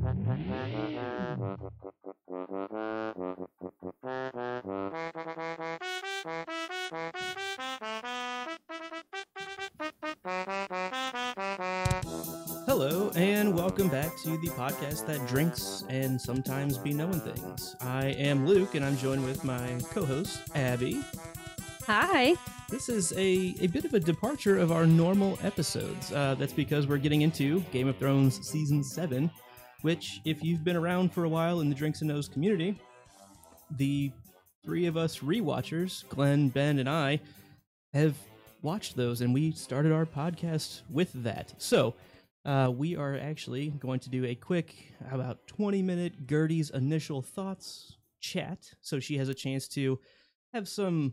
Hello, and welcome back to the podcast that drinks and sometimes be knowing things. I am Luke, and I'm joined with my co-host, Abby. Hi. This is a bit of a departure of our normal episodes. That's because we're getting into Game of Thrones Season 7, which, if you've been around for a while in the Drinks and Knows community, the three of us rewatchers, Glenn, Ben, and I, have watched those, and we started our podcast with that. So, we are actually going to do a quick, about 20-minute Gertie's initial thoughts chat, so she has a chance to have some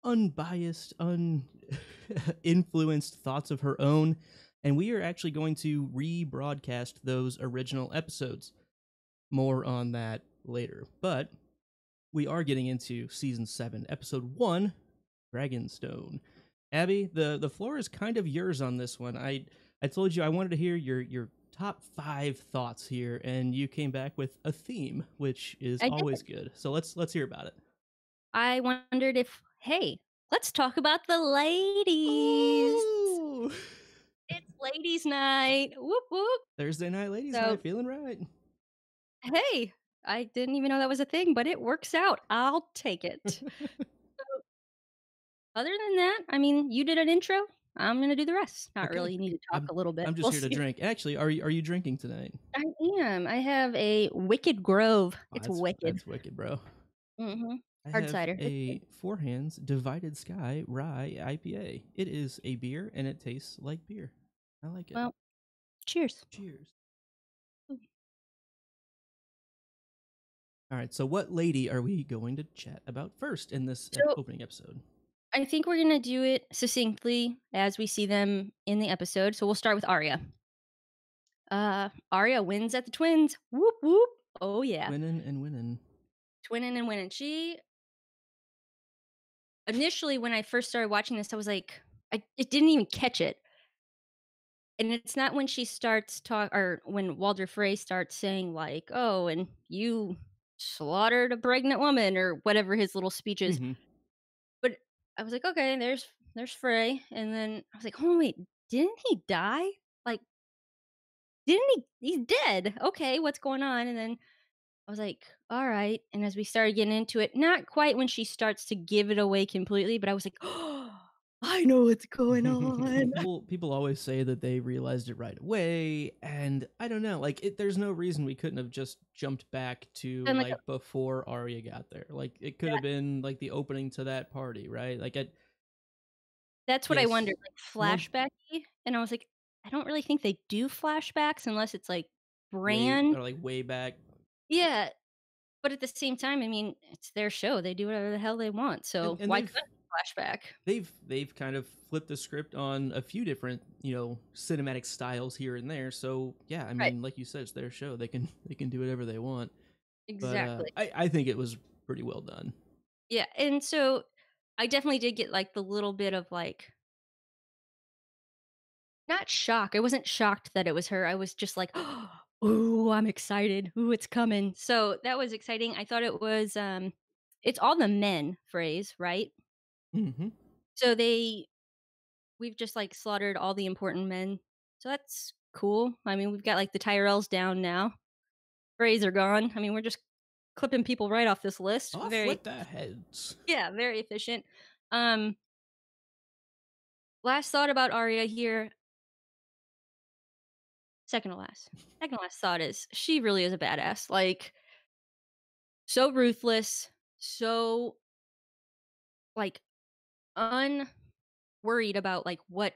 unbiased, uninfluenced thoughts of her own, and we are actually going to rebroadcast those original episodes. More on that later, but we are getting into Season 7, Episode 1, Dragonstone. Abby, the floor is kind of yours on this one. I told you I wanted to hear your top 5 thoughts here, and you came back with a theme, which is always good. So let's hear about it. I wondered if, hey, let's talk about the ladies. Ooh. It's ladies' night. Whoop whoop. Thursday night ladies night, feeling right. Hey, I didn't even know that was a thing, but it works out. I'll take it. So, other than that, I mean, you did an intro. I'm gonna do the rest. Not really. You need to talk a little bit. I'm just here to drink. Actually, are you drinking tonight? I am. I have a Wicked Grove. It's wicked. That's wicked, bro. Mm-hmm. Hard cider. A Four Hands Divided Sky Rye IPA. It is a beer, and it tastes like beer. I like it. Well, cheers. Cheers. All right, so what lady are we going to chat about first in this opening episode? I think we're going to do it succinctly as we see them in the episode. So we'll start with Arya. Arya wins at the twins. Whoop, whoop. Oh, yeah. Winning and winning. Twinning and winning. She, initially, when I first started watching this, I was like, it didn't even catch it. And it's not when she starts or when Walder Frey starts saying like, oh, and you slaughtered a pregnant woman or whatever his little speech is. Mm-hmm. But I was like, okay, there's Frey. And then I was like, oh, wait, didn't he die? Like, didn't he? He's dead. Okay, what's going on? And then I was like, all right. And as we started getting into it, not quite when she starts to give it away completely, but I was like, oh, I know what's going on. People always say that they realized it right away, and I don't know. Like, there's no reason we couldn't have just jumped back to like before Arya got there. Like, it could have been like the opening to that party, right? Like, that's what I wondered, like flashbacky, and I was like, I don't really think they do flashbacks unless it's like Bran or like way back. Yeah, but at the same time, I mean, it's their show; they do whatever the hell they want. So and why couldn't flashback? They've kind of flipped the script on a few different, cinematic styles here and there. So yeah, I mean, like you said, it's their show; they can do whatever they want. Exactly. But, I think it was pretty well done. Yeah, and so I definitely did get like the little bit of like, not shock. I wasn't shocked that it was her. I was just like, oh, I'm excited. Ooh, it's coming. So that was exciting. I thought it was it's all the men phrase, right? Mm-hmm. So we've just like slaughtered all the important men. So that's cool. I mean, we've got like the Tyrells down now. Freys are gone. I mean, we're just clipping people right off this list. With their heads. Yeah, very efficient. Last thought about Arya here. Second to last thought is she really is a badass. Like, so ruthless, so like unworried about like what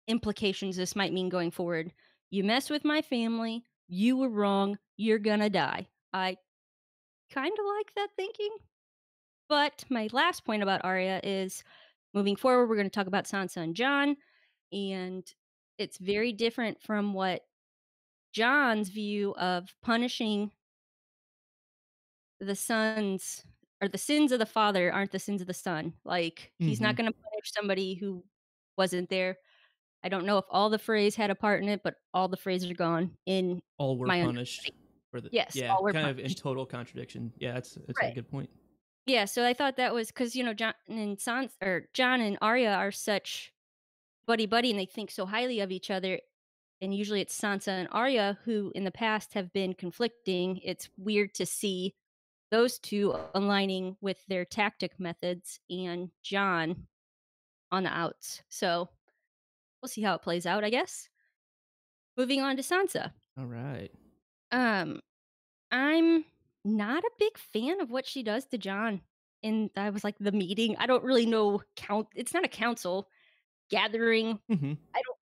implications this might mean going forward. You mess with my family, you were wrong, you're gonna die. I kind of like that thinking. But my last point about Arya is moving forward, we're going to talk about Sansa and Jon, and it's very different from what Jon's view of punishing the sons, or the sins of the father aren't the sins of the son. Like, he's not going to punish somebody who wasn't there. I don't know if all the Freys had a part in it, but all the Freys are gone in All were my punished understanding. for the Yes, yeah, all were kind of in punished. total contradiction. Yeah, it's a Right. good point. Yeah, so I thought that was because John and Arya are such buddy-buddy, and they think so highly of each other, and usually it's Sansa and Arya who in the past have been conflicting. It's weird to see those 2 aligning with their tactic methods and John on the outs. So, we'll see how it plays out, I guess. Moving on to Sansa. All right. Um, I'm not a big fan of what she does to John in I was like, the meeting. I don't really know it's not a council gathering. Mhm. I don't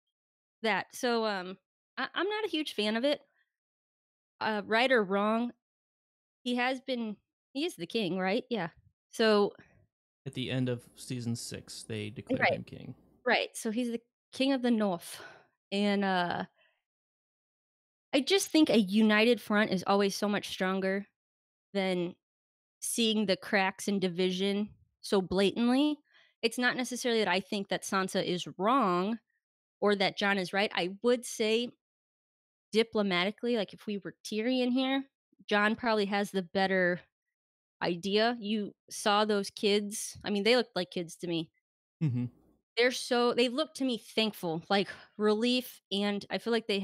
that. So, I'm not a huge fan of it. Right or wrong, he has been he is the king, right? Yeah. So At the end of season 6, they declared right, him king. right. So he's the king of the North. And, I just think a united front is always so much stronger than seeing the cracks and division so blatantly. It's not necessarily that I think that Sansa is wrong or that Jon is right. I would say diplomatically, like if we were Tyrion here, Jon probably has the better idea. You saw those kids. I mean, they looked like kids to me. Mhm. They look to me thankful, like relief, and I feel like they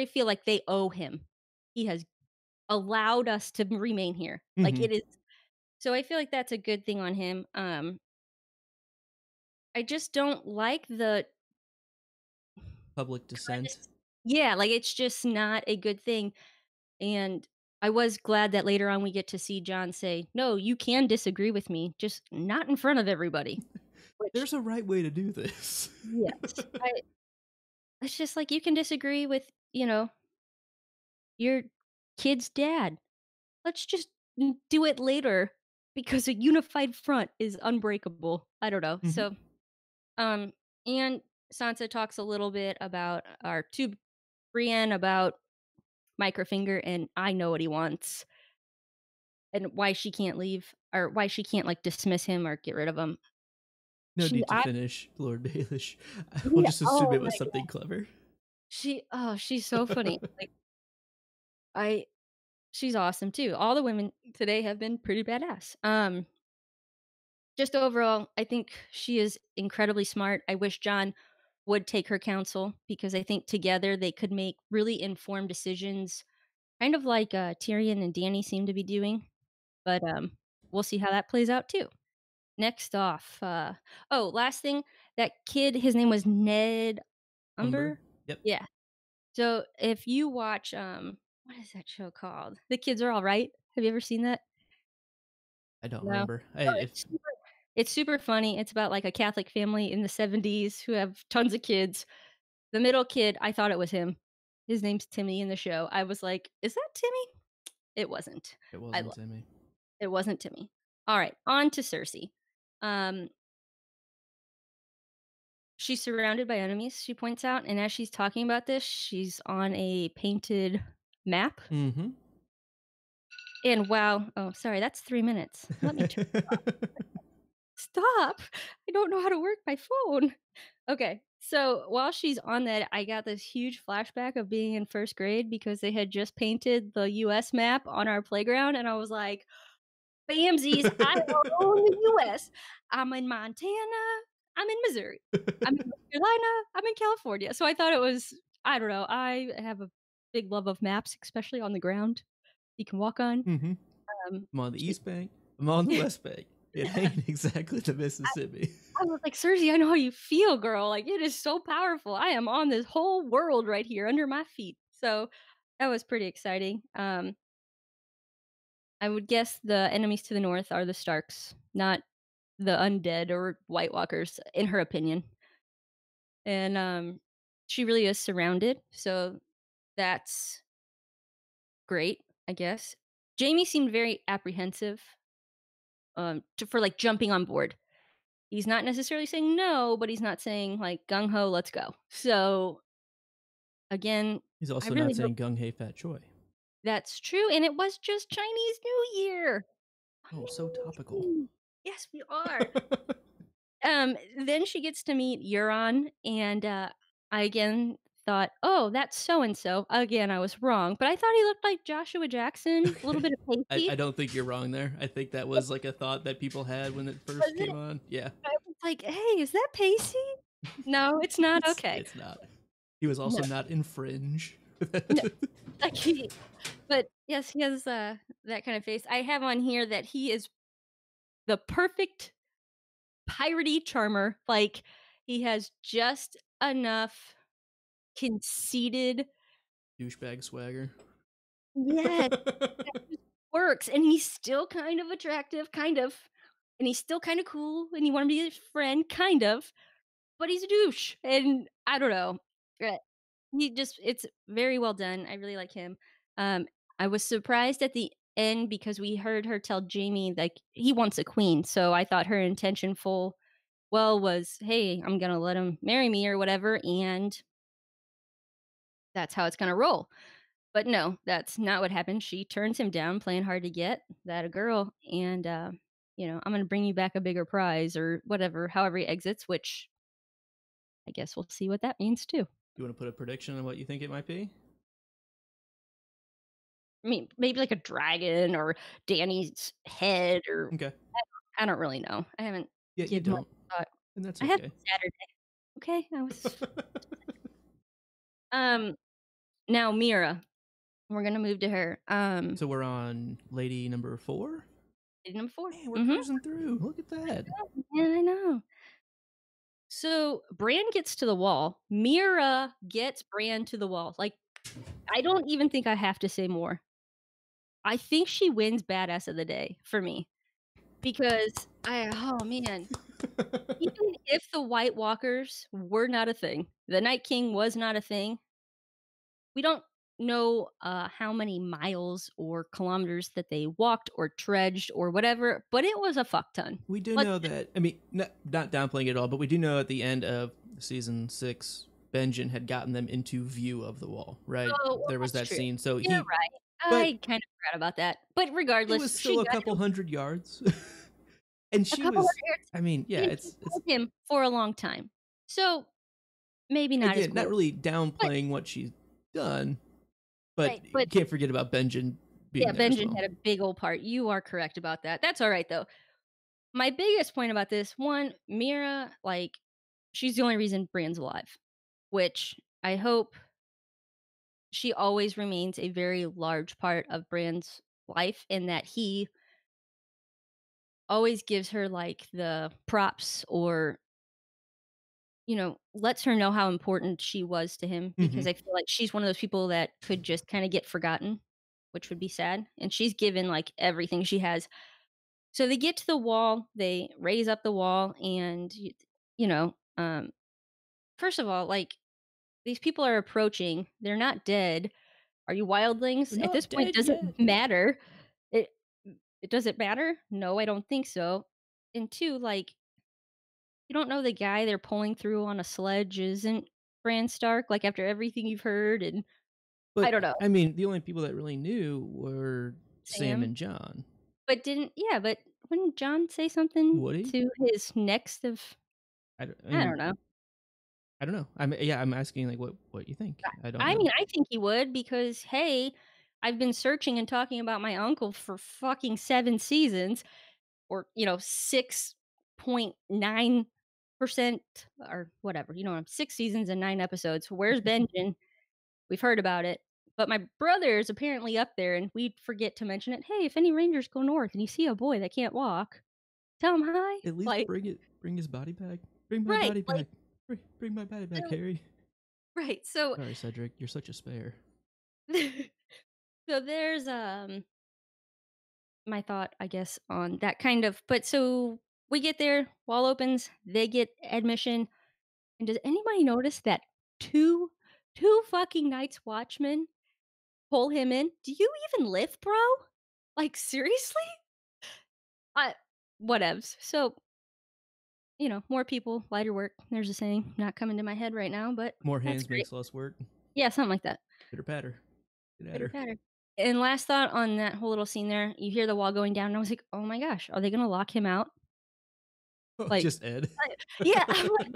feel like they owe him. He has allowed us to remain here. Like Mhm. it is so I feel like that's a good thing on him. I just don't like the Public kind of dissent. yeah, like it's just not a good thing. And I was glad that later on we get to see John say, "No, you can disagree with me, just not in front of everybody." Which There's a right way to do this. yes, it's just like you can disagree with, your kid's dad. Let's just do it later because a unified front is unbreakable. I don't know. Mhm. So, um, and Sansa talks a little bit about our to Brienne about Microfinger, and I know what he wants and why she can't leave or why she can't like dismiss him or get rid of him. No need to finish, Lord Baelish. I will Yeah. just assume Oh it was my something god. clever. She's so funny. Like I she's awesome too. All the women today have been pretty badass. Just overall, I think she is incredibly smart. I wish John would take her counsel because I think together they could make really informed decisions, kind of like Tyrion and Dany seem to be doing. But we'll see how that plays out too. Next off, last thing, that kid, his name was Ned Umber? Umber. Yep. Yeah. So if you watch, what is that show called? The Kids Are All Right. Have you ever seen that? I don't No. remember. I Oh, if it's super funny. It's about, like, a Catholic family in the '70s who have tons of kids. The middle kid, I thought it was him. His name's Timmy in the show. I was like, "Is that Timmy?" It wasn't. it I wasn't lo Timmy. It wasn't Timmy. Alright, on to Cersei. Um, she's surrounded by enemies, she points out, and as she's talking about this, she's on a painted map, Mhm. and wow oh, sorry, that's 3 minutes. Let me turn stop! I don't know how to work my phone. Okay, so while she's on that, I got this huge flashback of being in 1st grade because they had just painted the US map on our playground, and I was like, "Bamsies, I own the US. I'm in Montana, I'm in Missouri, I'm in North Carolina, I'm in California." So I thought it was I don't know, I have a big love of maps, especially on the ground you can walk on. Mhm. I'm on the She East Bank. I'm on the West Bank. It ain't exactly the Mississippi. I was like, "Cersei, I know how you feel, girl, like, it is so powerful. I am on this whole world right here under my feet." So, that was pretty exciting. I would guess the enemies to the north are the Starks, not the undead or White Walkers, in her opinion. And, she really is surrounded, so that's great, I guess. Jaime seemed very apprehensive, for, like, jumping on board. He's not necessarily saying no, but he's not saying, like, "Gung ho, let's go." So again, He's I also not really hope saying gung hey fat choi. that's true, and it was just Chinese New Year. Oh, so topical. Yes, we are. Then she gets to meet Euron, and, I again thought, "Oh, that's so and so." Again, I was wrong, but I thought he looked like Joshua Jackson, a little bit of I pasty. don't think you're wrong there. I think that was like a thought that people had when it Was first came it? on. Yeah. I was like, "Hey, is that Pacey?" No, it's not, okay. It's not. He was No, also not in Fringe. no, like, but, yes, he has, that kind of face. I have on here that he is the perfect piratey charmer, like, he has just enough conceited. Douchebag swagger. Yes, that just works, and he's still kind of attractive, kind of, and he's still kinda cool, and you wanna be his friend, kind of, but he's a douche, and I don't know. Uh, he just it's very well done, I really like him. Um, I was surprised at the end because we heard her tell Jamie, like, he wants a queen, so I thought her intention full well was, "Hey, I'm gonna let him marry me or whatever, and that's how it's gonna roll." But no, that's not what happened. She turns him down, playing hard to get, that a girl, and, "I'm gonna bring you back a bigger prize," or whatever, however he exits, which I guess we'll see what that means too. You want to put a prediction on what you think it might be? I mean, maybe like a dragon or Danny's head or Okay. I don't really know. I haven't Yeah, you give much don't, thought. and that's I have okay. Saturday, okay? Um, Now Mira, we're gonna move to her. So we're on lady number 4. Number 4. Man, we're Mhm. cruising through. Look at that. Yeah, I know. So, Bran gets to the wall. Mira gets Bran to the wall. Like, I don't even think I have to say more. I think she wins badass of the day for me because oh man, even if the White Walkers were not a thing, the Night King was not a thing, we don't know, how many miles or kilometers that they walked or trudged or whatever, but it was a fuck ton. We do Let's know that. I mean, not downplaying it at all, but we do know at the end of season 6, Benjen had gotten them into view of the wall. Right? oh, well, There was that's that true. scene. So You're he, right. but I kind of forgot about that. But it was regardless, she still a got couple him hundred yards, and a she couple was. hundred yards, I mean, yeah, and she it's held him for a long time. So, maybe not as again not cool. really But downplaying what she's done, but right, you but can't forget about Benjen being yeah, there as Benjen well. had a big old part. You are correct about that. That's alright, though. My biggest point about this, 1, Mira, like, she's the only reason Bran's alive, which I hope she always remains a very large part of Bran's life and that he always gives her, like, the props or, lets her know how important she was to him Hmm. because I feel like she's one of those people that could just kinda get forgotten, which would be sad, and she's given, like, everything she has. So they get to the wall, they raise up the wall, and, you know, um, first of all, like, these people are approaching, they're not dead. Are you We're wildlings? At this not point, dead does it yet. matter? It does it matter? No, I don't think so. And 2, like, you don't know the guy they're pulling through on a sledge isn't Bran Stark, like, after everything you've heard, and I But don't know, I mean, the only people that really knew were Sam Sam. and John. But didn't yeah, but wouldn't Jon say something Woody? to his next of I I don't mean, know. I don't know. I'm asking like what you think. I don't I know. mean, I think he would because, hey, I've been searching and talking about my uncle for fucking 7 seasons or, 6.9% or whatever, 6 seasons and 9 episodes. Where's Benjen? We've heard about it. But my brother is apparently up there and we'd forget to mention it. Hey, if any rangers go north and you see a boy that can't walk, tell him hi. At least Like, bring his body back. Bring my right, body like, back. Bring my body back, so Harry. right. So Sorry, Cedric. You're such a spare. so there's my thought, I guess, on that kind of but so we get there, wall opens, they get admission, and does anybody notice that 2 2 fucking Night's Watchmen pull him in? Do you even live, bro? Like, seriously? I whatevs. So, more people, lighter work. There's a saying, not coming to my head right now, but More that's hands great. makes less work. Yeah, something like that. Pitter patter. Get at Pitter her. patter. And last thought on that whole little scene there, you hear the wall going down, and I was like, "Oh my gosh, are they gonna lock him out?" Like, Just Ed. yeah, I'm like,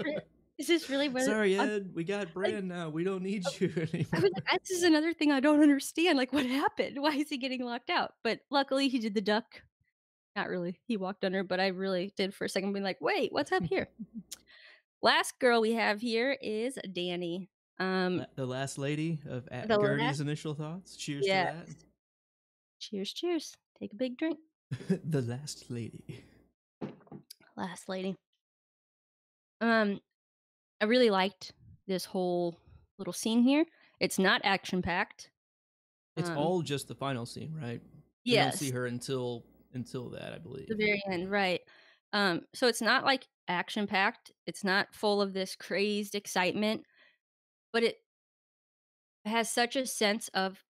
is this really what Sorry, I'm Ed. We got like, Bran now. We don't need you I anymore. was like, "This is another thing I don't understand, like, what happened? Why is he getting locked out?" But luckily, he did the duck. Not really, he walked under, but I really did for a second be like, "Wait, what's up here?" Last girl we have here is Danny. Um, The last lady of the Gertie's last initial thoughts. Cheers to Yes. that. Cheers, cheers. Take a big drink. The last lady. Last lady. Um, I really liked this whole little scene here. It's not action-packed. It's Um, all just the final scene, right? We don't see yes, her until that, I the believe. very end, right. So it's not, like, action-packed. It's not full of this crazed excitement, but it has such a sense of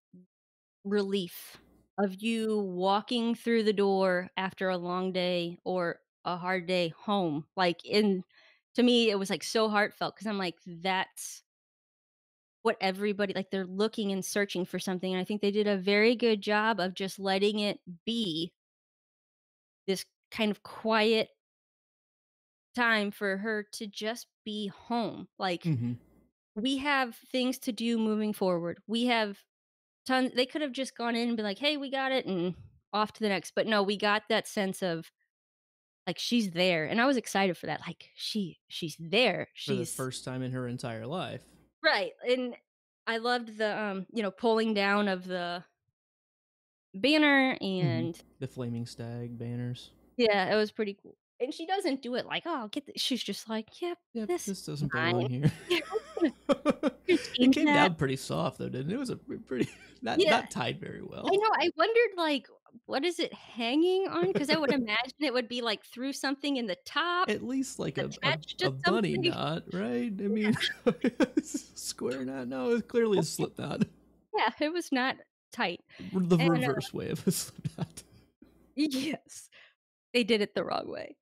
relief, of you walking through the door after a long day or a hard day home. Like, to me, it was, like, so heartfelt because 'cause I'm like, that's what everybody like, they're looking and searching for something, and I think they did a very good job of just letting it be this kind of quiet time for her to just be home. Like, Mm-hmm. we have things to do moving forward. We have they could have just gone in and been like, "Hey, we got it," and off to the next, but no, we got that sense of, like, she's there, and I was excited for that, like, she's there, For the she's first time in her entire life. right, and I loved the, pulling down of the banner, Mm-hmm. and The flaming stag banners. yeah, it was pretty cool, and she doesn't do it like, "Oh, I'll get she's just like, "Yep, Yep, this this is doesn't belong mine." here. Yeah, we're gonna It change came that. down pretty soft though, didn't it? It was a pretty Yeah, not tied very I well. know, I wondered, like, what is it hanging on? Because I would imagine it would be, like, through something in the top, At least like attached to a bunny something. knot, right? I mean, square knot. No, it's clearly a slip knot. Yeah, it was not tight, The and, reverse way of a slip knot. yes, they did it the wrong way.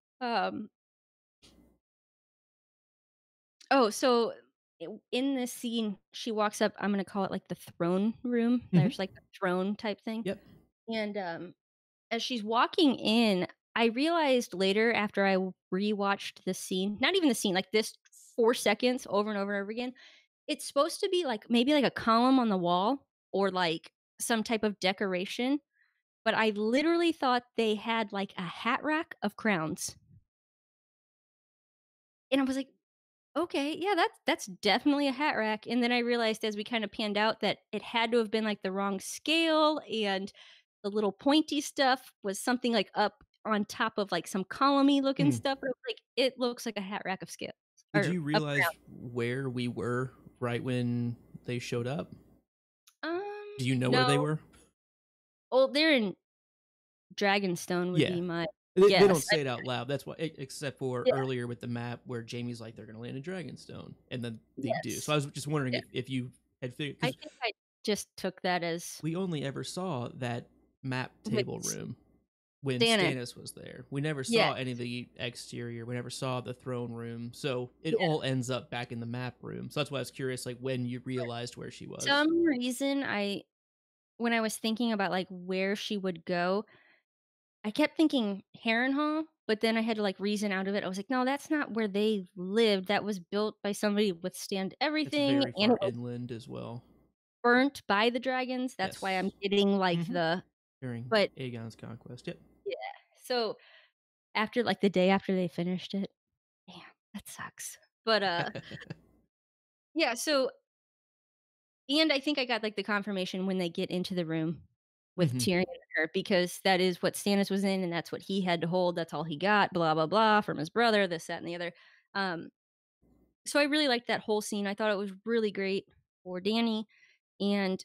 Oh, so in this scene, she walks up, I'm gonna call it, like, the throne room. Hmm. There's, like, a throne type thing, Yep. and, as she's walking in, I realized later after I rewatched the scene not even the scene, like, this 4 seconds over and over and over again, it's supposed to be, like, maybe, like, a column on the wall or, like, some type of decoration, but I literally thought they had, like, a hat rack of crowns, and I was like, "Okay, yeah, that's definitely a hat rack," and then I realized as we kinda panned out that it had to have been, like, the wrong scale, and the little pointy stuff was something, like, up on top of, like, some columny looking Mm. stuff, and I was like, "It looks like a hat rack of scales Did or you of crown." realize where we were right when they showed up? Do you know where they No. were? Well, they're in Dragonstone would Yeah. be my They don't guess. say it out loud. That's why, except for Yeah, earlier with the map where Jamie's like they're gonna land in Dragonstone, and then they do. So yes. I was just wondering Yeah. if you had figured I because think I just took that as we only ever saw that map with table room when Stannis. Stannis was there. We never Yes. saw any of the exterior. We never saw the throne room. So it Yeah. all ends up back in the map room. So that's why I was curious, like when you realized where she was. Some reason when I was thinking about, like, where she would go, I kept thinking Harrenhal, but then I had to, like, reason out of it. I was like, "No, that's not where they lived. That was built by somebody to withstand It's everything, very and far it was inland as well. burnt by the dragons." That's why I'm Yes. getting, like, Hmm. the During but Aegon's conquest. Yep. yeah. So, after, like, the day after they finished it, damn, that sucks. But, yeah, so and I think I got, like, the confirmation when they get into the room with Hmm. Tyrion and her because that is what Stannis was in, and that's what he had to hold, that's all he got, blah, blah, blah, from his brother, this, that, and the other. Um, so I really liked that whole scene, I thought it was really great for Dany, and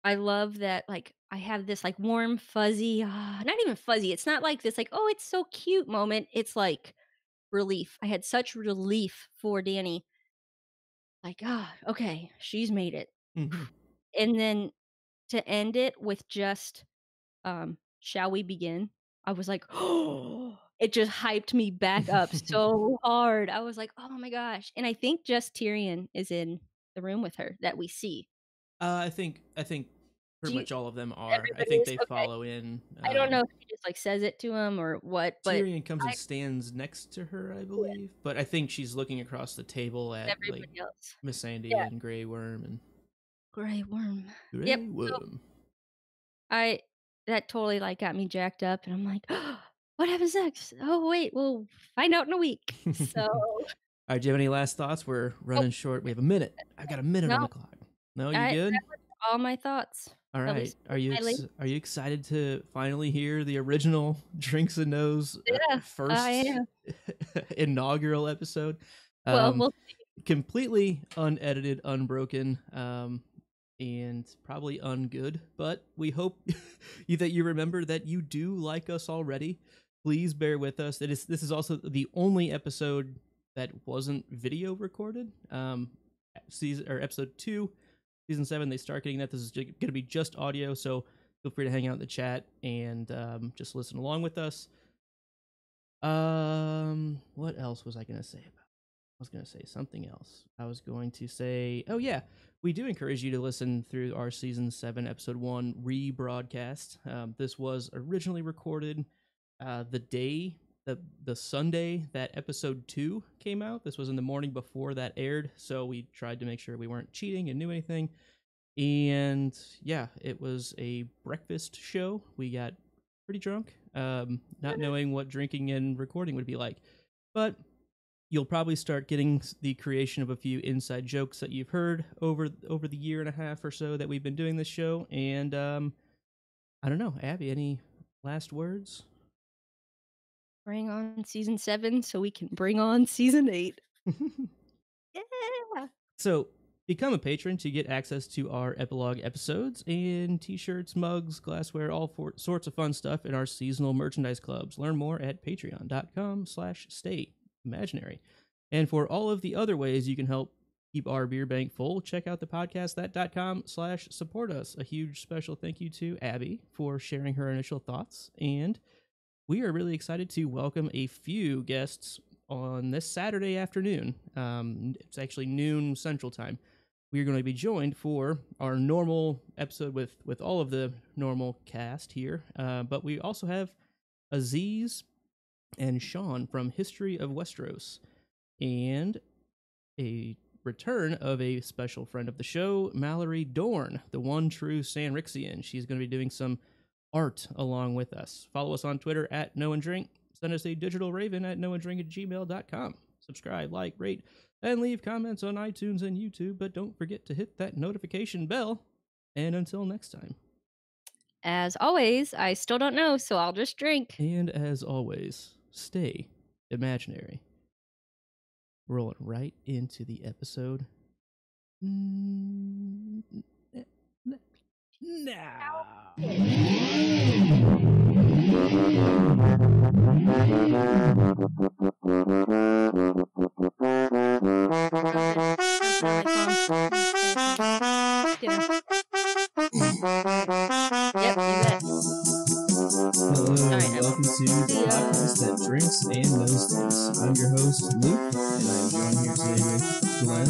I love that, like, I have this, like, warm, fuzzy, not even fuzzy, it's not like this, like, "Oh, it's so cute" moment, it's, like, relief. I had such relief for Dany, like, okay, she's made it." Hmm. And then to end it with just, "Shall we begin?" I was like, "Oh!" It just hyped me back up so hard. I was like, "Oh my gosh." And I think just Tyrion is in the room with her that we see. I think Pretty Do you much all of them are. I everybody think is? they Okay. follow in. I don't know if she just, like, says it to him or what, but Tyrion comes and stands next to her, I believe. But I think she's looking across the table at, like, everybody else. Miss Sandy Yeah. and Grey Worm and Grey Worm. Yep. Grey So Worm. that totally, like, got me jacked up, and I'm like, "What happens next? Oh, wait, we'll find out in a week." So All right, do you have any last thoughts? We're running short. We have a minute. I've got a minute no, on the clock. No, you that good? was all my thoughts. All At right. least Are you my late are you excited to finally hear the original Drinks and Nose yeah, I first am. inaugural episode? Well, Um, we'll completely unedited, unbroken, and probably ungood. But we hope that you remember that you do like us already. Please bear with us. This is also the only episode that wasn't video recorded. Episode 2, season 7, they start getting that. This is going to be just audio, so feel free to hang out in the chat and just listen along with us. What else was I going to say about? I was going to say something else. I was going to say, oh yeah, we do encourage you to listen through our season 7, episode 1 rebroadcast. This was originally recorded the Sunday that episode 2 came out. This was in the morning before that aired, so we tried to make sure we weren't cheating and knew anything. And yeah, it was a breakfast show. We got pretty drunk, not knowing what drinking and recording would be like. But you'll probably start getting the creation of a few inside jokes that you've heard over the year and a half or so that we've been doing this show. And I don't know, Abby, any last words? bring on season 7 so we can bring on season 8. Yeah. So become a patron to get access to our epilogue episodes and t-shirts, mugs, glassware, all sorts of fun stuff in our seasonal merchandise clubs. Learn more at patreon.com/stayimaginary. And for all of the other ways you can help keep our beer bank full, check out the podcastthat.com/support us. A huge special thank you to Abby for sharing her initial thoughts. And we are really excited to welcome a few guests on this Saturday afternoon. It's actually noon Central Time. We are going to be joined for our normal episode with all of the normal cast here. But we also have Aziz and Sean from History of Westeros, and a return of a special friend of the show, Mallory Dorn, the one true Sanrixian. She's going to be doing some art along with us. Follow us on Twitter at KnowAndDrink. Send us a digital raven at knowandDrink@gmail.com. Subscribe, like, rate, and leave comments on iTunes and YouTube, but don't forget to hit that notification bell. And until next time. As always, I still don't know, so I'll just drink. And as always, stay imaginary. Rolling right into the episode. Now. Yep, you bet. Hello, and welcome to the podcast that drinks and knows things. I'm your host, Luke, and I'm joined here today with Glenn.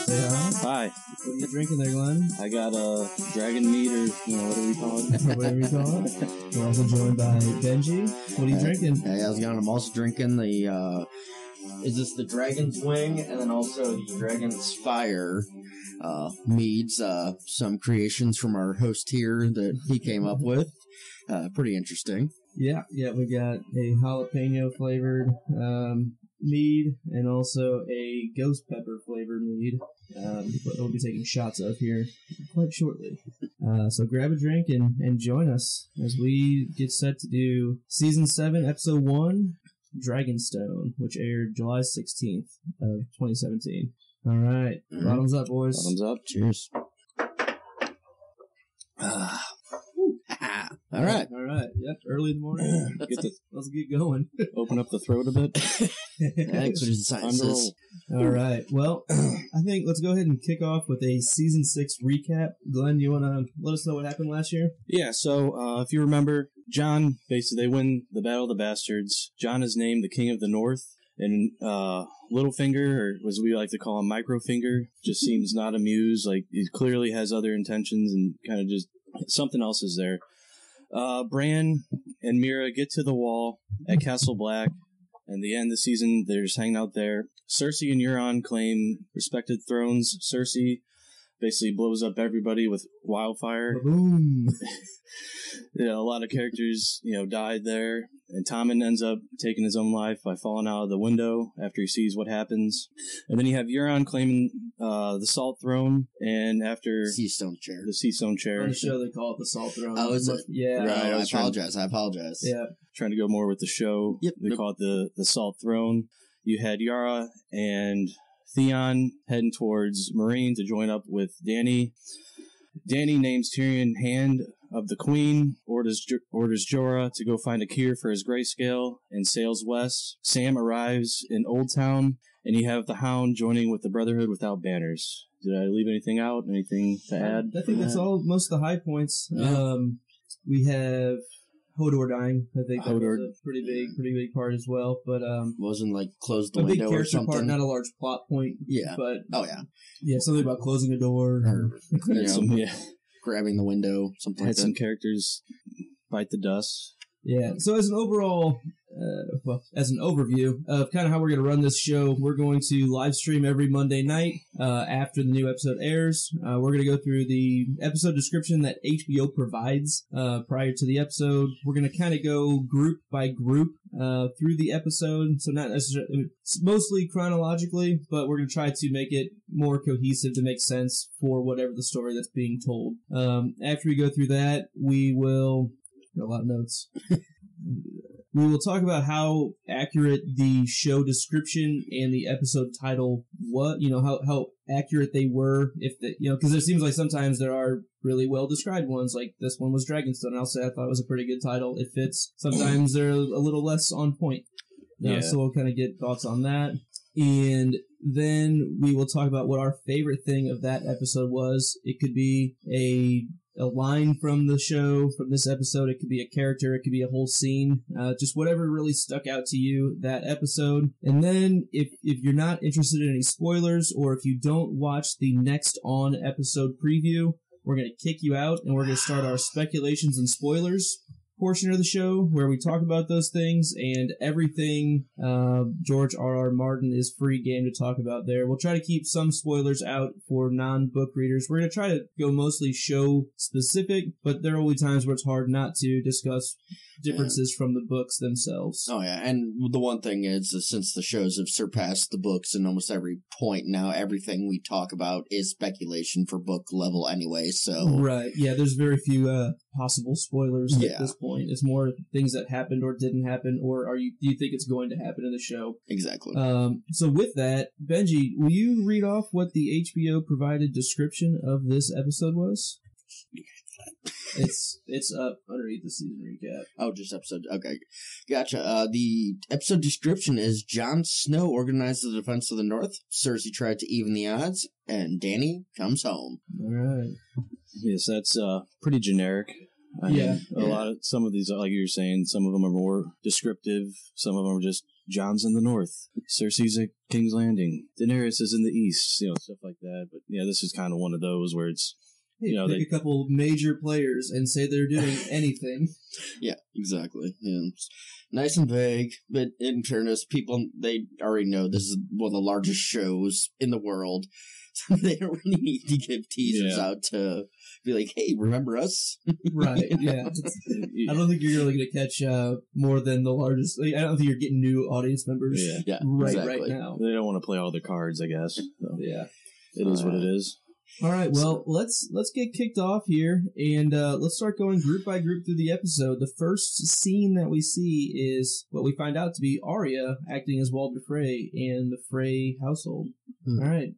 Say hi. Hi. What are you drinking there, Glenn? I got a dragon meat, or whatever you call it. Whatever you call it. We're also joined by Benji. What are you drinking? Hey, how's it going? I'm also drinking the, is this the Dragon's Wing, and then also the Dragon's Fire meads, some creations from our host here that he came up with. Pretty interesting. Yeah, we got a jalapeno flavored mead and also a ghost pepper flavored mead that we'll be taking shots of here quite shortly. So grab a drink and join us as we get set to do Season 7, Episode 1, Dragonstone, which aired July 16th of 2017. All right, bottoms up, boys. Bottoms up. Cheers. All right. Yep, early in the morning. Let's get going. Open up the throat a bit. That's what his science is. All right. Well, I think let's go ahead and kick off with a Season 6 recap. Glenn, you want to let us know what happened last year? Yeah, so if you remember, Jon, basically, they win the Battle of the Bastards. Jon is named the King of the North, and Littlefinger, or as we like to call him, Microfinger, just seems not amused. Like, he clearly has other intentions and kind of just something else is there. Bran and Mira get to the wall at Castle Black, and the end of the season, they're just hanging out there. Cersei and Euron claim respected thrones. Cersei basically blows up everybody with wildfire. Boom. A lot of characters, died there. And Tommen ends up taking his own life by falling out of the window after he sees what happens. And then you have Euron claiming the Salt Throne, and after... Seastone Chair. The Seastone Chair. On the show, they call it the Salt Throne. Oh, is it? Yeah. Right, I apologize. Yeah. Trying to go more with the show. Yep. They call it the Salt Throne. You had Yara and Theon heading towards Meereen to join up with Dany. Dany names Tyrion Hand of the Queen, orders Jorah to go find a cure for his grayscale, and sails west. Sam arrives in Old Town, and you have the Hound joining with the Brotherhood without banners. Did I leave anything out? Anything to add? I think that's all. Most of the high points. Yeah. We have Hodor dying. I think that Hodor. was a pretty big part as well. But Wasn't like close the a big window or character something. part, not a large plot point. Yeah. But Oh yeah. yeah, something about closing a door. Or Yeah. grabbing the window, something like Had that. some characters bite the dust. Yeah. So as an overall, as an overview of kind of how we're going to run this show, we're going to live stream every Monday night after the new episode airs. We're going to go through the episode description that HBO provides prior to the episode. We're going to kind of go group by group through the episode. So not necessarily, it's mostly chronologically, but we're going to try to make it more cohesive to make sense for whatever the story that's being told. After we go through that, we will... Got a lot of notes. We will talk about how accurate the show description and the episode title how accurate they were, if they, because it seems like sometimes there are really well described ones, like this one was Dragonstone. I'll say I thought it was a pretty good title. It fits. Sometimes they're a little less on point. Yeah. So we'll kind of get thoughts on that. And then we will talk about what our favorite thing of that episode was. It could be a line from the show, from this episode. It could be a character. It could be a whole scene. Just whatever really stuck out to you that episode. And then if you're not interested in any spoilers, or if you don't watch the next on episode preview, we're going to kick you out, and we're going to start our speculations and spoilers portion of the show, where we talk about those things and everything George R.R. Martin is free game to talk about there. We'll try to keep some spoilers out for non-book readers. We're going to try to go mostly show specific, but there will be times where it's hard not to discuss differences from the books themselves. Oh yeah, and the one thing is since the shows have surpassed the books in almost every point now, everything we talk about is speculation for book level anyway, so... Right, yeah, there's very few possible spoilers at this point. It's more things that happened or didn't happen, or do you think it's going to happen in the show? Exactly. So with that, Benji, will you read off what the HBO provided description of this episode was? It's up underneath the season recap. Oh, just episode. Okay, gotcha. The episode description is: Jon Snow organized the defense of the North. Cersei tried to even the odds, and Dany comes home. All right. Yes, that's pretty generic. I mean, some of these, like you were saying, some of them are more descriptive. Some of them are just Jon's in the north, Cersei's at King's Landing, Daenerys is in the east, stuff like that. But yeah, this is kind of one of those where it's, pick a couple major players and say they're doing anything. Yeah, exactly. Yeah. It's nice and vague, but in fairness, people, they already know this is one of the largest shows in the world. So they don't really need to give teasers out to be like, hey, remember us? Right, yeah. I don't think you're really going to catch more than the largest. I don't think you're getting new audience members right now. They don't want to play all the cards, I guess. So. Yeah. It is what it is. All right, well, let's get kicked off here, and let's start going group by group through the episode. The first scene that we see is what we find out to be Arya acting as Walder Frey and the Frey household. All right,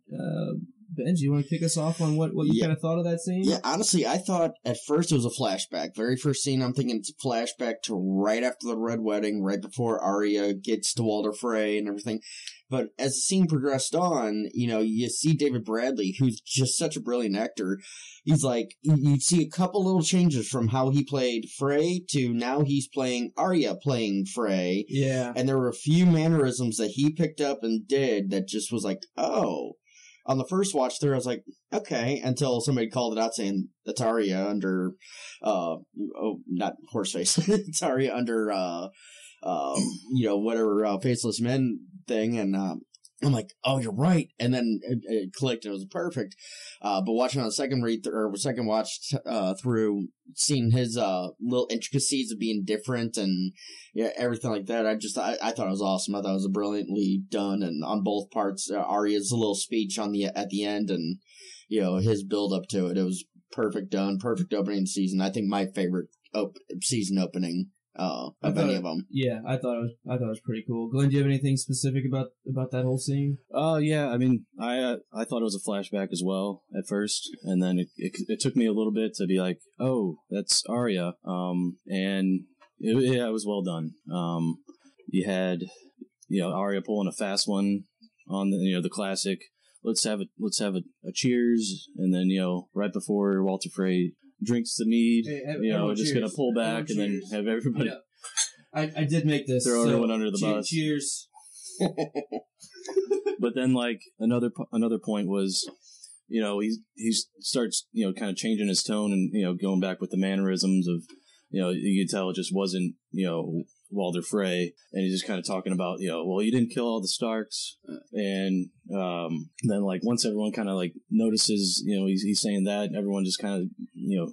Benji, you want to kick us off on what you kind of thought of that scene? Yeah, honestly, I thought at first it was a flashback. Very first scene, I'm thinking it's a flashback to right after the Red Wedding, right before Arya gets to Walder Frey and everything. But as the scene progressed on, you see David Bradley, who's just such a brilliant actor. He's like, you see a couple little changes from how he played Frey to now he's playing Arya playing Frey. Yeah. And there were a few mannerisms that he picked up and did that just was like, oh, on the first watch through, I was like, okay, until somebody called it out saying that's Arya under, not Horseface, it's Arya under, whatever, Faceless Men thing, and, I'm like, oh, you're right. And then it clicked and it was perfect. But watching on the second watch through, seeing his little intricacies of being different and everything like that, I thought it was awesome. I thought it was brilliantly done, and on both parts, Arya's little speech at the end, and his build up to it. It was perfect done, perfect opening season. I think my favorite season opening. Of any of them. Yeah, I thought it was pretty cool. Glenn, do you have anything specific about that whole scene? Oh yeah, I mean, I thought it was a flashback as well at first, and then it took me a little bit to be like, oh, that's Arya. And it was well done. You had Arya pulling a fast one on the classic. Let's have a cheers, and then right before Walter Frey drinks the mead, just gonna pull back and then have everybody. I did make this. Throw everyone under the bus. Cheers. But then, like another point was, he starts kind of changing his tone and going back with the mannerisms of, you could tell it just wasn't Walder Frey, and he's just kind of talking about well, you didn't kill all the Starks, and then like once everyone kind of like notices he's saying that, everyone just kind of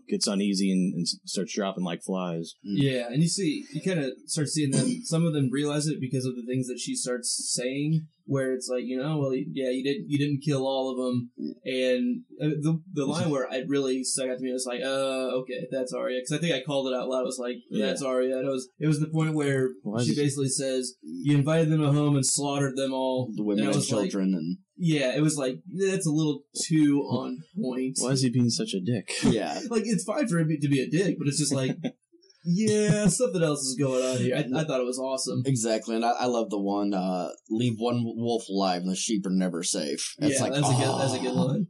gets uneasy and starts dropping like flies. Yeah, and you kind of start seeing them. Some of them realize it because of the things that she starts saying, where it's like well, yeah, you didn't kill all of them, and the line where it really stuck out to me was like, okay, that's Arya, because I think I called it out loud. I was like, that's Arya. And it was the point where she basically says, you invited them at home and slaughtered them all, the women and children, and yeah, it was like, that's a little too on point. Why is he being such a dick? Yeah, like it's fine for him to be a dick, but it's just like. Yeah, something else is going on here. I thought it was awesome. Exactly, and I love the one, leave one wolf alive and the sheep are never safe. It's that's a good line.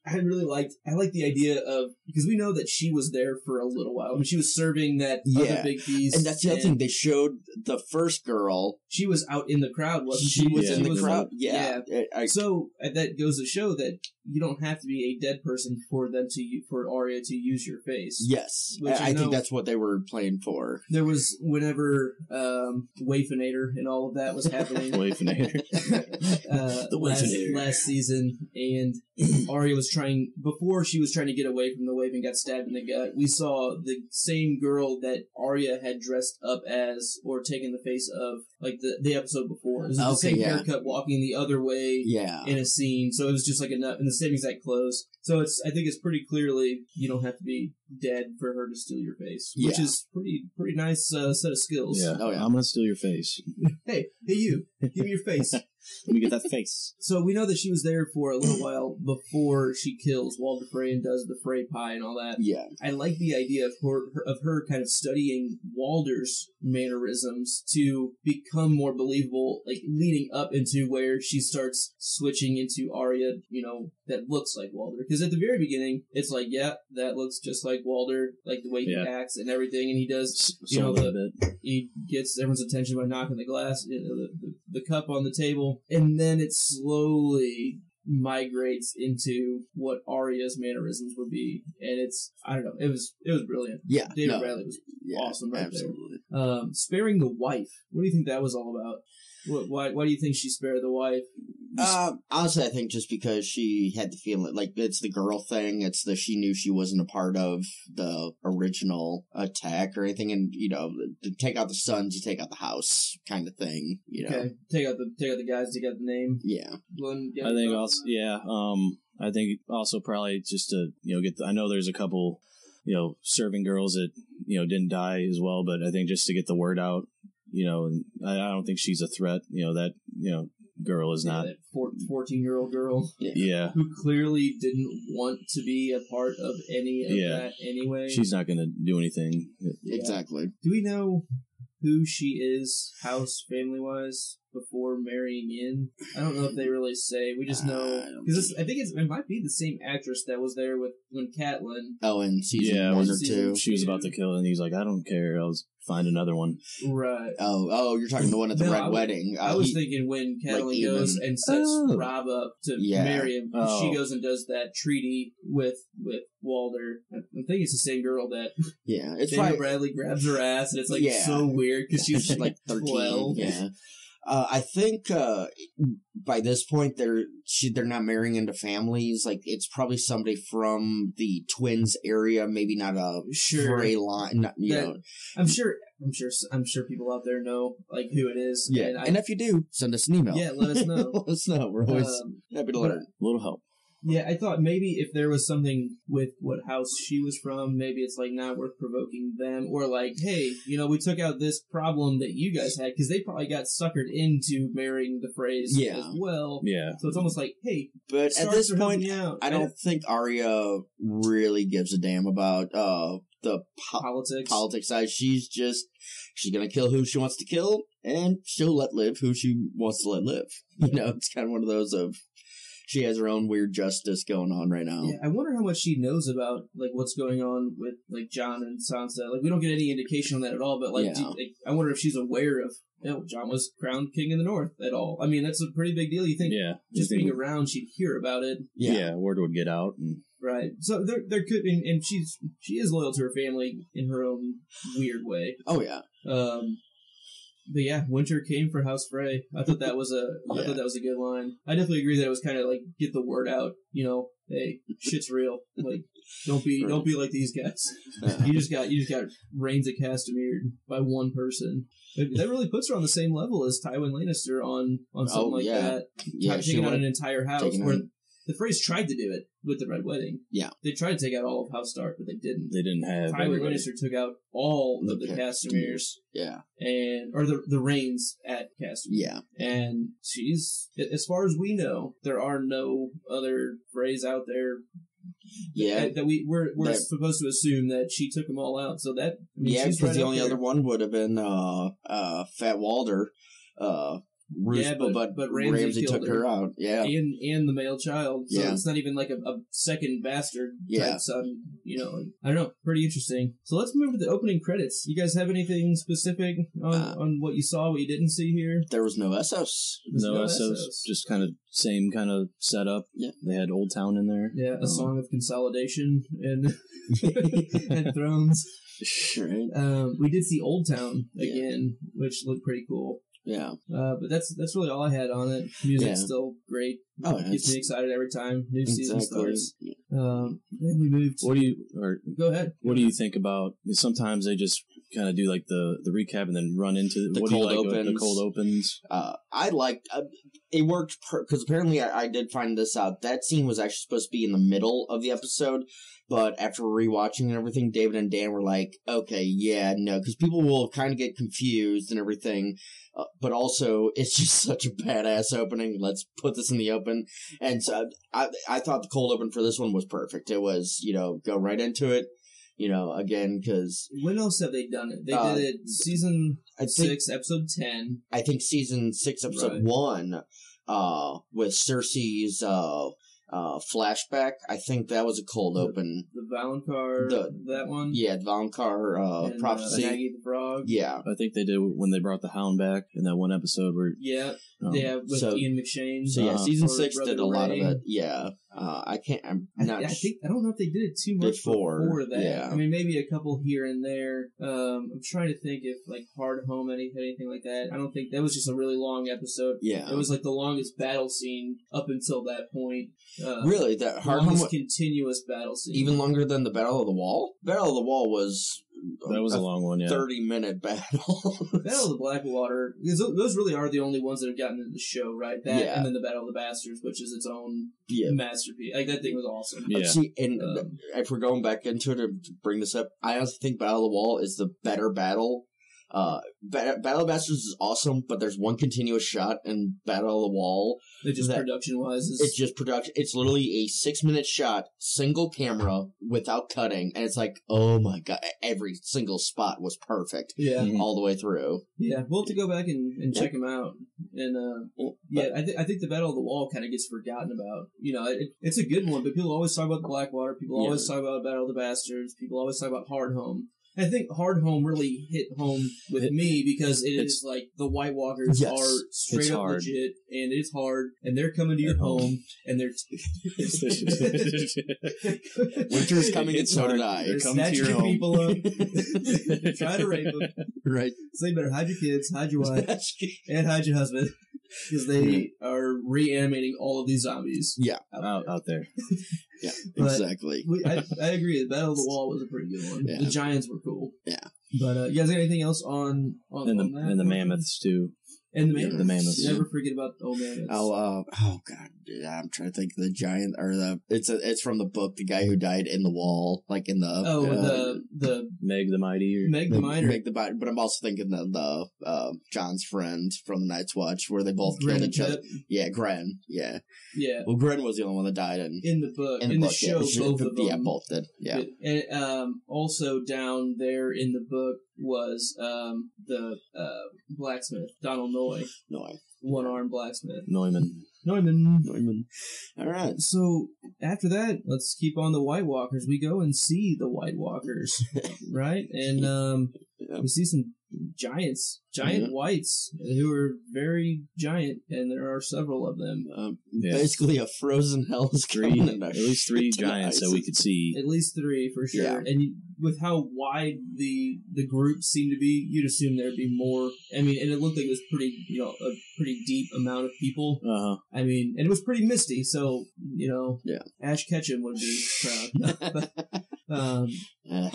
I like the idea of, because we know that she was there for a little while. I mean, she was serving that other big piece. And that's the other thing. They showed the first girl. She was out in the crowd, wasn't she? She was in the crowd. So that goes to show that you don't have to be a dead person for Arya to use your face. Yes. I think that's what they were playing for. There was, whenever Wayfinator and all of that was happening. Wayfinator. The Wayfinator. Last season, and Arya was before she was trying to get away from the wave and got stabbed in the gut, we saw the same girl that Arya had dressed up as, or taken the face of, like the episode before. It was the same haircut, walking the other way in a scene. So it was just like in the same exact clothes. So I think it's pretty clearly you don't have to be dead for her to steal your face, which is pretty nice set of skills. Yeah. Oh, yeah. I'm gonna steal your face. Hey, you, give me your face. Let me get that face. So we know that she was there for a little while before she kills Walder Frey and does the Frey pie and all that. Yeah. I like the idea of her kind of studying Walder's mannerisms to become more believable, like leading up into where she starts switching into Arya, that looks like Walder. Because at the very beginning, it's like, yeah, that looks just like Walder, like the way he acts and everything, and he does, he gets everyone's attention by knocking the glass, the cup on the table. And then it slowly migrates into what Arya's mannerisms would be, and I don't know, it was brilliant. Yeah, David Bradley was awesome right absolutely. There. Sparing the wife. What do you think that was all about? Why do you think she spared the wife? Honestly, I think just because she had the feeling, like, it's the girl thing. It's she knew she wasn't a part of the original attack or anything, and to take out the sons, you take out the house, kind of thing. Okay, take out the guys, take out the name. Yeah, I think also, I think also probably just to get. I know there's a couple serving girls that didn't die as well, but I think just to get the word out. And I don't think she's a threat. That girl is not. That 14-year-old girl. Yeah. Who clearly didn't want to be a part of any of that anyway. She's not going to do anything. Exactly. Do we know who she is, house, family-wise? before marrying in. I don't know if they really say. We just know because I think it might be the same actress that was there with when Catelyn. Oh, in season 1 or 2, she was about to kill, and he's like, "I don't care. I'll find another one." Right. Oh, you're talking the one at the Red Wedding. I was thinking when Catelyn goes and sets Robb up to marry him, she goes and does that treaty with Walder. I think it's the same girl that it's Daniel Bradley grabs her ass, and it's like so weird because she's like 13. 12. Yeah. I think by this point they're not marrying into families. Like it's probably somebody from the twins area, maybe not a Frey line. I'm sure people out there know like who it is. Yeah, and if you do, send us an email. Yeah, let us know. Let us know. We're always happy to learn. A little help. Yeah, I thought maybe if there was something with what house she was from, maybe it's like not worth provoking them, or like, hey, we took out this problem that you guys had because they probably got suckered into marrying the Freys as well. Yeah. So it's almost like, hey, but at this point, I don't think Arya really gives a damn about the politics side. She's gonna kill who she wants to kill, and she'll let live who she wants to let live. It's kind of one of those of. She has her own weird justice going on right now. Yeah, I wonder how much she knows about like what's going on with like Jon and Sansa. Like we don't get any indication on that at all. But I wonder if she's aware of Jon was crowned king in the North at all. I mean, that's a pretty big deal. You think just being around, she'd hear about it. Yeah, word would get out. Right. So there could, and she is loyal to her family in her own weird way. Oh yeah. But yeah, winter came for House Frey. I thought that was a good line. I definitely agree that it was kind of like get the word out. Hey, shit's real. Like, don't be like these guys. You just got reigns of Castamere by one person. That really puts her on the same level as Tywin Lannister on something like that. Yeah, taking out an entire house. Where the Freys tried to do it with the Red Wedding. Yeah, they tried to take out all of House Stark, but they didn't. They didn't have Tywin Lannister took out all of the Castameres. Yeah, or the reigns at Castamere. Yeah, and she's, as far as we know, there are no other Freys out there. Yeah, that we're supposed to assume that she took them all out. So that because the only other one would have been Fat Walder. But Ramsay took her out. Yeah, and the male child. So it's not even like a second bastard type son. I don't know. Pretty interesting. So let's move to the opening credits. You guys have anything specific on what you saw, what you didn't see here? There was no Essos. No Essos. Just kind of same kind of setup. Yeah, they had Old Town in there. Yeah, a song of consolidation and and thrones. Right. We did see Old Town again, which looked pretty cool. Yeah, but that's really all I had on it. Music's still great. Oh, gets me excited every time new season starts. Then we moved. Go ahead. What do you think about? Sometimes they just kind of do like the recap and then run into the cold opens. I liked it worked because apparently I did find this out. That scene was actually supposed to be in the middle of the episode. But after rewatching and everything, David and Dan were like, okay, yeah, no, because people will kind of get confused and everything. But also, it's just such a badass opening. Let's put this in the open. And so I thought the cold open for this one was perfect. It was, go right into it. Again, because... When else have they done it? They did it season 6, episode 10. I think season 6, episode 1, with Cersei's... flashback. I think that was a cold open. The Valonqar, that one? Yeah, the Valonqar prophecy. Maggie the Frog. Yeah. I think they did when they brought the Hound back in that one episode where... Yeah, with Ian McShane. So yeah, season 6 did a lot of it. Yeah. I don't know if they did it too much before that. Yeah. I mean, maybe a couple here and there. I'm trying to think if like Hard Home, anything like that. I don't think that was just a really long episode. Yeah. It was like the longest battle scene up until that point. Really? That Hard Home? Continuous battle scene. Even longer than the Battle of the Wall? Battle of the Wall was... That was a long one, yeah. 30-minute battle. Battle of the Blackwater. Those really are the only ones that have gotten into the show, right? That and then the Battle of the Bastards, which is its own masterpiece. Like, that thing was awesome. Yeah. See, and if we're going back into it to bring this up, I honestly think Battle of the Wall is the better battle Battle of the Bastards is awesome, but there's one continuous shot in Battle of the Wall. It just production-wise is... It's just production. It's literally a 6-minute shot, single camera, without cutting, and it's like, oh my god, every single spot was perfect. Yeah. All the way through. Yeah, we'll have to go back and check them out. And, I think the Battle of the Wall kind of gets forgotten about. You know, it's a good one, but people always talk about the Blackwater, people always talk about Battle of the Bastards, people always talk about Hard Home. I think Hard Home really hit home with me because it's like the White Walkers are straight up legit, and it's hard, and they're coming to your home, and they're winter's coming, and so did I. They're snatching people up, try to rape them. Right. So you better hide your kids, hide your wife, and hide your husband. Because they are reanimating all of these zombies. Yeah, out there. Yeah, exactly. I agree. The Battle of the Wall was a pretty good one. Yeah. The Giants were cool. Yeah. But you guys got anything else on that? And the Mammoths, too. And the Mammoths. Yeah. Never forget about the old Mammoths. Oh god, I'm trying to think of the giant or it's from the book, the guy who died in the wall, like in the the Meg the Mighty, Meg the Mighty. But I'm also thinking of the John's friend from the Night's Watch, where they both killed each other. Yeah, Gren. Yeah. Yeah. Well, Gren was the only one that died in the book. In the show, both of them. Yeah, both did. Yeah. And also down there in the book was the blacksmith, Donald Noy. One-armed blacksmith. Neumann. All right. So after that, let's keep on the White Walkers. We go and see the White Walkers, right? And we see some giant whites who are very giant, and there are several of them. Basically, a frozen hell's coming. At least 3 giants that we could see. At least 3 for sure. Yeah. And with how wide the group seemed to be, you'd assume there'd be more. I mean, and it looked like it was a pretty deep amount of people. I mean, and it was pretty misty, so Ash Ketchum would be proud.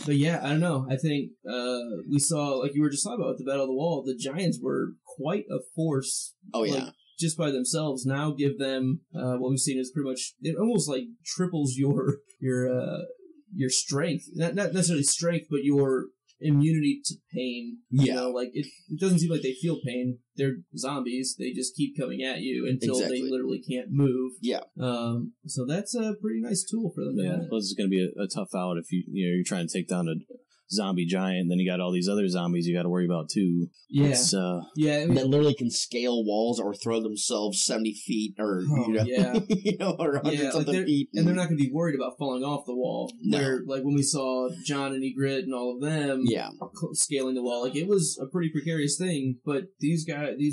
But yeah, I don't know. I think we saw, like you were just talking about with the Battle of the Wall, the Giants were quite a force. Oh yeah. Just by themselves. Now give them what we've seen is pretty much, it almost like triples your strength. Not necessarily strength, but your immunity to pain. Yeah. You know, like it doesn't seem like they feel pain. They're zombies. They just keep coming at you until they literally can't move. Yeah. So that's a pretty nice tool for them. Yeah. Plus, it's going to be a tough out if you're trying to take down a zombie giant, then you got all these other zombies you got to worry about too. Yeah. That literally can scale walls or throw themselves 70 feet or or 100 something feet. And they're not going to be worried about falling off the wall. No. Where, like when we saw John and Egret and all of them scaling the wall, like it was a pretty precarious thing, but these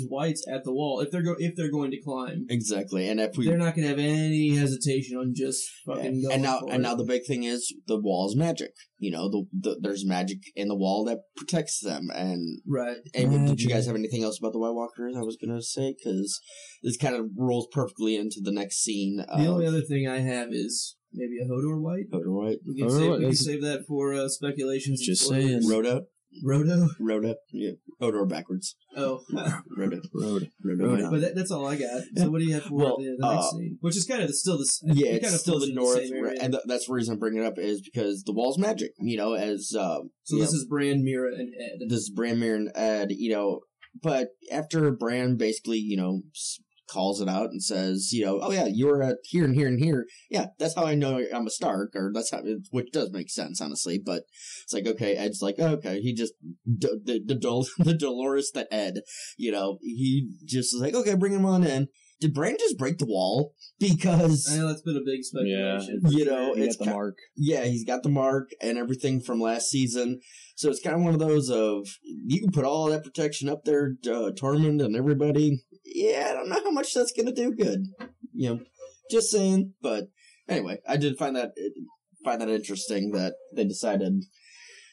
whites at the wall, if they're going to climb. Exactly. And if they're not going to have any hesitation on just fucking going and now the big thing is the wall's magic. You know, there's magic in the wall that protects them. And right. And did you guys have anything else about the White Walkers? I was gonna say, because this kind of rolls perfectly into the next scene. The only other thing I have is maybe a Hodor White. We can save that for speculations. Just saying. Rhoda. Yeah. Hodor backwards. Oh. Rhoda. But that's all I got. So what do you have for the next scene? Which is kind of still the it's still the north, and that's the reason I'm bringing it up is because the wall's magic. You know, as so this is Bran, Mira, and Ed. This is Bran, Mira, and Ed. You know, but after Bran basically, calls it out and says, oh yeah, you're here and here and here. Yeah, that's how I know I'm a Stark, or that's how, which does make sense, honestly. But it's like, okay, Ed's like, oh, okay, he just the Dolores that Ed, he just was like, okay, bring him on in. Did Bran just break the wall? Because I know that's been a big speculation. Yeah, it's the mark. Yeah, he's got the mark and everything from last season. So it's kind of one of those of you can put all that protection up there, Tormund and everybody. Yeah, I don't know how much that's gonna do good. Just saying. But anyway, I did find that interesting that they decided.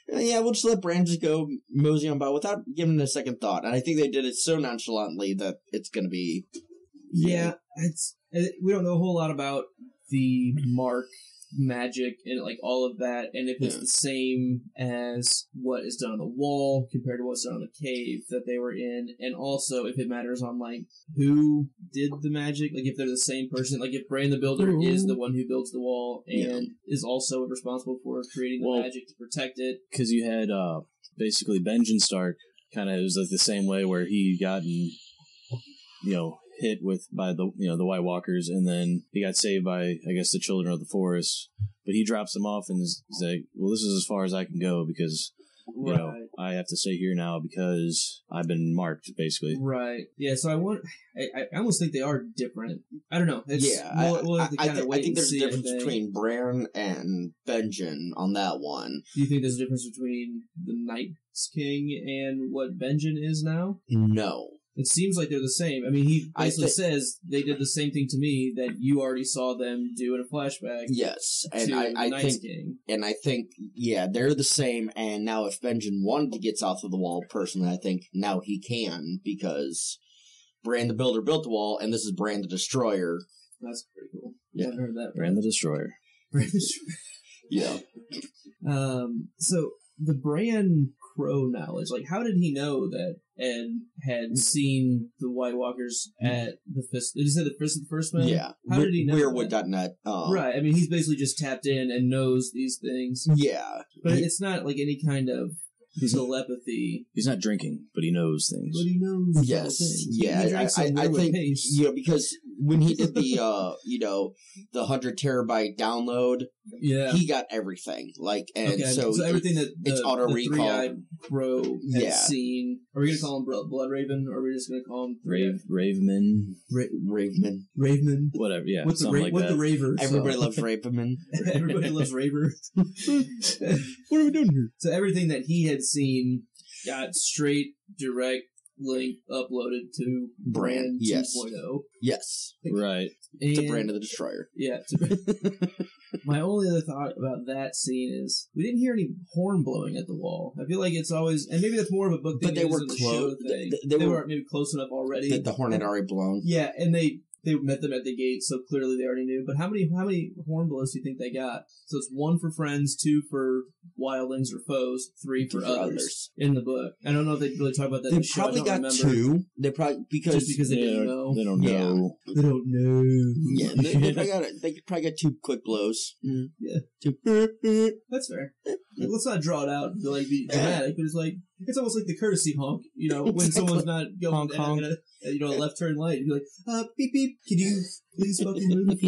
Yeah, we'll just let Bran just go mosey on by without giving it a second thought. And I think they did it so nonchalantly that it's gonna be. Yeah, we don't know a whole lot about the mark magic and like all of that, and if it's the same as what is done on the wall compared to what's done on the cave that they were in, and also if it matters on like who did the magic, like if they're the same person, like if Bran the Builder is the one who builds the wall and is also responsible for creating the magic to protect it. Because you had basically Benjen Stark kind of, it was like the same way where he gotten, hit by the White Walkers, and then he got saved by, I guess, the Children of the Forest. But he drops them off and is like, well, this is as far as I can go because, I have to stay here now because I've been marked, basically. Right. Yeah, so I almost think they are different. I don't know. We'll have to kind of wait I think and there's a see difference between Bran and Benjen on that one. Do you think there's a difference between the Night King and what Benjen is now? No. It seems like they're the same. I mean, he basically says they did the same thing to me that you already saw them do in a flashback. Yes, and to I think, King. and I think, they're the same. And now, if Benjen wanted to get south of the wall, personally, I think now he can because Bran the Builder built the wall, and this is Bran the Destroyer. That's pretty cool. Yeah, I haven't heard that. Bran the Destroyer. Bran the Destroyer. Yeah. So the Bran Crow knowledge, like, how did he know that Ed had seen the White Walkers at the Fist? Did he say the Fist of the First Man? Yeah. How did he know Weirwood.net. Right. I mean, he's basically just tapped in and knows these things. Yeah. But it's not like any kind of telepathy. He's not drinking, but he knows things. But he knows. Yes. Things. Yeah. I think, because when he did the, the 100 terabyte download, he got everything. So everything that it's auto recall. Three-eyed Bro had seen. Are we going to call him Blood Raven, or are we just going to call him Raveman? Raveman. Whatever, yeah. What's the Raver? Everybody loves Raveman. Everybody loves Raver. What are we doing here? So everything that he had seen got straight, direct link uploaded to Bran 2.0. Yes. Right. To Bran of the Destroyer. Yeah. My only other thought about that scene is we didn't hear any horn blowing at the wall. I feel like it's always, and maybe that's more of a book thing. But they were close. They were maybe close enough already. The horn had already blown. Yeah, and they met them at the gate, so clearly they already knew. But how many horn blows do you think they got? So it's 1 for friends, 2 for wildlings or foes, 3 for others in the book. I don't know if they really talk about that. They probably got 2. They probably because they didn't know. They don't know. They don't know. Yeah, they probably got 2 quick blows. Yeah, 2. That's fair. Let's not draw it out and be dramatic, but it's almost like the courtesy honk. When someone's not going honk. A left turn light, you'd be like, beep beep, can you please fucking move?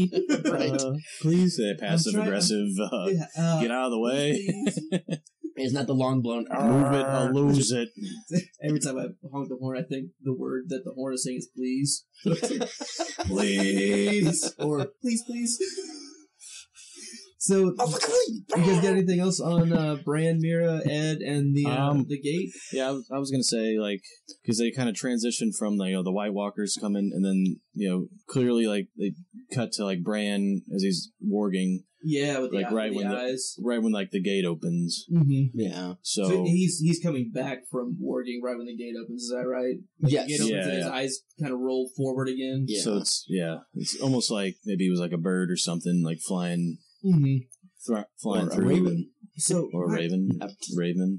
Right. Please, passive aggressive, get out of the way. It's not the long blown, move it, I'll lose it. Every time I honk the horn, I think the word that the horn is saying is please. Please. Or please. So, you guys got anything else on Bran, Mira, Ed, and the gate? Yeah, I was gonna say because they kind of transitioned from the White Walkers coming, and then clearly they cut to Bran as he's warging. Yeah, with the eyes. Right when the gate opens. Mm-hmm. Yeah. So he's coming back from warging right when the gate opens. Is that right? Yes. The gate opens and his eyes kind of roll forward again. Yeah. So it's almost like maybe he was like a bird or something flying. Mm-hmm. Flying or through. A raven. Or a raven. Raven.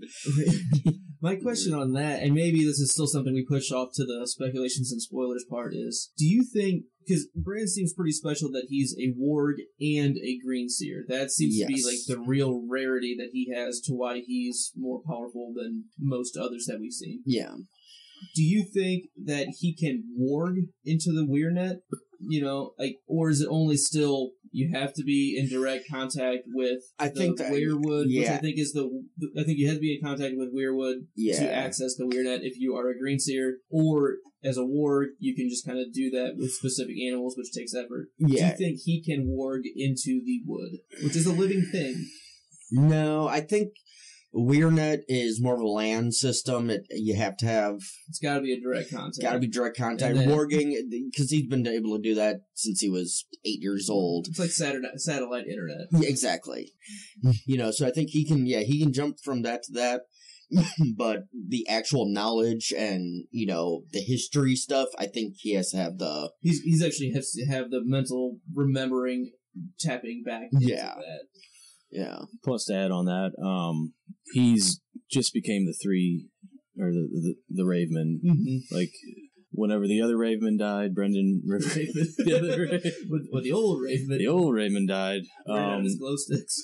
My question on that, and maybe this is still something we push off to the speculations and spoilers part, is do you think, because Bran seems pretty special that he's a warg and a green seer. That seems to be the real rarity that he has to why he's more powerful than most others that we've seen. Yeah. Do you think that he can warg into the Weirnet? Or is it only still you have to be in direct contact with Weirwood, which I think is I think you have to be in contact with Weirwood to access the Weirnet if you are a green seer, or as a warg, you can just kind of do that with specific animals, which takes effort. Yeah. Do you think he can warg into the wood, which is a living thing? No, I think Weirnet is more of a land system. You have to have... It's got to be a direct contact. Got to be direct contact. Warging, because he's been able to do that since he was 8 years old. It's like satellite internet. Yeah, exactly. So I think he can jump from that to that. But the actual knowledge and, the history stuff, I think he has to have the... He's actually has to have the mental remembering, tapping back into that. Yeah. Plus to add on that, he's just became the 3 or the Raveman. Mm-hmm. Whenever the other Raveman died, Brendan Raven, the old Raveman. The old Raveman died. His glow sticks.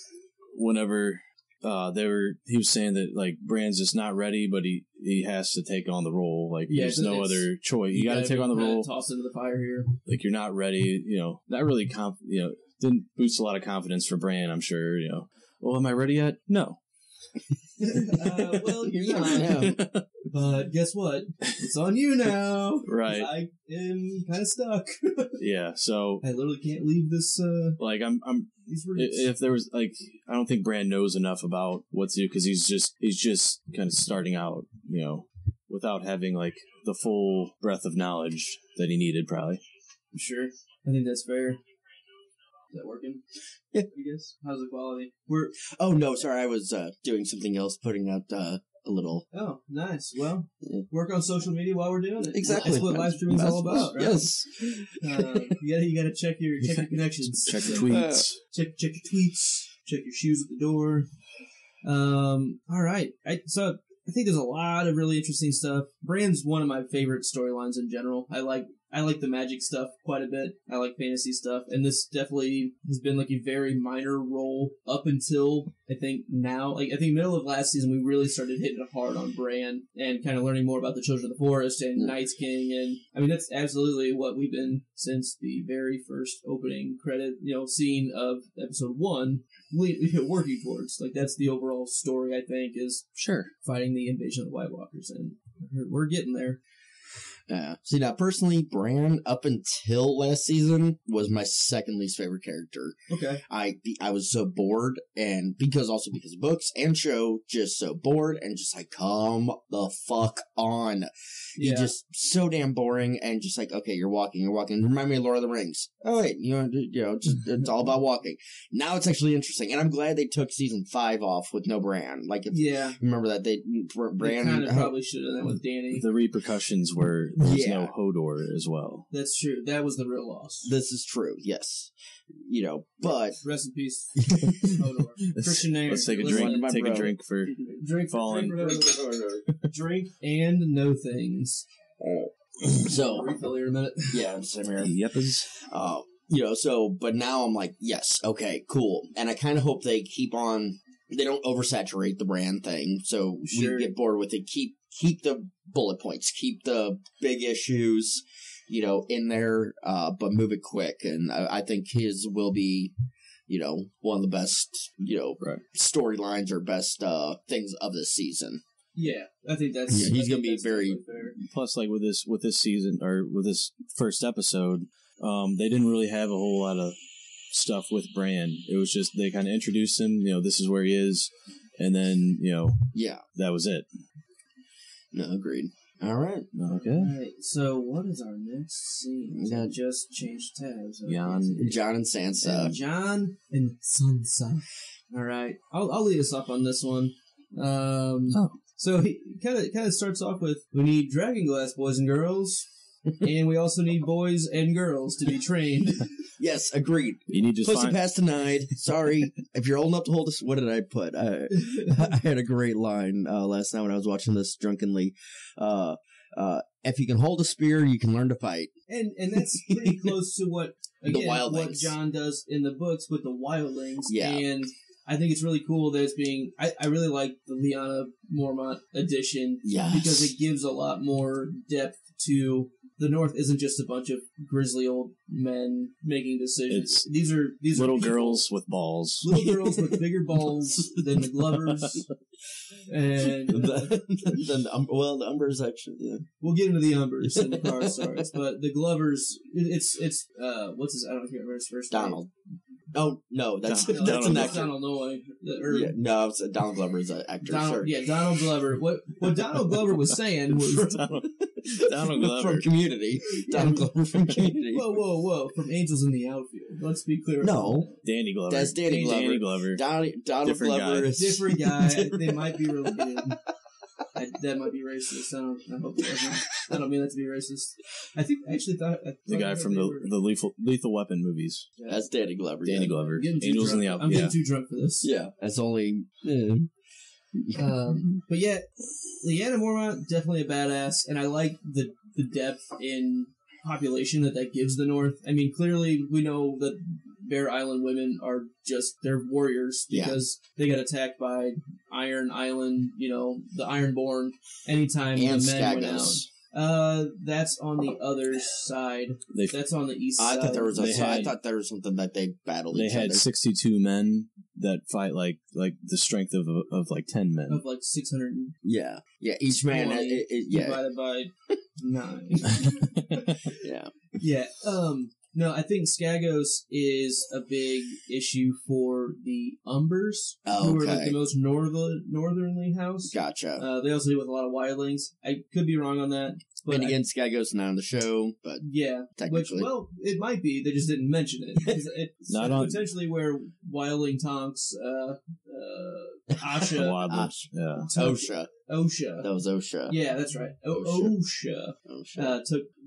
Whenever he was saying that like Bran's just not ready, but he has to take on the role. Like there's no other choice. You got to take on the role. Toss into the fire here. Like you're not ready. Not really. Didn't boost a lot of confidence for Bran. I'm sure. Well, am I ready yet? No. Well, you're not. But guess what? It's on you now. Right. I am kind of stuck. Yeah. So I literally can't leave this. Like I'm. If there was like, I don't think Bran knows enough about what to do because he's just kind of starting out. Without having like the full breadth of knowledge that he needed, probably. Sure. I think that's fair. Is that working? Yeah. I guess. How's the quality? Oh, no, sorry. I was doing something else, putting out a little... Oh, nice. Well, work on social media while we're doing it. Exactly. That's what live streaming is all about, right? Yes. You gotta check your connections. Check your tweets. Check your tweets. Check your shoes at the door. All right. So I think there's a lot of really interesting stuff. Bran's one of my favorite storylines in general. I like the magic stuff quite a bit. I like fantasy stuff. And this definitely has been like a very minor role up until I think now. Like I think middle of last season we really started hitting it hard on Bran and kind of learning more about the Children of the Forest and Night's King. And I mean that's absolutely what we've been since the very first opening credit, scene of episode 1 working towards. Like that's the overall story I think is fighting the invasion of the White Walkers, and we're getting there. See, now, personally, Bran, up until last season, was my second least favorite character. Okay. I was so bored, and because of books and show, just so bored, and just like, come the fuck on. Yeah. He's just so damn boring, and just like, okay, you're walking. Remind me of Lord of the Rings. Oh, wait, just, it's all about walking. Now it's actually interesting, and I'm glad they took season 5 off with no Bran. Like, remember that Bran... They kind of probably should have done with Dany. The repercussions were... There's no Hodor as well. That's true. That was the real loss. This is true, yes. But... Rest in peace, Hodor. Christian name. Let's take a drink. Take a drink for falling. Drink and no things. So... Refill here in a minute. Yeah, same here. Yepers. But now I'm like, yes, okay, cool. And I kind of hope they keep on... They don't oversaturate the Bran thing, so we get bored with it. Keep the bullet points, keep the big issues, in there, but move it quick. And I think his will be, one of the best, storylines or best things of this season. Yeah, I think that's... Yeah, he's going to be very... Fair. Plus, like with this season, or with this first episode, they didn't really have a whole lot of stuff with Bran. It was just, they kind of introduced him, this is where he is, and then, that was it. No, agreed. All right. Okay. All right. So, what is our next scene? We got just changed tabs. Jon and Sansa. Jon and Sansa. All right. I'll lead us up on this one. So he kind of starts off with, we need dragonglass boys and girls, and we also need boys and girls to be trained. Yes, agreed. You need to Pussy pass denied. Sorry. If you're old enough to hold this, what did I put? I had a great line last night when I was watching this drunkenly. If you can hold a spear, you can learn to fight. And that's pretty close to what what Jon does in the books with the wildlings. Yeah. And I think it's really cool that it's being... I really like the Lyanna Mormont edition. Yes. Because it gives a lot more depth to... The North isn't just a bunch of grizzly old men making decisions. These are little people, girls with balls. Little girls with bigger balls than the Glovers. And the Umbers actually. Yeah. We'll get into the Umbers and the Karstarks, but the Glovers. It's what's his? I don't remember his first name. Donald. Oh no, that's an actor. Donald Noy. It's Donald Glover is an actor. Donald Glover. What Donald Glover was saying was Donald Glover from Community. Donald Glover from Community. Whoa! From Angels in the Outfield. Let's be clear. No, Danny Glover. That's Danny Glover. Danny Glover. Donald Different Glover guy. is different guy. They might be really good. That might be racist. I hope it doesn't. I don't mean that to be racist. I thought the guy from the Lethal Weapon movies. Yeah. That's Danny Glover. Danny Glover. Angels in the Outfield. I'm getting too drunk for this. Yeah, that's only. But yeah, Lyanna Mormont definitely a badass, and I like the depth in population that gives the North. I mean, clearly we know that Bear Island women are they're warriors because they got attacked by Iron Island, the Ironborn anytime And the men went out. Skagos. That's on the other side. That's on the east side. I thought there was I thought there was something that they battled They each had other. 62 men that fight like the strength of like 10 men. Of like 600. Yeah. Each man, divided by 9. Yeah. Yeah. No, I think Skagos is a big issue for the Umbers, who are like the most northernly house. Gotcha. They also deal with a lot of wildlings. I could be wrong on that. But and again, Skagos not on the show, but technically. It might be. They just didn't mention it. It's Not on potentially where wildling Tonks, Asha, OSHA. That was OSHA. Yeah, that's right. OSHA.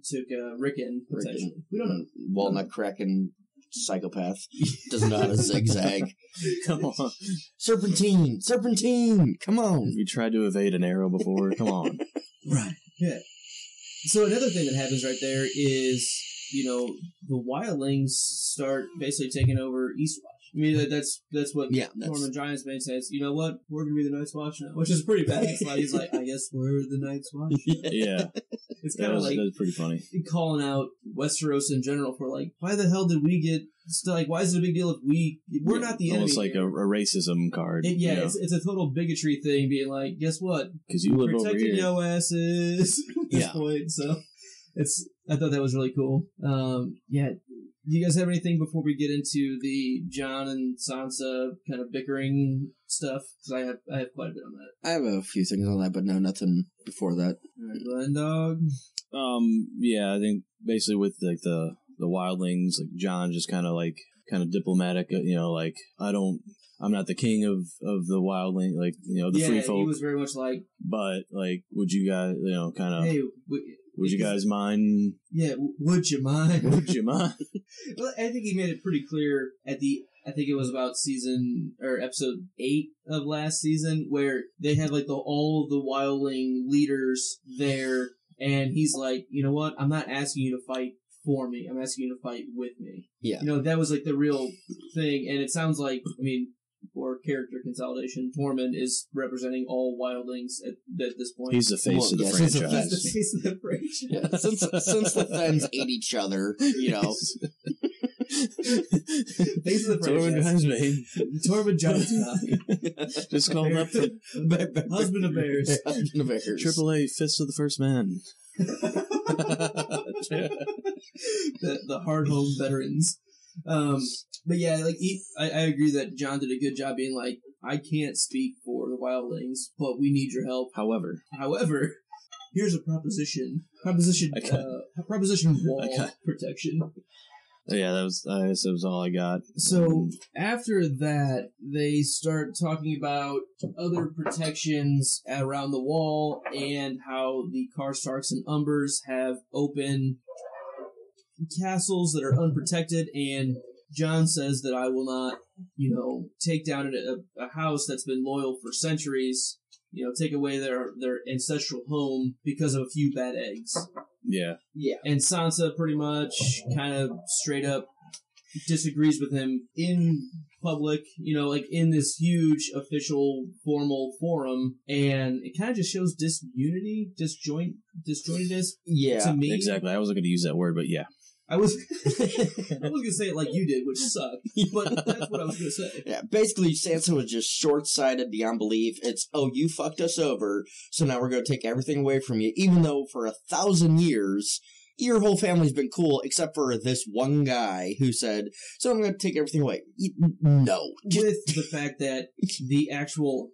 Took Rickon, potentially. We don't know. Walnut cracking psychopath. Doesn't know how to zigzag. Come on. Serpentine! Come on. You tried to evade an arrow before? Come on. Right. Yeah. So another thing that happens right there is, the wildlings start basically taking over Eastwatch. I mean, that's what Norman Giants made says, you know what, we're going to be the Night's Watch now, which is pretty bad. He's like, I guess we're the Night's Watch. Yeah. It's kind of like, that was pretty funny. Calling out Westeros in general for like, why the hell did we get, why is it a big deal if we're not the enemy? Almost like a racism card. It's a total bigotry thing, being like, guess what? Because you live over here. Protecting your asses at this point, so I thought that was really cool. Do you guys have anything before we get into the Jon and Sansa kind of bickering stuff? Because I have quite a bit on that. I have a few things on that, but no, nothing before that. All right, Glenn Dog. I think basically with like the wildlings, like Jon just kind of diplomatic, I'm not the king of the wildling, the free folk. He was very much like, but would you guys, hey, would you guys mind? Yeah, would you mind? Would you mind? Well, I think he made it pretty clear I think it was about episode 8 of last season, where they had all of the wildling leaders there, and he's like, you know what? I'm not asking you to fight for me. I'm asking you to fight with me. Yeah. That was the real thing, and it sounds like, for character consolidation, Tormund is representing all wildlings at this point. He's the face of the franchise. He's the face of the franchise. Yeah, since the Fens ate each other, Face of the franchise. Tormund Johnson. Just called up the Husband of Bears. Husband of Bears. AAA Fist of the First Man. the hard home veterans. But yeah, I agree that Jon did a good job being like, I can't speak for the wildlings, but we need your help. However, here's a proposition wall protection. Yeah, that was all I got. So after that, they start talking about other protections around the wall and how the Karstarks and Umbers have open castles that are unprotected, and Jon says that I will not, take down a house that's been loyal for centuries, take away their ancestral home because of a few bad eggs. Yeah. Yeah. And Sansa pretty much kind of straight up disagrees with him in public, in this huge official formal forum, and it kind of just shows disjointedness. Yeah, to me. Exactly. I wasn't going to use that word, but yeah. I was going to say it like you did, which sucked, but that's what I was going to say. Yeah, basically, Sansa was just short-sighted beyond belief. It's, you fucked us over, so now we're going to take everything away from you, even though for 1,000 years, your whole family's been cool, except for this one guy who said, so I'm going to take everything away. No. With the fact that the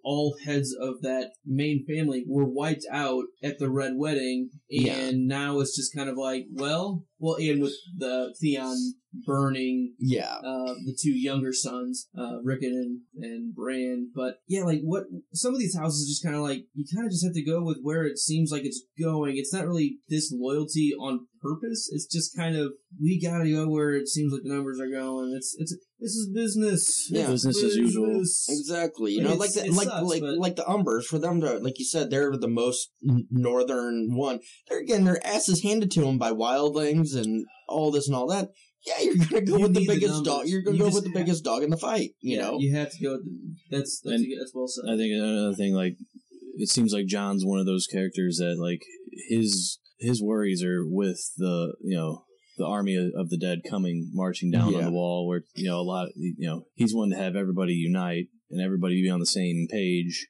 all heads of that main family were wiped out at the Red Wedding, and now it's just kind of like, and with the Theon burning the two younger sons, Rickon and Bran. But what some of these houses just kind of you kind of just have to go with where it seems like it's going. It's not really disloyalty on purpose. It's just kind of, we gotta go where it seems like the numbers are going. This is business. Yeah, business as usual. Exactly. Like the Umbers, for them to, like you said, they're the most northern one. They're getting their asses handed to them by wildlings and all this and all that. Yeah, you're gonna go with the need the biggest dog. numbers. You're gonna You go just with the biggest dog in the fight. You know, you have to go. That's well said. I think another thing, like, it seems like John's one of those characters that, like, his worries are with the army of the dead coming marching down on the wall, where he's one to have everybody unite and everybody be on the same page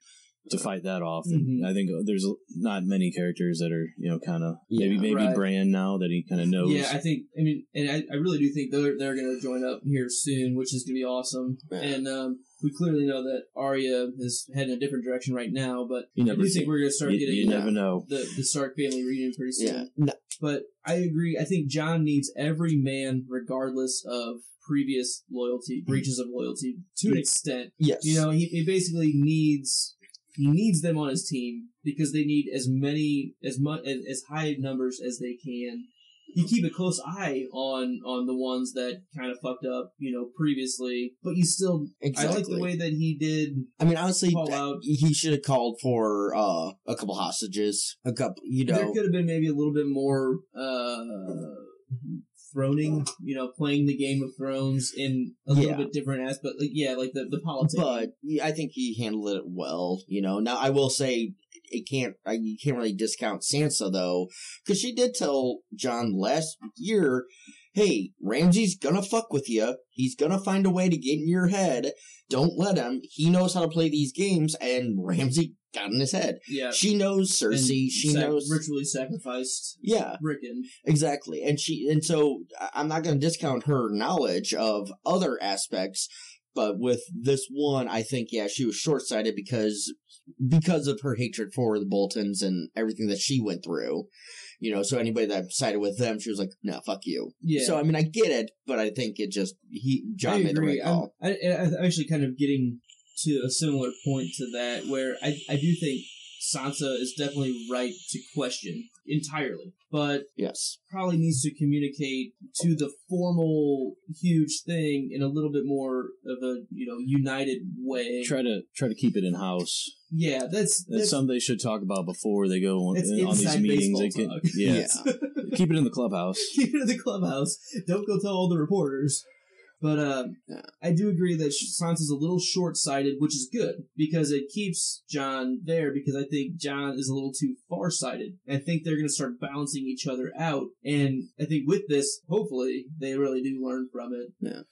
to fight that off. And I think there's not many characters that are kind of maybe right. Bran now that he kind of knows. Yeah, I really do think they're going to join up here soon, which is going to be awesome. Yeah. And we clearly know that Arya is heading a different direction right now, but I do think we're going to start getting you never know. the Stark family reunion pretty soon. Yeah. No. But I agree. I think Jon needs every man, regardless of previous loyalty, breaches of loyalty, to an extent. Yes. He basically needs them on his team because they need as high numbers as they can. You keep a close eye on the ones that kind of fucked up, previously, but you still. Exactly. I like the way that he did. I mean, honestly, he should have called for a couple hostages. A couple, There could have been maybe a little bit more throning, playing the Game of Thrones in a little bit different aspect. Like the politics. But I think he handled it well. Now I will say. You can't really discount Sansa though, because she did tell Jon last year, "Hey, Ramsay's gonna fuck with you. He's gonna find a way to get in your head. Don't let him. He knows how to play these games." And Ramsay got in his head. Yeah, she knows Cersei. She knows ritually sacrificed. Yeah, Rickon. Exactly, and so I'm not gonna discount her knowledge of other aspects, but with this one, I think she was short-sighted because of her hatred for the Boltons and everything that she went through. So anybody that sided with them, she was like, "No, fuck you." Yeah. So, I mean, I get it, but I think Jon made the right call. I'm actually kind of getting to a similar point to that, where I do think Sansa is definitely right to question entirely, but probably needs to communicate to the formal huge thing in a little bit more of a united way. Try to keep it in house. Yeah, that's something they should talk about before they go on these meetings. Keep it in the clubhouse. Keep it in the clubhouse. Don't go tell all the reporters. But I do agree that Sansa's a little short-sighted, which is good, because it keeps Jon there, because I think Jon is a little too far-sighted. I think they're going to start balancing each other out, and I think with this, hopefully, they really do learn from it. Yeah.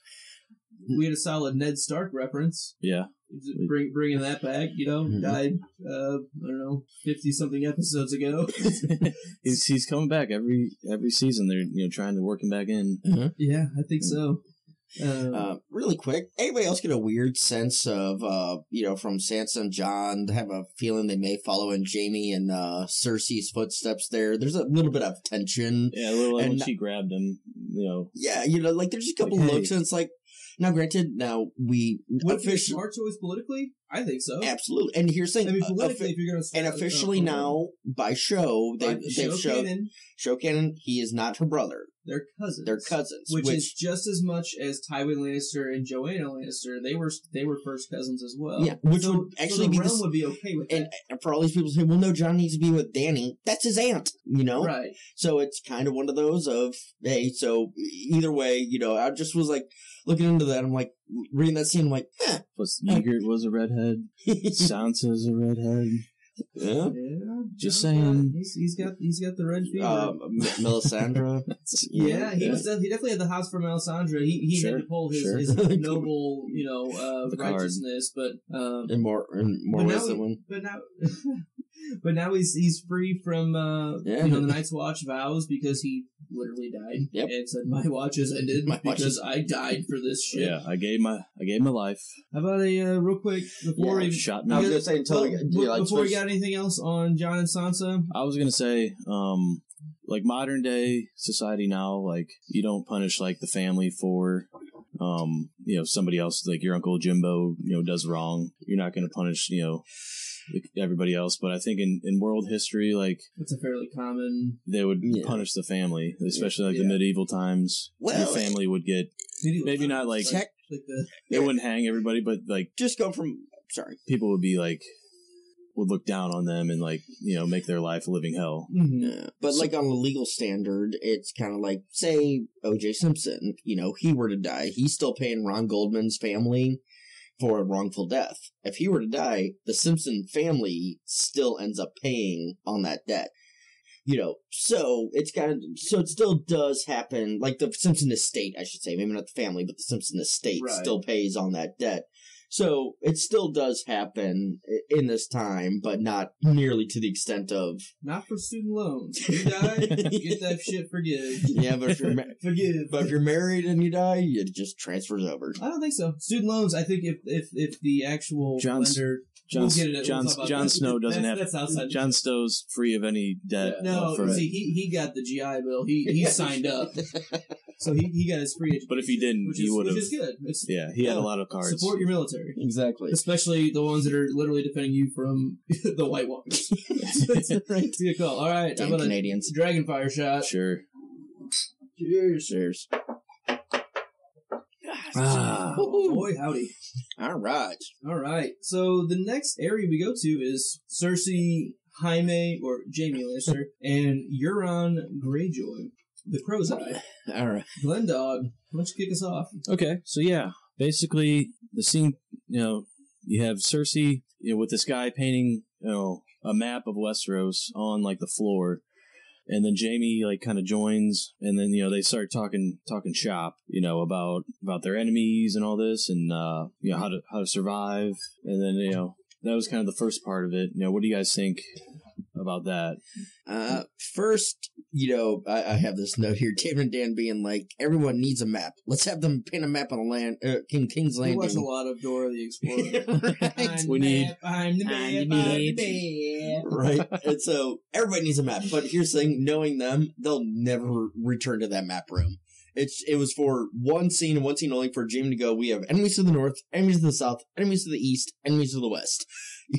We had a solid Ned Stark reference. Yeah. Bringing that back, died, 50-something episodes ago. He's coming back every season. They're trying to work him back in. Yeah, I think so. Really quick, anybody else get a weird sense of, from Sansa and Jon, to have a feeling they may follow in Jaime and Cersei's footsteps there? There's a little bit of tension. Yeah, a little like when she grabbed him, Yeah, there's a couple looks, and it's like, now granted, we officially... Smart choice politically? I think so. Absolutely. And here's the thing. Politically, if you're going to... And officially now, by show, they've show canon, he is not her brother. They're cousins. They're cousins. Which is just as much as Tywin Lannister and Joanna Lannister. They were first cousins as well. Yeah, which would actually be... would be okay with that. And for all these people who say, well, no, Jon needs to be with Dany. That's his aunt, Right. So it's kind of one of those of, hey, so either way, I just was like, looking into that, I'm like, reading that scene, I'm like, Plus, Ygritte was a redhead. Sansa's a redhead. Yeah. Just saying. He's got the red fever. Melisandre. He definitely had the house for Melisandre. He had to pull his noble, righteousness, but in more ways than one. But now he's free from the Night's Watch vows, because he literally died and said, "My watch has ended because I died for this shit." Yeah, I gave my life. How about a real quick before we shot me? I was gonna say before we got anything else on Jon and Sansa. I was gonna say, like modern day society now, like you don't punish like the family for somebody else, like your Uncle Jimbo, does wrong. You're not gonna punish everybody else, but I think in world history, like it's a fairly common. They would punish the family, especially the medieval times. Well, your family would get maybe not like they wouldn't hang everybody, but like just go from. Sorry, people would be like, would look down on them and like, make their life a living hell. Mm-hmm. Yeah. But like on a legal standard, it's kind of like, say, O.J. Simpson, he were to die, he's still paying Ron Goldman's family for a wrongful death. If he were to die, the Simpson family still ends up paying on that debt. So it still does happen, like the Simpson estate, I should say, maybe not the family, but the Simpson estate still pays on that debt. So it still does happen in this time, but not nearly to the extent of... Not for student loans. You die, get that shit forgive. Yeah, but if you're Forgive. if you're married and you die, it just transfers over. I don't think so. Student loans, I think if the actual lender... John Snow doesn't have... That's outside. John Snow's free of any debt. Yeah. No, see, he got the GI Bill. He signed up. So he got his free education. But if he didn't, he would have... Which is good. He had a lot of cards. Support your military. Exactly. Especially the ones that are literally defending you from the White Walkers. Right. It's a good call. All right. Damn Canadians. Dragonfire shot. Sure. Cheers. Oh, boy, howdy. All right. So the next area we go to is Cersei, Jaime, or Jaime Lannister, and Euron Greyjoy, the Crow's Eye. All right. Glendog, why don't you kick us off? Okay, so yeah, basically the scene, you have Cersei, with this guy painting, a map of Westeros on like the floor. And then Jaime like kind of joins, and then they start talking shop, about their enemies and all this, and how to survive. And then that was kind of the first part of it. What do you guys think about that? First, I have this note here. David and Dan being like, everyone needs a map. Let's have them paint a map on the land, King's Landing. We watch a lot of Dora the Explorer. Right. I'm the map. Right. And so everybody needs a map. But here's the thing, knowing them, they'll never return to that map room. It was for one scene and one scene only for Jaime to go, we have enemies to the north, enemies to the south, enemies to the east, enemies to the west. I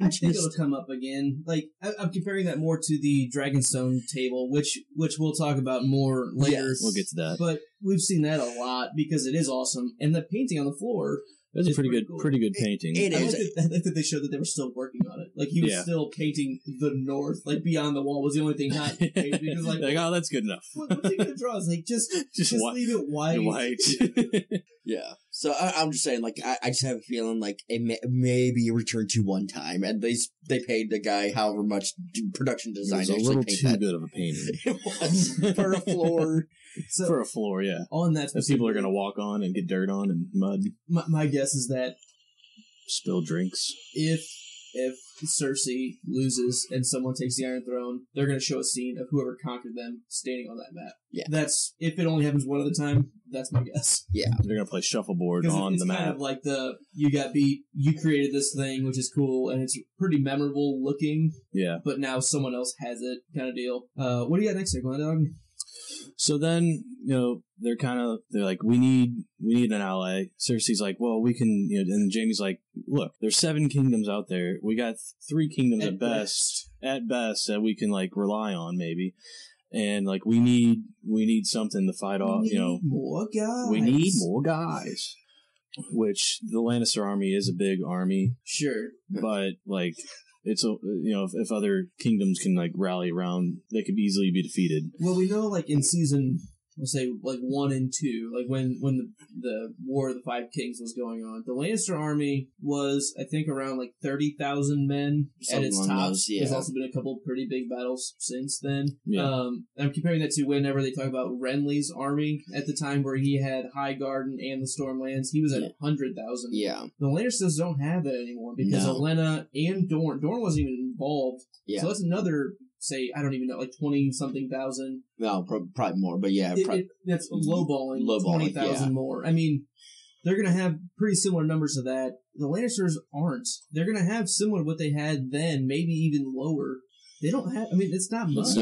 think it'll come up again. Like, I'm comparing that more to the Dragonstone table, which we'll talk about more later. Yes, we'll get to that. But we've seen that a lot because it is awesome. And the painting on the floor... That's a pretty good painting. I like that they showed that they were still working on it. Like, he was still painting the north, like, beyond the wall was the only thing not painted. Because, like, oh, that's good enough. What's he going to draw? It's like, just leave it white. Yeah. So I'm just saying, like, I just have a feeling like it may be returned to one time, and they paid the guy however much production design to actually paint that. It was a little too good of a painting. It was for a floor. So, for a floor, yeah. On that, people are going to walk on and get dirt on and mud. My guess is that spill drinks. If Cersei loses and someone takes the Iron Throne, they're going to show a scene of whoever conquered them standing on that map. Yeah. That's, if it only happens one at a time, that's my guess. Yeah. They're going to play shuffleboard on the map. It's kind of like you got beat, you created this thing, which is cool, and it's pretty memorable looking. Yeah. But now someone else has it kind of deal. What do you got next there, Glendog? So then, they're like, we need an ally. Cersei's like, well, we can, and Jaime's like, look, there's 7 kingdoms out there. We got 3 kingdoms at best that we can like rely on maybe. And like, we need something to fight off, more guys. We need more guys. Which the Lannister army is a big army. Sure. But like, it's if other kingdoms can like rally around, they could easily be defeated. Well, we know like in season, we'll say like 1 and 2, like when the War of the Five Kings was going on, the Lannister army was I think around like 30,000 men at its top. There's also been a couple pretty big battles since then. Yeah. I'm comparing that to whenever they talk about Renly's army at the time where he had Highgarden and the Stormlands, he was at 100,000. Yeah. The Lannisters don't have that anymore because Olenna and Dorne wasn't even involved. Yeah. So that's another, say, I don't even know, like 20-something thousand. No, probably more, but yeah. That's lowballing 20,000 more. I mean, they're going to have pretty similar numbers to that. The Lannisters aren't. They're going to have similar to what they had then, maybe even lower. They don't have, I mean, it's not much.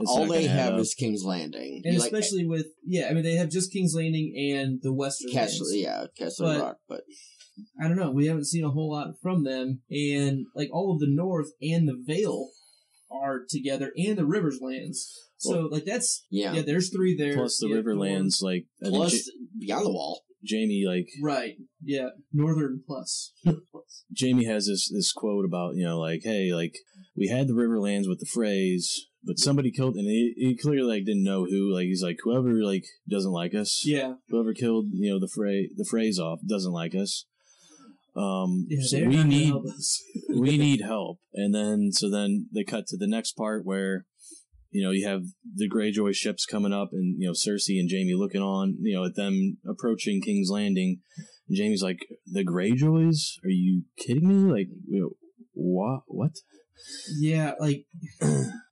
All they have is King's Landing. And especially with, I mean, they have just King's Landing and the Western Castle Rock, but I don't know. We haven't seen a whole lot from them. And, like, all of the North and the Vale are together, and the Rivers lands. So, like, that's... Yeah, there's 3 there. Plus the Riverlands, like... Plus beyond the wall. Jaime, like... Right, yeah. Northern plus. Jamie has this quote about, like, hey, like, we had the Riverlands with the Freys, but somebody killed, and he clearly, like, didn't know who. Like, he's like, whoever, like, doesn't like us. Yeah. Whoever killed, the Freys off doesn't like us. So they're we not gonna need help us. we need help. And then they cut to the next part where, you have the Greyjoy ships coming up, and, Cersei and Jamie looking on, at them approaching King's Landing. And Jamie's like, the Greyjoys? Are you kidding me? Like, what? Yeah, like,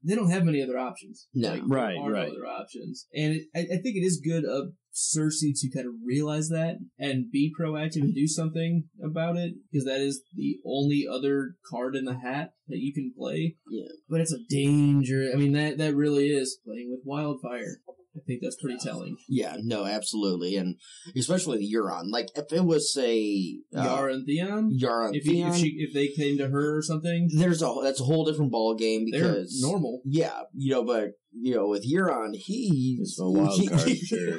they don't have many other options. No. Like, Right. no other options. And I think it is good of Cersei to kind of realize that and be proactive and do something about it, because that is the only other card in the hat that you can play. Yeah. But it's a danger. I mean, that really is playing with wildfire. I think that's pretty telling. Yeah, no, absolutely. And especially the Euron. Like, if it was, say... Yara and Theon? Yara and If Theon... if they came to her or something? That's a whole different ball game, because... They're normal. Yeah, but... with Euron, he's a wild card, sure.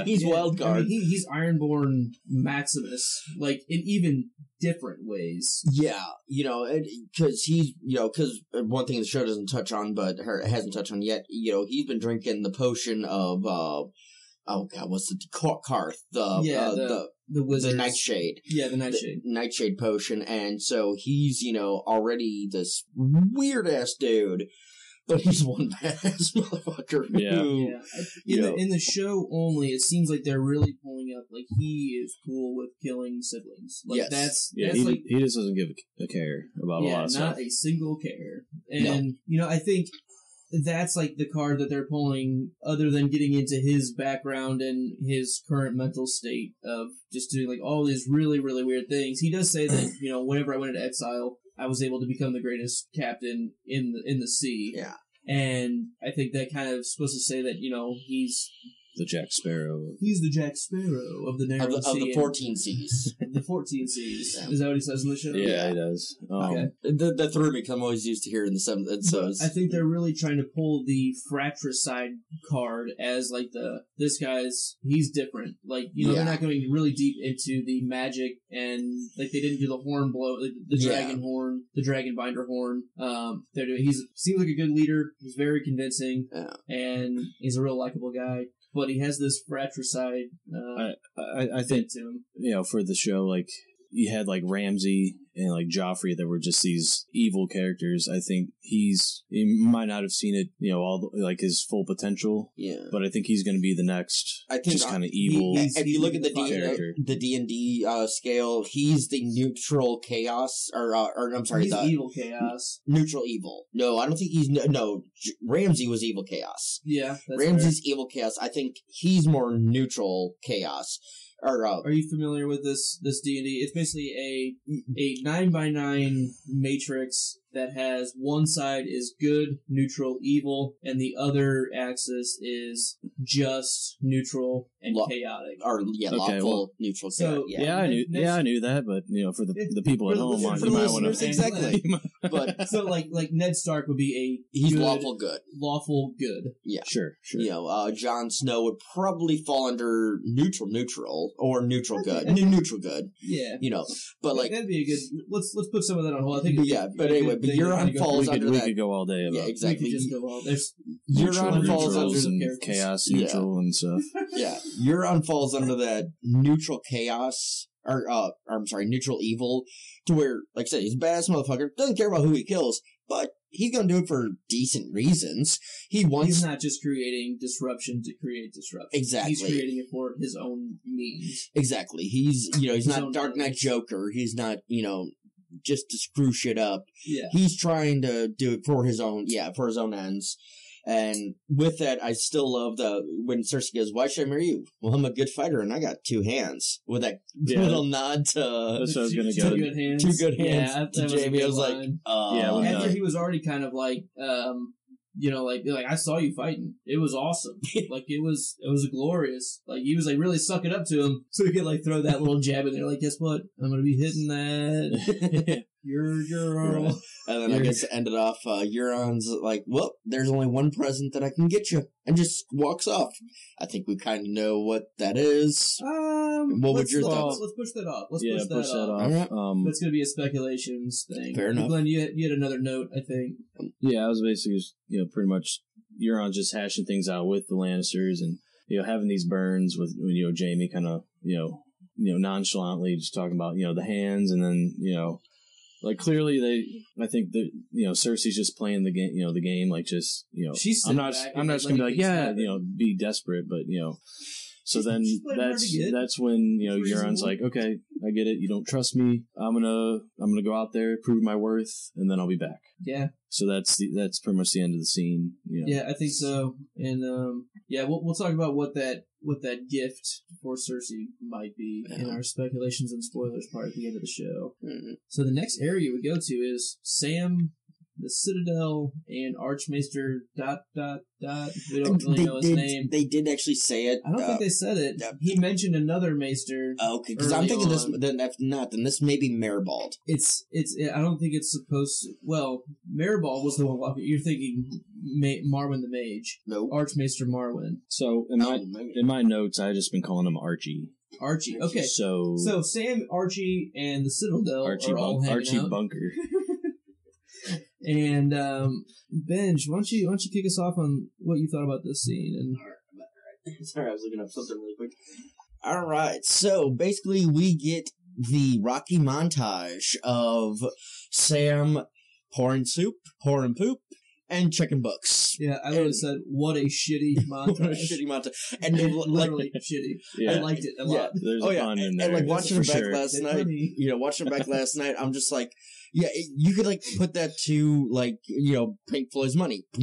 He's wild card. I mean, he's Ironborn Maximus, like, in even different ways. Yeah, because because one thing the show doesn't touch on, but hasn't touched on yet, he's been drinking the potion of, what's the Karth, the wizard, the Nightshade. Yeah, the Nightshade. Nightshade potion, and so he's, already this weird-ass dude. But he's one badass motherfucker. Yeah. In the show only, it seems like they're really pulling up, like, he is cool with killing siblings. Like, yes. that's he, like... he just doesn't give a care about a lot of stuff. not a single care. And, I think that's, like, the card that they're pulling, other than getting into his background and his current mental state of just doing, like, all these really, really weird things. He does say that, whenever I went into exile, I was able to become the greatest captain in the sea. Yeah. And I think that kind of supposed to say that, he's... The Jack Sparrow. He's the Jack Sparrow of the narrow sea. Of the 14 seas. The 14 seas. Yeah. Is that what he says in the show? Yeah, he does. Okay. That threw me, because I'm always used to hearing the 7th. So I think they're really trying to pull the fratricide card as, like, this guy's, he's different. Like, they're not going really deep into the magic, and, like, they didn't do the horn blow, the dragon horn, the dragon binder horn. Seems like a good leader. He's very convincing, and he's a real likable guy. But he has this fratricide I think, to him. For the show, like, you had, like, Ramsay and, like, Joffrey that were just these evil characters. I think he might not have seen it, all like his full potential. Yeah. But I think he's going to be the next, I think just kind of evil. If you look at the character. the D&D scale, he's the neutral chaos, or I'm sorry, He's the evil chaos. neutral evil. No, I don't think he's Ramsay was evil chaos. Yeah, that's Ramsay's evil chaos. I think he's more neutral chaos. Are you familiar with this D&D? It's basically a 9x9 matrix that has one side is good, neutral, evil, and the other axis is just, neutral, and chaotic. Lawful, neutral. So I knew that, but for the people at home, you might want to exactly. But so like Ned Stark would be he's good, lawful good. Lawful good. Yeah, sure. Jon Snow would probably fall under neutral or neutral good. Neutral good. Yeah. But like that'd be a good. Let's put some of that on hold. I think. But anyway, but Euron falls under that. We could go all day about. Yeah, exactly. We could just go all. There's Euron falls under chaos, neutral, and stuff. Yeah, Euron falls under that neutral chaos, neutral evil, to where, like I said, he's a badass motherfucker, doesn't care about who he kills, but he's gonna do it for decent reasons. He's not just creating disruption to create disruption. Exactly. He's creating it for his own means. Exactly. He's not Dark Knight Joker. He's not, just to screw shit up. Yeah. He's trying to do it for his own ends. And with that, I still love when Cersei goes, "Why should I marry you?" Well, I'm a good fighter and I got two hands. With that little nod to that's what I was going to go. Two good hands. Two good hands. Yeah, to Jamie. I was like, after he was already kind of like, like I saw you fighting. It was awesome. Like it was glorious. Like he was like really sucking up to him, so he could like throw that little jab in there. Like, guess what? I'm gonna be hitting that. Euron. And then I guess it ended off, Euron's like, well, there's only one present that I can get you, and just walks off. I think we kind of know what that is. What would your thoughts? Let's push that off. Let's push that off. Alright. That's going to be a speculations thing. Fair enough. Glenn, you had another note, I think. Yeah, I was basically just, pretty much Euron just hashing things out with the Lannisters and, having these burns with, Jaime kind of, nonchalantly just talking about, the hands and then, like clearly I think that, Cersei's just playing the game, the game, like just, She's I'm not just going to be like, yeah, be desperate, but, so then that's when, Euron's like, okay, I get it. You don't trust me. I'm going to go out there, prove my worth, and then I'll be back. Yeah. So that's pretty much the end of the scene. Yeah, I think so. And we'll talk about what that gift for Cersei might be in our speculations and spoilers part at the end of the show. Mm-hmm. So the next area we go to is Sam, the Citadel, and Archmaester ... We don't really know his name. They did actually say it. I don't think they said it. He mentioned another Maester. Okay, because I'm thinking this. Then if not, then this may be Maribald. I don't think it's supposed to. Well, Maribald was the one walking. You're thinking Marwyn the Mage. No. Archmaester Marwyn. So in my notes, I just been calling him Archie. Archie. Okay. So Sam, Archie, and the Citadel are all hanging Archie out. Bunker. And Benj, why don't you kick us off on what you thought about this scene? And sorry, I was looking up something really quick. All right, so basically we get the Rocky montage of Sam pouring poop, and checking books. Yeah, I would have said, what a shitty montage. What a shitty montage. And then, literally shitty. Yeah. I liked it a lot. There's a pun in there. And watching it back last They're night, funny. watching it back last night, I'm just like, yeah, you could put that to Pink Floyd's Money. I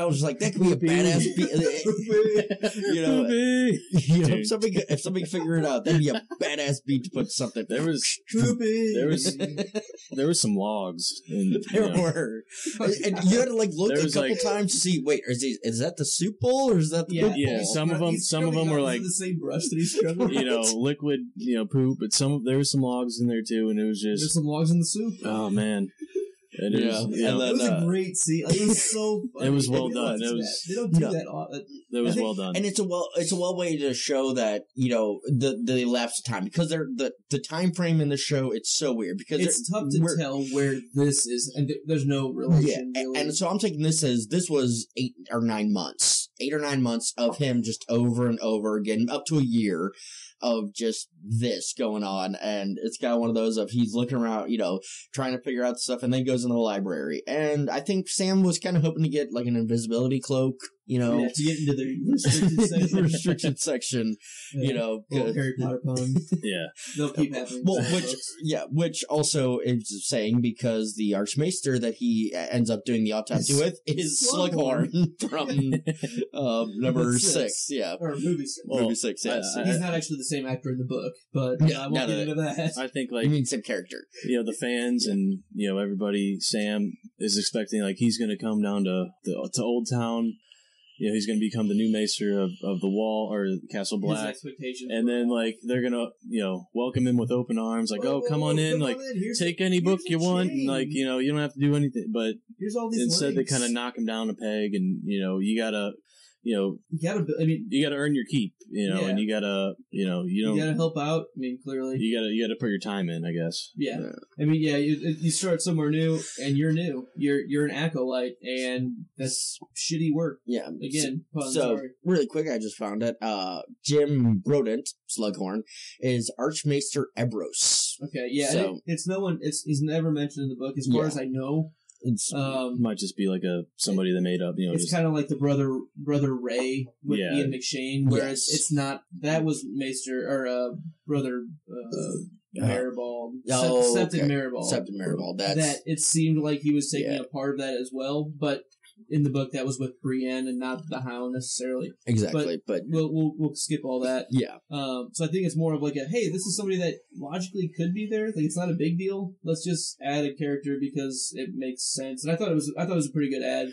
was just like, that could be a badass beat. If somebody could figure it out, that'd be a badass beat to put something. There was some logs. There were, and you had to look a couple times to see. Wait, is that the soup bowl or is that the poop bowl? Some of them were like the same brush that he's struggling with. liquid, poop. But there was some logs in there too, and it was just there's some logs in the soup. Oh man. It was a great scene. It was so funny. It was well done. They don't do that often. It was well done, and it's a well way to show that the elapsed time, because the time frame in the show, it's so weird because it's tough to tell where this is, and there's no relation. Yeah, really. And so I'm taking this as this was 8 or 9 months of him just over and over again, up to a year of just this going on, and it's got one of those of he's looking around, trying to figure out stuff, and then goes in the library. And I think Sam was kind of hoping to get an invisibility cloak, to get into the restricted section, Harry Potter pun. Yeah, they'll keep happening. Well, which also is saying because the Archmaester that he ends up doing the autopsy with is Slughorn from number 6. Yeah, or movie 6. Movie 6. Yes, he's not actually the same actor in the book, but I won't get into that. I think you mean same character. The fans and everybody. Sam is expecting he's going to come down to Old Town. He's going to become the new Maester of the Wall or Castle Black. And then they're going to welcome him with open arms, come on in, take any book you want, and, you don't have to do anything. But here's all these instead links. they kind of knock him down a peg, and you gotta. You gotta earn your keep, and you gotta, you gotta help out. Clearly, you gotta put your time in, I guess. Yeah. You start somewhere new, and you're new. You're an acolyte, and that's shitty work. Yeah. Again, sorry. Really quick, I just found it. Jim Brodent, Slughorn, is Archmaester Ebros. Okay. Yeah. So, it's no one. He's never mentioned in the book, as far as I know. It's might just be somebody that made up, It's kind of like the brother Ray with Ian McShane, whereas it's not. That was Maester or brother Maribald. Septon Maribald. Septon Maribald. That it seemed like he was taking a part of that as well, but in the book that was with Brienne and not the Hound necessarily. Exactly, but we'll skip all that. Yeah. So I think it's more of hey, this is somebody that logically could be there. It's not a big deal. Let's just add a character because it makes sense. And I thought it was a pretty good add.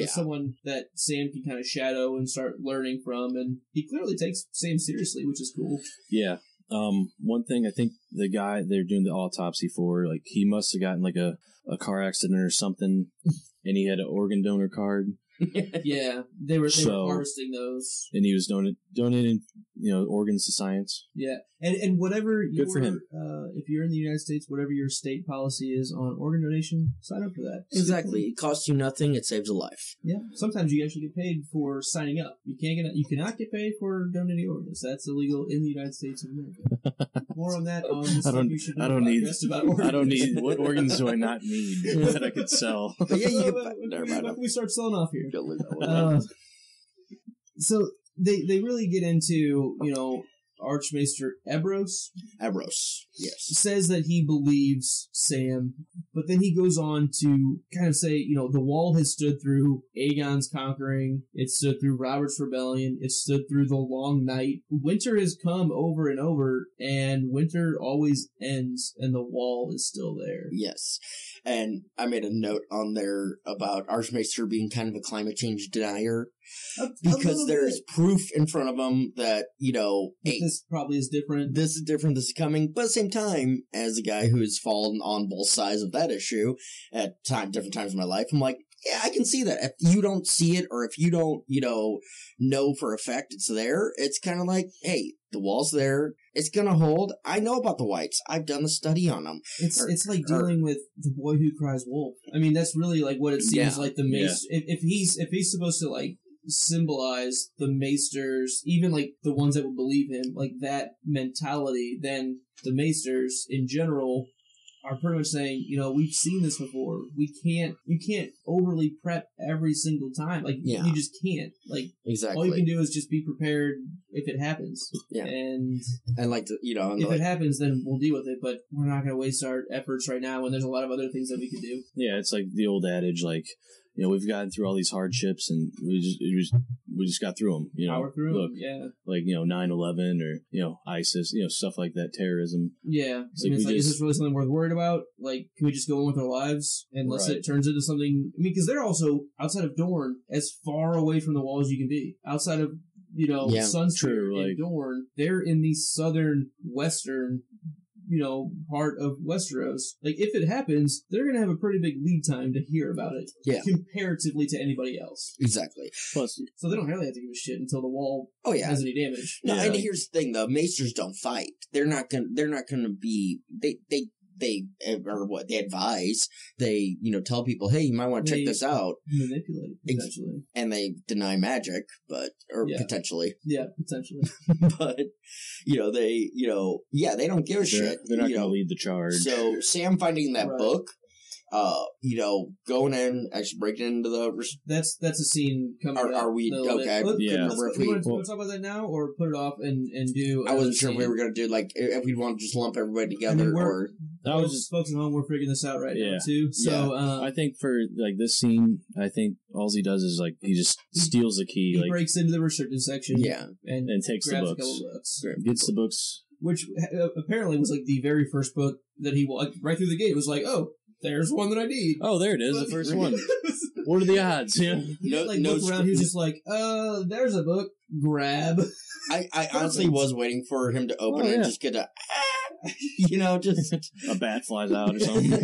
Someone that Sam can kind of shadow and start learning from, and he clearly takes Sam seriously, which is cool. Yeah. One thing I think the guy they're doing the autopsy for, like, he must have gotten like a car accident or something, and he had an organ donor card. Yeah, they were harvesting those, and he was donating, organs to science. Yeah, and whatever Good for him. If you're in the United States, whatever your state policy is on organ donation, sign up for that. Exactly, it costs you nothing. It saves a life. Yeah, sometimes you actually get paid for signing up. You cannot get paid for donating organs. That's illegal in the United States of America. More on that on the stuff you should know about organs. I don't need. What organs do I not need that I could sell? But yeah, when we start selling off here. So they really get into, Archmaester Ebros. Yes. Says that he believes Sam, but then he goes on to kind of say, the wall has stood through Aegon's conquering, it stood through Robert's rebellion, it stood through the long night. Winter has come over and over, and winter always ends, and the wall is still there. Yes. And I made a note on there about Archmaester being kind of a climate change denier. Because there's proof in front of him that, hey, this probably is different. This is different, this is coming. But at the same time, as a guy who has fallen on both sides of that issue at different times in my life, I'm like, yeah, I can see that. If you don't see it, or if you don't, know for a fact it's there, it's kind of like, hey, the wall's there. It's gonna hold. I know about the whites. I've done a study on them. It's like dealing with the boy who cries wolf. I mean, that's really like what it seems like. The mace. Yeah. If he's supposed to like symbolize the maesters, even like the ones that would believe him, like that mentality, then the maesters in general are pretty much saying, we've seen this before. You can't overly prep every single time. Like, you just can't. Like, exactly. All you can do is just be prepared if it happens. Yeah. And like, if it happens, then we'll deal with it. But we're not going to waste our efforts right now when there's a lot of other things that we could do. Yeah, it's like the old adage, like, we've gotten through all these hardships, and we just got through them. Power through them, yeah. Like 9/11 or ISIS, stuff like that, terrorism. Yeah, is this really something worth worried about? Like, can we just go on with our lives unless it turns into something? I mean, because they're also outside of Dorne, as far away from the wall as you can be. Outside of Sunspear and Dorne, they're in the southern western part of Westeros. Like, if it happens, they're going to have a pretty big lead time to hear about it. Yeah. Comparatively to anybody else. Exactly. Plus, so they don't really have to give a shit until the wall has any damage. No, and here's the thing, the Maesters don't fight. They're not gonna be, they advise, they, tell people, hey, you might want to check this out. Manipulate, potentially. And they deny magic, potentially. Yeah, potentially. But, they don't give a shit. They're not going to lead the charge. So, Sam finding that book, going in, actually breaking into the... That's a scene coming up. Are we... Okay. Yeah. We want to talk about that now, or put it off and do... I wasn't sure if we were going to do, like, if we want to just lump everybody together, or... I was just folks at home. We're figuring this out right now too. So I think for like this scene, I think all he does is like he just steals the key. He breaks into the restricted section. And takes the books. Gets the books, which apparently was like the very first book that he walked right through the gate. It was like, oh, there's one that I need. Oh, there it is, the first one. What are the odds? Yeah. He look around. He was just like, there's a book. Grab. I honestly was waiting for him to open it and just get a. Just a bat flies out or something.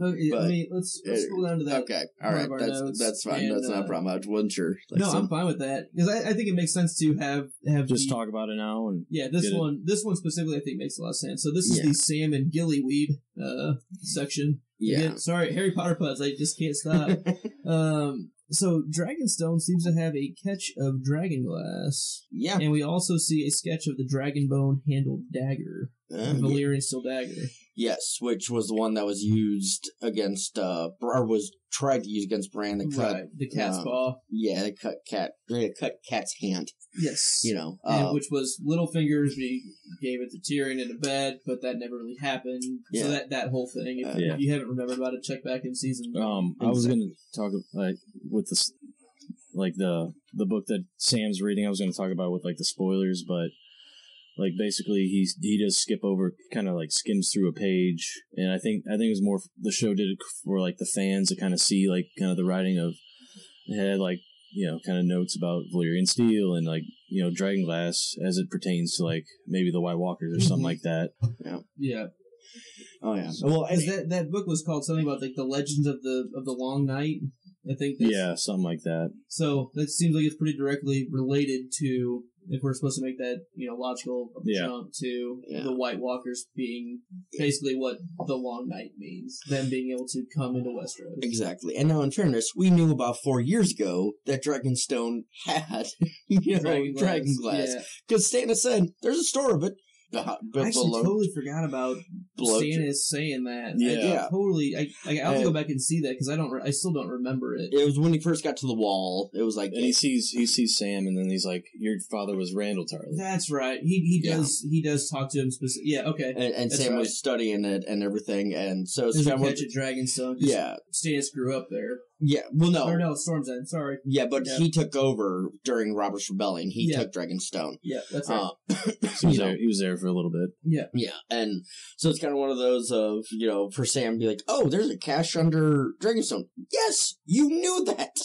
Okay, I mean, let's go down to that. Okay, all right, that's fine. And, that's not a problem. I wasn't sure. I'm fine with that because I think it makes sense to have just talk about it now and this one specifically I think makes a lot of sense. So this is the Sam and Gillyweed section. Yeah. Again, sorry, Harry Potter puns. I just can't stop. So Dragonstone seems to have a catch of dragonglass. Yeah. And we also see a sketch of the Dragonbone handled dagger. Valyrian steel dagger. Yes, which was the one that was used against, or was tried to use against Bran. The cat's paw. Yeah, they cut Cat's hand. Yes. Which was Littlefinger's. We gave it to Tyrion in a bed, but that never really happened. Yeah. So that whole thing, if you haven't remembered about it, check back in season. I was going to talk like with this, like the book that Sam's reading. I was going to talk about with like the spoilers, but like basically he does skip over, kind of like skims through a page, and I think it was more the show did it for like the fans to kind of see like kind of the writing of it had like kind of notes about Valyrian steel and like dragonglass as it pertains to like maybe the White Walkers or something like that. Yeah. Oh yeah. Well, that book was called something about like the legends of the Long Night. I think. Something like that. So that seems like it's pretty directly related to, if we're supposed to make that logical jump to the White Walkers being basically what the Long Night means, them being able to come into Westeros. Exactly. And now, in fairness, we knew about 4 years ago that Dragonstone had Dragonglass. Because Stannis said, "There's a store of it." I actually totally forgot about Stannis saying that. Yeah. I'll have to go back and see that because I still don't remember it. It was when he first got to the wall. It was like, and he sees Sam, and then he's like, "Your father was Randall Tarly." That's right. He does talk to him specifically. Yeah. Okay. And Sam was studying it and everything, and so Sam catch at Dragonstone. Yeah. Stannis grew up there. Yeah, well, no. Or no, Storm's End, sorry. Yeah, but he took over during Robert's Rebellion. He took Dragonstone. Yeah, that's right. So he was there for a little bit. Yeah. Yeah, and so it's kind of one of those of, for Sam to be like, oh, there's a cache under Dragonstone. Yes, you knew that!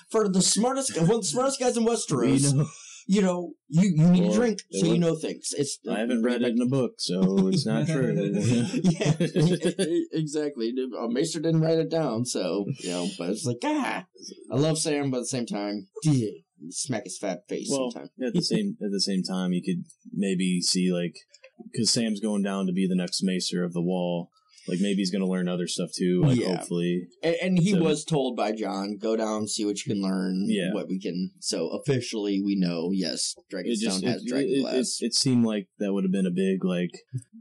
For the smartest, one of the smartest guys in Westeros. You need a drink, so you know things. I haven't read it in a book, so it's not true. Yeah, exactly. Maester didn't write it down, so, but it's like, I love Sam, but at the same time, smack his fat face sometime. At the same time, you could maybe see, like, because Sam's going down to be the next Maester of the Wall. Like, maybe he's going to learn other stuff, too, hopefully. And he was told by Jon, go down, see what you can learn, what we can... So, officially, we know, yes, Dragonstone has Dragonglass. It seemed like that would have been a big, like,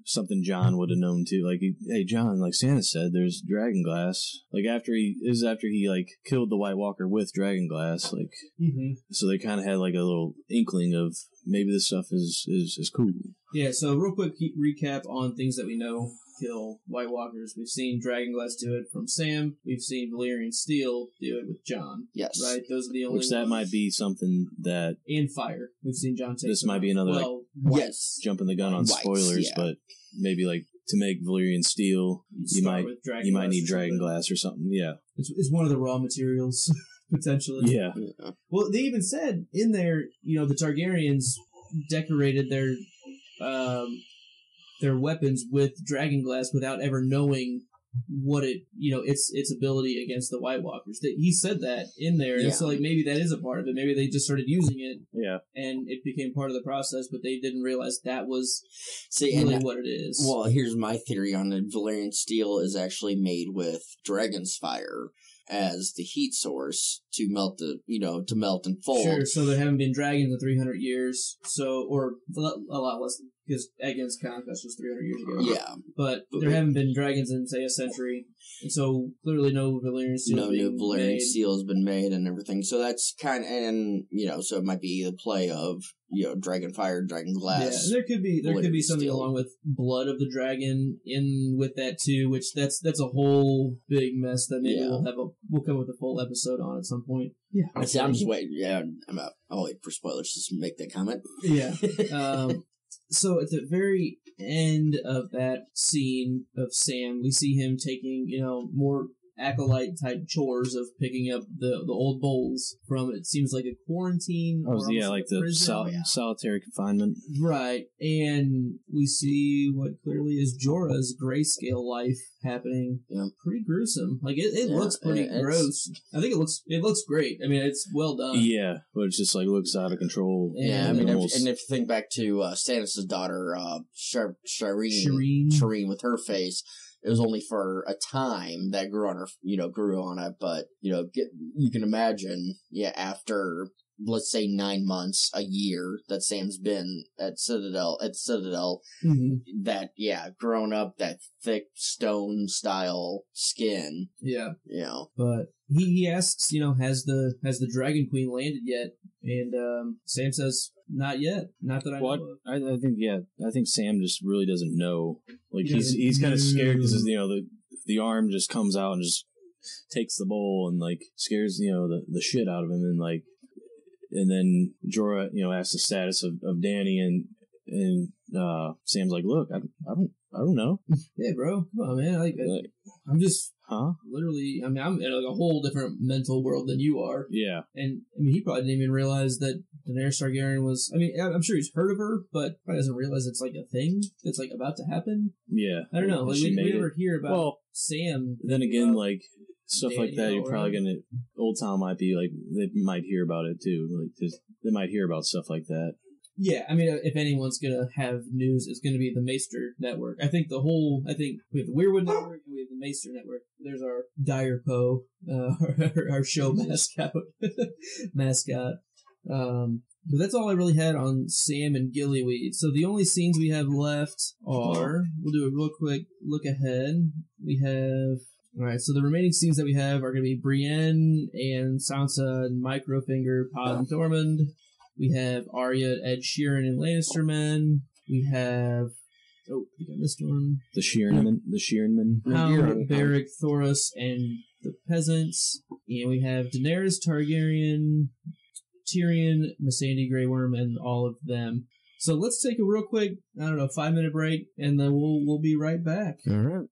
something Jon would have known, too. Like, hey, Jon, like Santa said, there's Dragonglass. Like, after he killed the White Walker with Dragonglass, like... Mm-hmm. So they kind of had, like, a little inkling of maybe this stuff is cool. Yeah, so real quick recap on things that we know kill White Walkers. We've seen Dragonglass do it from Sam. We've seen Valyrian Steel do it with Jon. Yes. Right? Those are the only Which that might be something that... And fire. We've seen Jon take this might be another, jumping the gun on spoilers, but maybe, like, to make Valyrian Steel, you might need Dragonglass or something. Yeah. It's one of the raw materials, potentially. Yeah. Well, they even said in there, the Targaryens decorated their weapons with Dragonglass without ever knowing what its ability against the White Walkers. He said that in there, and so like maybe that is a part of it. Maybe they just started using it, and it became part of the process, but they didn't realize that was what it is. Well, here's my theory on it: Valyrian Steel is actually made with Dragon's Fire as the heat source to melt and fold. Sure. So there haven't been dragons in 300 years, or a lot less. Because Aegon's conquest was 300 years ago. Yeah. But there haven't been dragons in, say, a century. And so, clearly no Valyrian Steel Steel has been made and everything. So that's kind of, and, so it might be the play of, Dragon Fire, Dragon Glass. Yeah, there could be something along with blood of the dragon in with that, too, which that's a whole big mess that maybe we'll come with a full episode on at some point. Yeah. I'm just waiting. Yeah, I'll wait for spoilers to make that comment. Yeah. So at the very end of that scene of Sam, we see him taking, more acolyte-type chores of picking up the old bowls from, it seems like a quarantine. Like the solitary confinement. Right. And we see what clearly is Jorah's grayscale life happening. Yeah. Pretty gruesome. Like, it looks pretty gross. I think it looks great. I mean, it's well done. Yeah, but it's just, like, looks out of control. Yeah, I mean, if you think back to Stannis' daughter, Shireen with her face, it was only for a time that grew on it, but, you can imagine, after, let's say 9 months, a year that Sam's been at Citadel, mm-hmm. that, grown up, that thick stone style skin. Yeah. But he asks, has the Dragon Queen landed yet? And Sam says, not yet. Not that I know of. I think Sam just really doesn't know. Like, he's kind of scared because, the arm just comes out and just takes the bowl and, like, scares, the shit out of him. And, like, and then Jorah, asks the status of Dany and Sam's like, look, I don't know. Yeah, bro. Come on, man. I'm just Huh? literally, I mean, I'm in like a whole different mental world than you are. Yeah. And, I mean, he probably didn't even realize that Daenerys Targaryen was, I mean, I'm sure he's heard of her, but probably doesn't realize it's like a thing that's like about to happen. Yeah. I don't know. Like, we never hear about Well, Sam. then again, like, stuff like that, you're Daniel, probably gonna, Old Town might be like, they might hear about it too. Like, they might hear about stuff like that. Yeah, I mean, if anyone's gonna have news, it's gonna be the Maester Network. I think we have the Weirwood Network and we have the Maester Network. There's our Dire Poe, our show mascot. But that's all I really had on Sam and Gillyweed. So the only scenes we have left are, we'll do a real quick look ahead. We have, alright, so the remaining scenes that we have are going to be Brienne and Sansa and Microfinger, Pod and Thormund. We have Arya, Ed Sheeran, and Lannister Men. We have, oh, I think I missed one. The Sheeranmen. Hound, Beric, Thoros, and the Peasants. And we have Daenerys Targaryen, Tyrion, Missandei Grey Worm, and all of them. So let's take a real quick, 5-minute break, and then we'll be right back. All right.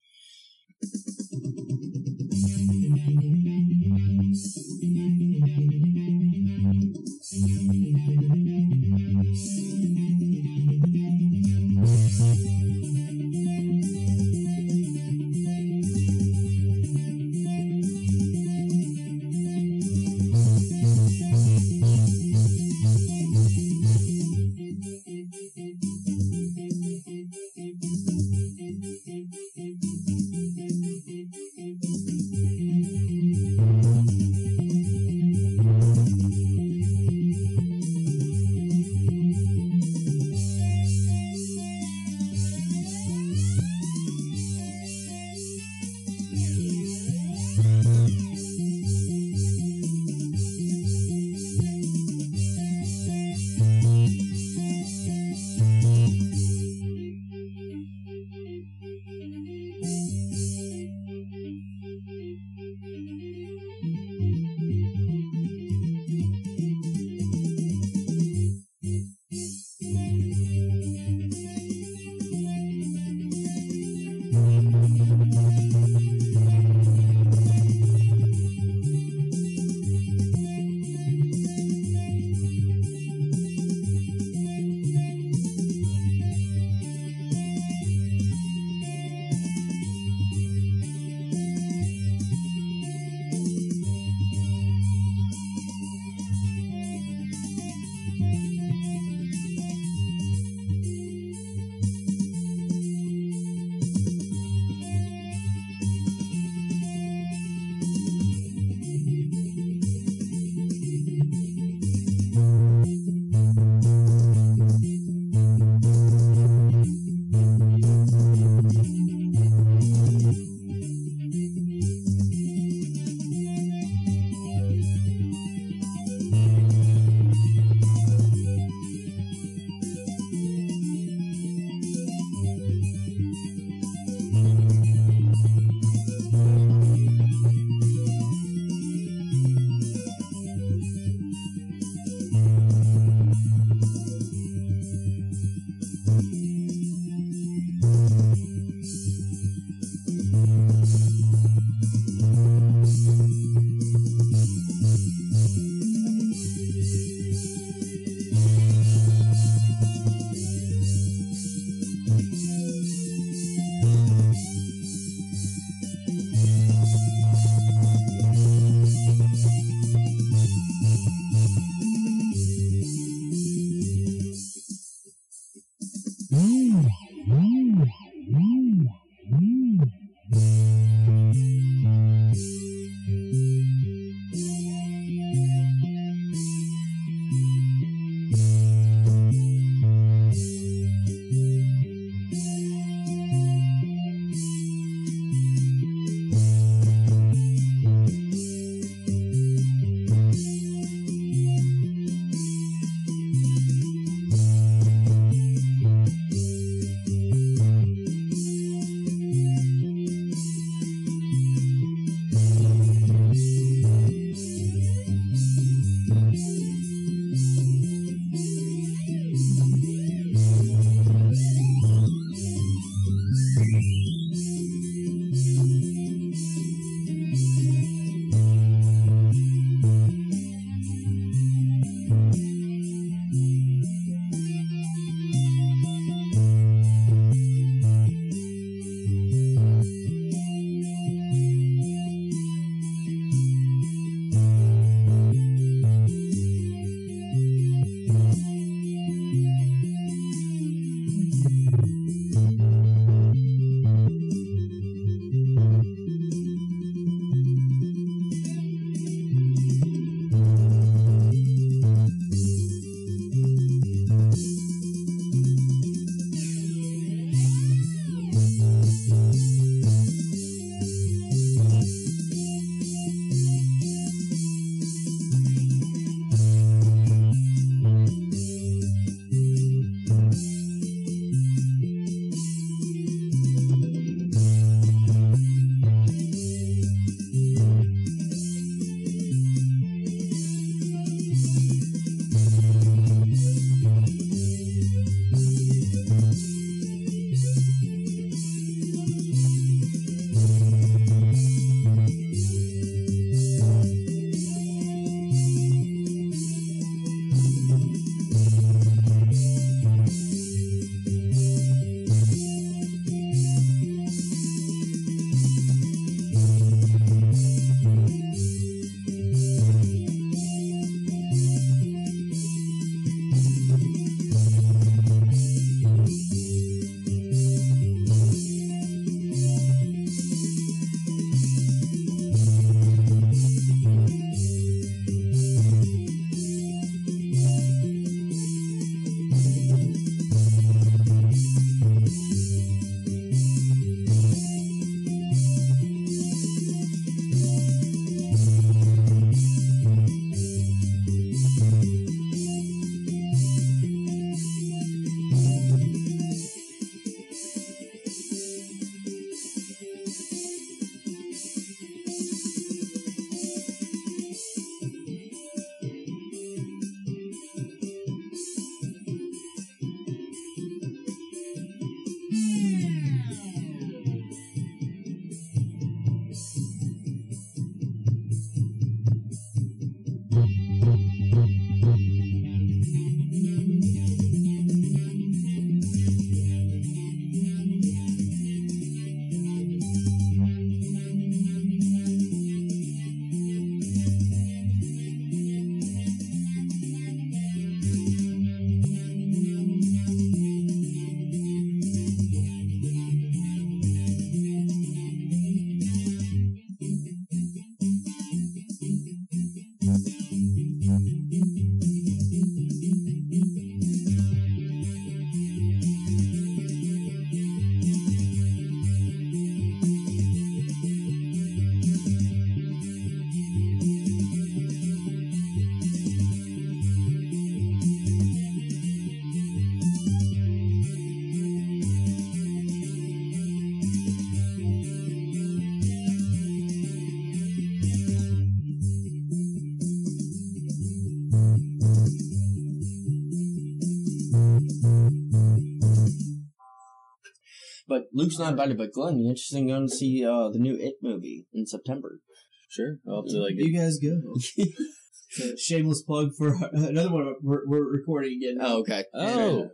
But Luke's not invited, but Glenn, you interested in going to see the new It movie in September? Sure. I'll have to You guys go. It's a shameless plug for another one. We're recording again now. Oh, okay. Oh.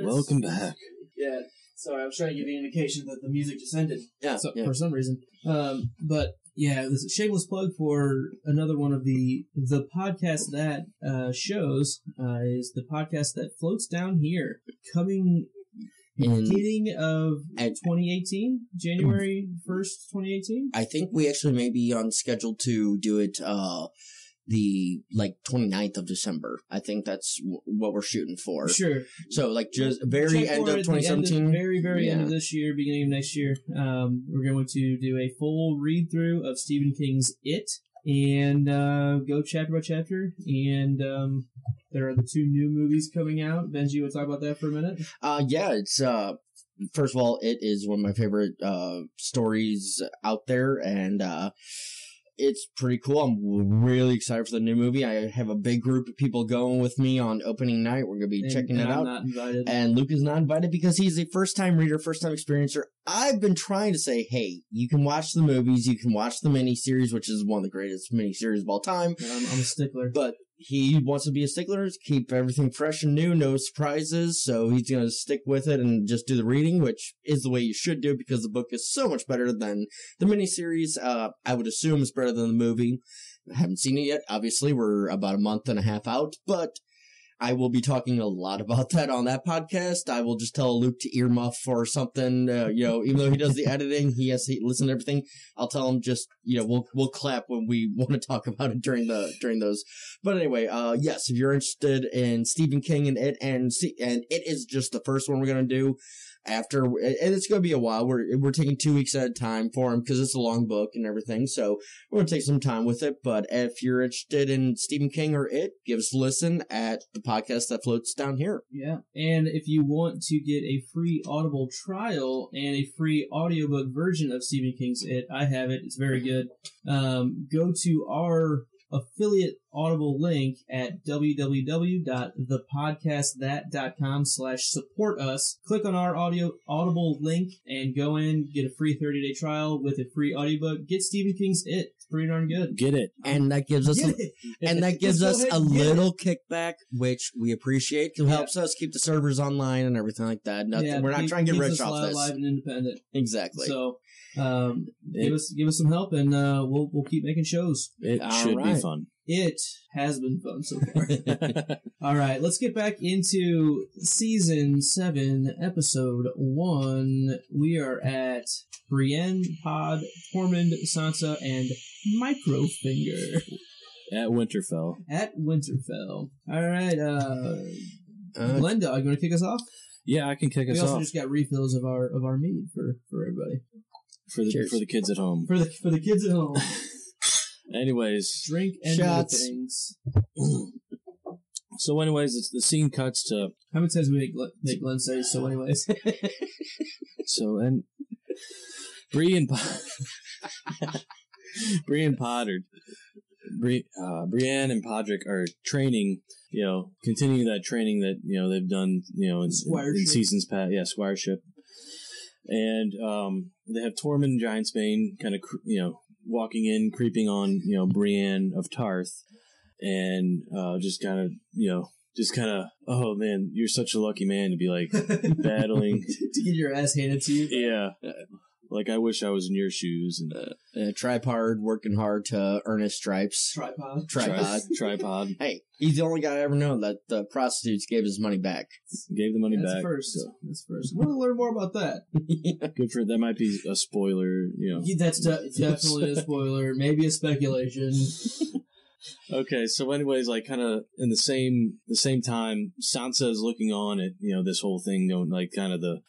Welcome back. Yeah. Sorry, I was trying to give you an indication that the music just ended. Yeah, For some reason. But yeah, this is a shameless plug for another one of the podcast that shows is the podcast that floats down here, coming beginning of 2018, January 1st, 2018. I think we actually may be on schedule to do it the 29th of December. I think that's what we're shooting for. Sure. So just very end of 2017. Very end of this year, beginning of next year. We're going to do a full read through of Stephen King's It and go chapter by chapter. And there are the 2 new movies coming out. Benji, you want to talk about that for a minute? Yeah, it's first of all, It is one of my favorite stories out there, and it's pretty cool. I'm really excited for the new movie. I have a big group of people going with me on opening night. We're going to be checking it out. I'm not invited. And Luke is not invited because he's a first-time reader, first-time experiencer. I've been trying to say, hey, you can watch the movies, you can watch the miniseries, which is one of the greatest miniseries of all time. I'm a stickler. But he wants to be a stickler, keep everything fresh and new, no surprises, so he's going to stick with it and just do the reading, which is the way you should do because the book is so much better than the miniseries. I would assume it's better than the movie. I haven't seen it yet. Obviously, we're about a month and a half out, but I will be talking a lot about that on that podcast. I will just tell Luke to earmuff for something, even though he does the editing, he has to listen to everything. I'll tell him just, we'll clap when we want to talk about it during those. But anyway, yes, if you're interested in Stephen King and It, and It is just the first one we're going to do. After, and it's going to be a while. We're taking 2 weeks at a time for him because it's a long book and everything. So we're going to take some time with it. But if you're interested in Stephen King or It, give us a listen at the podcast that floats down here. Yeah. And if you want to get a free Audible trial and a free audiobook version of Stephen King's It, I have it. It's very good. Go to our affiliate Audible link at www.thepodcastthat.com/support us. Click on our Audible link and go in, get a free 30-day trial with a free audiobook. Get Stephen King's It. It's pretty darn good. Get it. And that gives us a little kickback, which we appreciate. It helps us keep the servers online and everything like that. We're not trying to get rich off this. Live and independent. Exactly. So give us some help, and we'll keep making shows. It should be fun. It has been fun so far. All right, let's get back into Season 7, Episode 1. We are at Brienne, Pod, Tormund, Sansa, and Microfinger. At Winterfell. All right, Glenda, you want to kick us off? Yeah, I can kick us off. We also just got refills of our mead for everybody. For the kids at home. For the kids at home. Anyways, drink and shots. Things. So, anyways, the scene cuts to. How many times we make Glenn say so? Anyways, so and Bree and Brienne and Podrick are training. Continuing that training that they've done. In seasons past. Yeah, squireship. And they have Tormund Giantsbane kind of walking in, creeping on Brienne of Tarth, and just kind of oh man, you're such a lucky man to be battling to get your ass handed to you. Yeah, I wish I was in your shoes. And tripod working hard to earn his stripes. Tripod. Hey, he's the only guy I ever known that the prostitutes gave his money back. Gave the money back. That's first. I want to learn more about that. Good for that. Might be a spoiler. That's definitely a spoiler. Maybe a speculation. Okay, so anyways, kind of in the same time, Sansa is looking on at this whole thing going, kind of the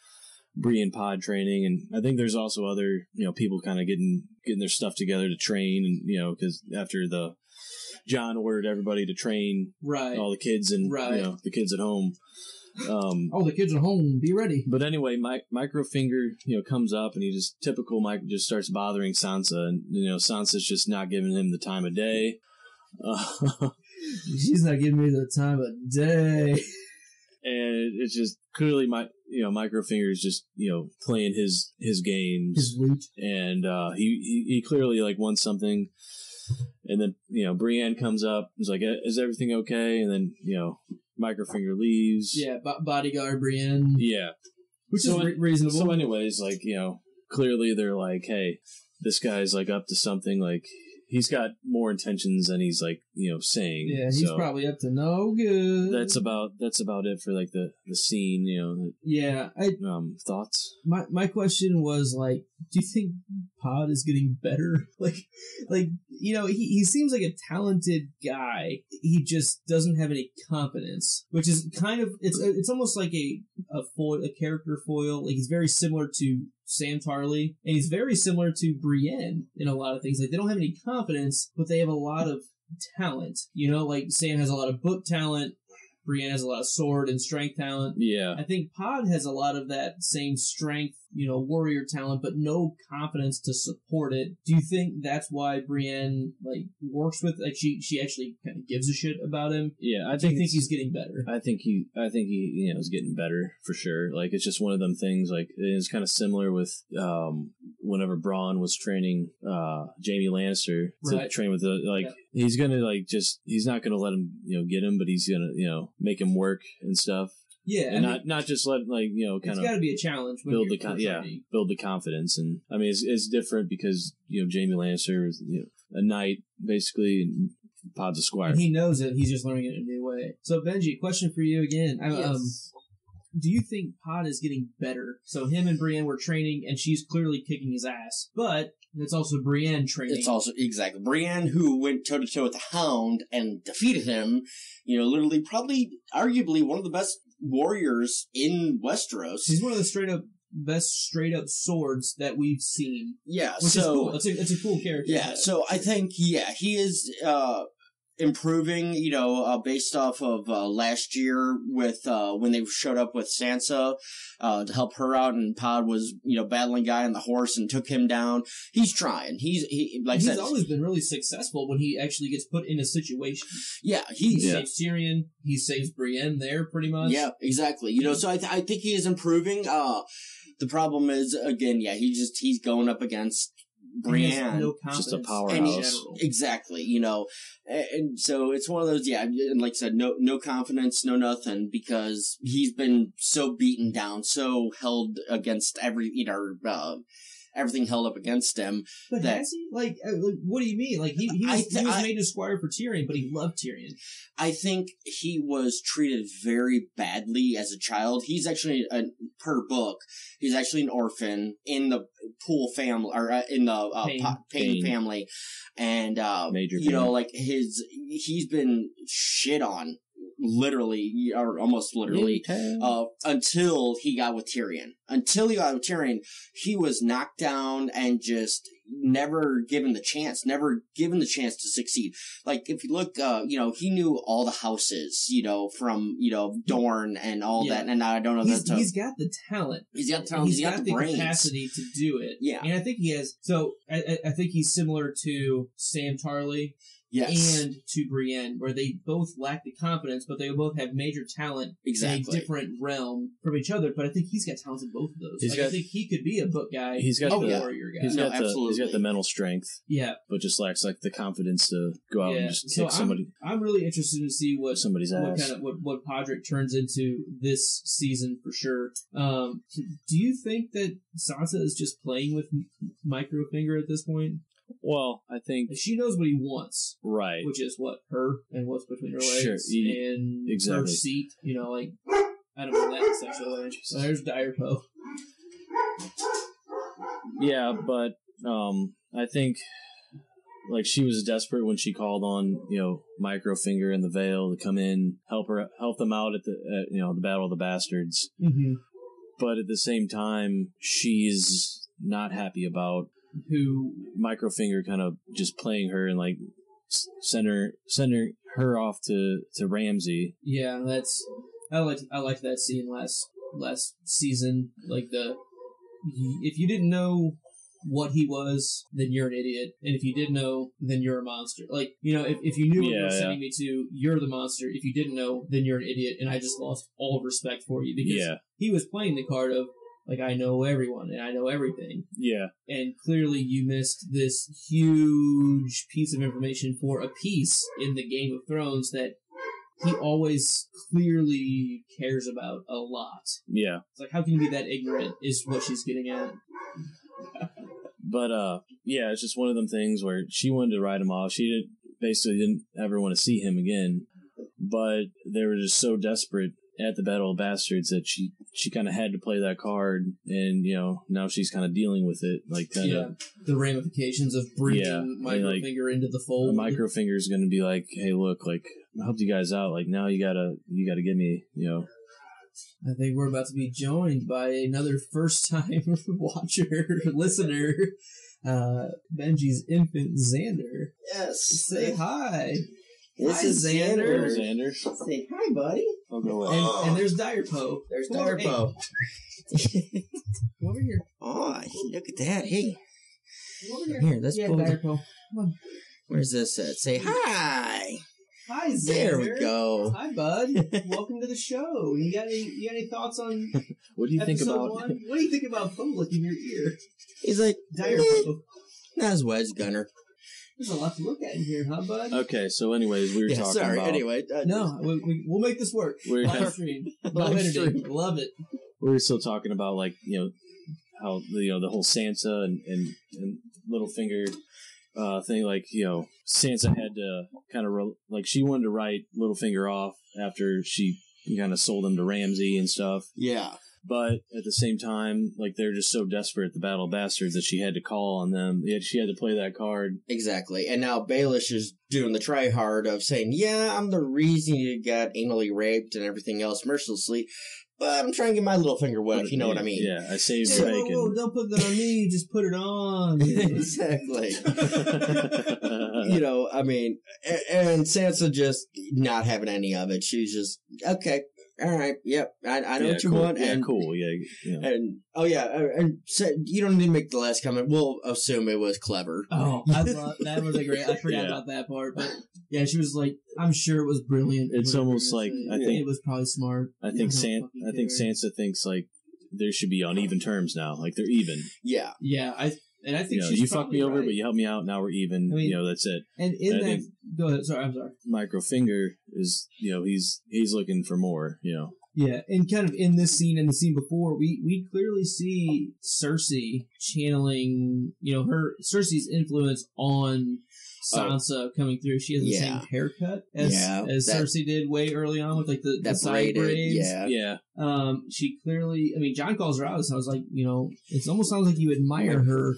Brienne pod training, and I think there's also other people kind of getting their stuff together to train, and because after John ordered everybody to train, right, all the kids and the kids at home. All the kids at home, be ready. But anyway, Microfinger comes up, and he just typical Mike just starts bothering Sansa, and Sansa's just not giving him the time of day. She's not giving me the time of day. And it's just clearly Microfinger is just playing his games, His loot. and he clearly like wants something, and then Brienne comes up, is like, is everything okay? And then Microfinger leaves. Yeah, bodyguard Brienne. Yeah, Which is reasonable. So anyways, like clearly they're like, hey, this guy's like up to something, like. He's got more intentions than he's like saying. Yeah, he's probably up to no good. That's about it for like the scene. Yeah. Thoughts. My question was like, do you think Pod is getting better? He seems like a talented guy. He just doesn't have any confidence, which is kind of it's almost like a character foil. Like he's very similar to Sam Tarley, and he's very similar to Brienne in a lot of things. Like they don't have any confidence, but they have a lot of talent. Like Sam has a lot of book talent. Brienne has a lot of sword and strength talent. Yeah. I think Pod has a lot of that same strength, warrior talent, but no confidence to support it. Do you think that's why Brienne, works with, she actually kind of gives a shit about him? Yeah, I think he's getting better. I think he is getting better for sure. Like, it's just one of them things, like, it's kind of similar with, whenever Bronn was training, Jaime Lannister to train with he's gonna, he's not gonna let him, get him, but he's gonna, make him work and stuff. Yeah, and not just let kind it's of got to be a challenge. Build the confidence, and I mean it's different because Jaime Lannister is a knight basically, and Pod's a squire. And he knows it. He's just learning it in a new way. So Benji, question for you again. Yes. Do you think Pod is getting better? So him and Brienne were training, and she's clearly kicking his ass, but it's also Brienne training. It's also, exactly. Brienne, who went toe-to-toe with the Hound and defeated him, literally probably, arguably, one of the best warriors in Westeros. She's one of the best straight-up swords that we've seen. Yeah, which is cool. It's a cool character. Yeah, so I think, he is... improving, based off of last year with when they showed up with Sansa to help her out, and Pod was battling guy on the horse and took him down. He's trying. He's always been really successful when he actually gets put in a situation. Yeah, he saves Tyrion. He saves Brienne there pretty much. Yeah, exactly. So I think he is improving. The problem is again, he's going up against Brienne, no just a powerhouse. Exactly, and so it's one of those, and like I said, no confidence, no nothing, because he's been so beaten down, so held against everything held up against him. But has he? What do you mean? He was made a squire for Tyrion, but he loved Tyrion. I think he was treated very badly as a child. He's actually, per book, he's actually an orphan in the Poole family, or in the Payne family. And, he's been shit on. Literally, or almost literally, until he got with Tyrion. Until he got with Tyrion, he was knocked down and just never given the chance to succeed. Like, if you look, he knew all the houses, from, Dorne and all that, and I don't know that. He's got the talent. He's got the talent. He's got the brains. Capacity to do it. Yeah. And I think he has, so I think he's similar to Sam Tarley. Yes. And to Brienne, where they both lack the confidence, but they both have major talent in a different realm from each other. But I think he's got talent in both of those. I think he could be a book guy. He's got the warrior guy. He's got the mental strength. Yeah, but just lacks the confidence to go out and just kick somebody. I'm really interested to see what somebody's ass. What Podrick turns into this season for sure. Do you think that Sansa is just playing with Microfinger at this point? Well, I think she knows what he wants, right? Which is what her and what's between her legs and her seat. I don't mean that in a sexual way. So there's Direpo. Yeah, but I think she was desperate when she called on Microfinger and the Vale to come in, help them out at the Battle of the Bastards. Mm-hmm. But at the same time, she's not happy about who Microfinger kind of just playing her and sending her off to Ramsay. Yeah, I liked that scene last season. If you didn't know what he was, then you're an idiot. And if you did know, then you're a monster. Like, you know, if you knew what you were sending me to, you're the monster. If you didn't know, then you're an idiot. And I just lost all respect for you because he was playing the card of, like, I know everyone and I know everything. Yeah. And clearly you missed this huge piece of information for a piece in the Game of Thrones that he always clearly cares about a lot. Yeah. It's like, how can you be that ignorant is what she's getting at. But, yeah, it's just one of them things where she wanted to write him off. She basically didn't ever want to see him again. But they were just so desperate at the Battle of Bastards that she kind of had to play that card, and, you know, now she's kind of dealing with it, like, kind of the ramifications of bringing Microfinger into the fold. Microfinger is going to be like, hey, look, like, I helped you guys out, like, now you gotta give me, you know. I think we're about to be joined by another first-time watcher, listener, Benji's infant Xander. Yes. Say hi. This is Xander. Xander. Say hi, buddy. I'll go away. And there's Dire Poe. There's Dire Poe. Come over here. Oh, look at that. Hey. Come over here. Here, let's pull Dire Poe. Come on. Where's this at? Say hi. Hi, Xander. There we go. Hi, bud. Welcome to the show. You got any thoughts on what do you think about 1? What do you think about Poe licking your ear? He's like, Dire Poe. Not as wet as Gunner. There's a lot to look at in here, huh, bud? Okay, so anyways, we were talking about... Anyway. No, we'll make this work. We're live stream. Live editing. Love it. We were still talking about, like, you know, how, you know, the whole Sansa and Littlefinger thing, like, you know, Sansa had to kind of, like, she wanted to write Littlefinger off after she kind of sold him to Ramsay and stuff. Yeah. But at the same time, like, they're just so desperate at the Battle of Bastards that she had to call on them. She had to play that card. Exactly. And now Baelish is doing the try-hard of saying, yeah, I'm the reason you got anally raped and everything else mercilessly, but I'm trying to get my little finger wet, if you know what I mean. Yeah, I saved your bacon. Whoa, don't put that on me, just put it on. Exactly. You know, I mean, and Sansa just not having any of it. She's just, okay. All right. Yep. I know what you want. And cool. Yeah. And and so you don't need to make the last comment. We'll assume it was clever. Oh, I thought that was great. I forgot about that part, but yeah, she was like, I'm sure it was brilliant. It's almost like I think it was probably smart. I think Sansa thinks like there should be on even terms now. Like they're even. Yeah. Yeah. I think you fucked me over, but you helped me out. Now we're even. I mean, you know, that's it. And go ahead. Sorry, I'm sorry. Microfinger is, you know, he's looking for more. You know. Yeah, and kind of in this scene and the scene before, we clearly see Cersei channeling, you know, Cersei's influence on Sansa coming through. She has the same haircut as Cersei did way early on with like the side braids. Yeah. She clearly, I mean, John calls her out. So I was like, you know, it almost sounds like you admire her.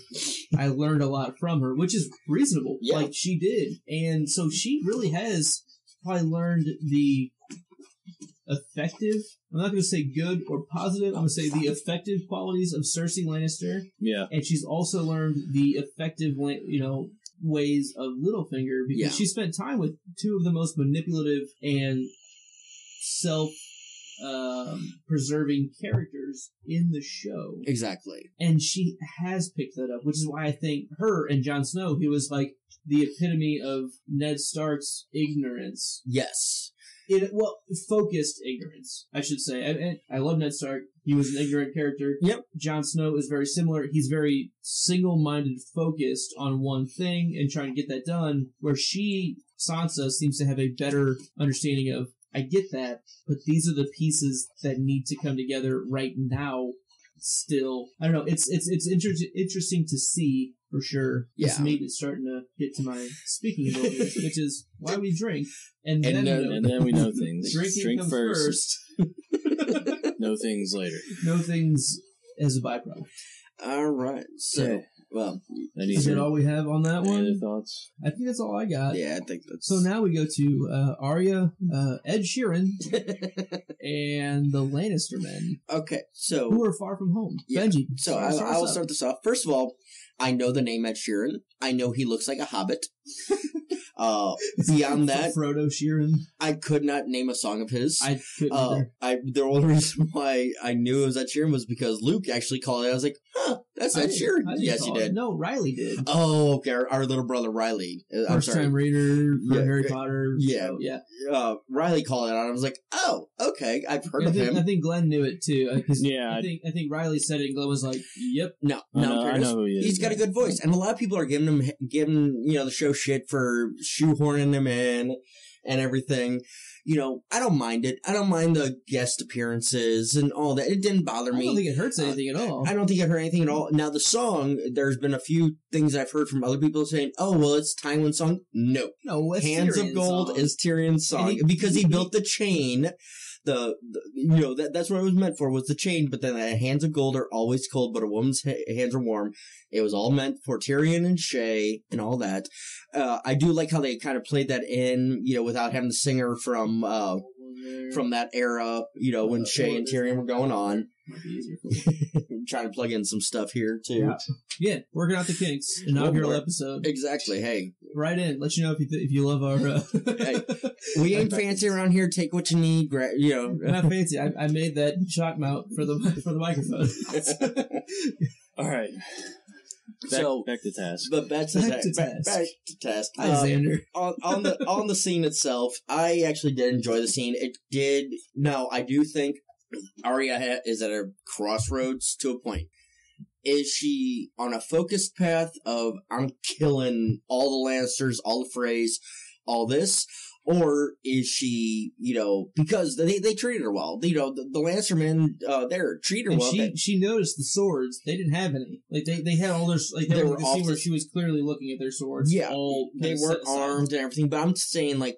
I learned a lot from her, which is reasonable. Yeah. Like she did. And so she really has probably learned the effective, I'm not going to say good or positive, I'm going to say the effective qualities of Cersei Lannister. Yeah. And she's also learned the effective, you know, ways of Littlefinger because she spent time with two of the most manipulative and self-preserving characters in the show. Exactly. And she has picked that up, which is why I think her and Jon Snow, he was like the epitome of Ned Stark's ignorance. Yes. Focused ignorance, I should say. I love Ned Stark. He was an ignorant character. Yep. Jon Snow is very similar. He's very single-minded, focused on one thing and trying to get that done, where Sansa, seems to have a better understanding of, I get that, but these are the pieces that need to come together right now still. I don't know. It's interesting to see, for sure. Yeah. This meat is starting to get to my speaking abilities, which is why we drink. And then we know things. Drink first. Know things later. Know things as a byproduct. All right. So, well, is that all we have on that one? Any other thoughts? I think that's all I got. Yeah, I think that's... So now we go to Arya, Ed Sheeran, and the Lannister men. Okay, so... who are far from home. Yeah. Benji. So I will start this off. First of all, I know the name Ed Sheeran. I know he looks like a hobbit. Beyond that, Frodo Sheeran. I could not name a song of his. I couldn't either. The only reason why I knew it was Ed Sheeran was because Luke actually called it. I was like, huh, that's Ed Sheeran. Yes, you did. No, Riley did. Oh, okay. Our little brother Riley. First time reader for Harry Potter. Yeah. So, yeah. Riley called it out. I was like, oh, okay. I've heard of him. I think Glenn knew it too. Yeah. I think Riley said it and Glenn was like, yep. No, I know who he is. He's got a good voice. And a lot of people are giving the show shit for shoehorning him in and everything. I don't mind it. I don't mind the guest appearances and all that. It didn't bother me. I don't think it hurts anything at all. I don't think it hurt anything at all. Now, the song, there's been a few things I've heard from other people saying, oh, well, it's Tywin's song. No. It's Hands Tyrion's of Gold song. is Tyrion's song. Because he built the chain. That's what it was meant for, was the chain, but then the hands of gold are always cold, but a woman's hands are warm. It was all meant for Tyrion and Shay and all that. I do like how they kind of played that in, without having the singer from that era, when Shay and Tyrion were going on. Might be easier for me. I'm trying to plug in some stuff here, too. Yeah, working out the kinks. Inaugural episode. Exactly. Hey. Right in. Let you know if you love our... Hey, we ain't fancy around here. Take what you need. Not fancy. I made that shock mount for the microphone. All right. Back to task. But back to task. Hi, Xander. On the scene itself, I actually did enjoy the scene. It did. Now, I do think Arya is at a crossroads to a point. Is she on a focused path of, I'm killing all the Lannisters, all the Freys, all this? Or is she, because they treated her well. The Lannister men, they're treated her well. She noticed the swords. They didn't have any. Like, they had all their, like, they were see where she was clearly looking at their swords. Yeah. They weren't armed and everything, but I'm saying, like,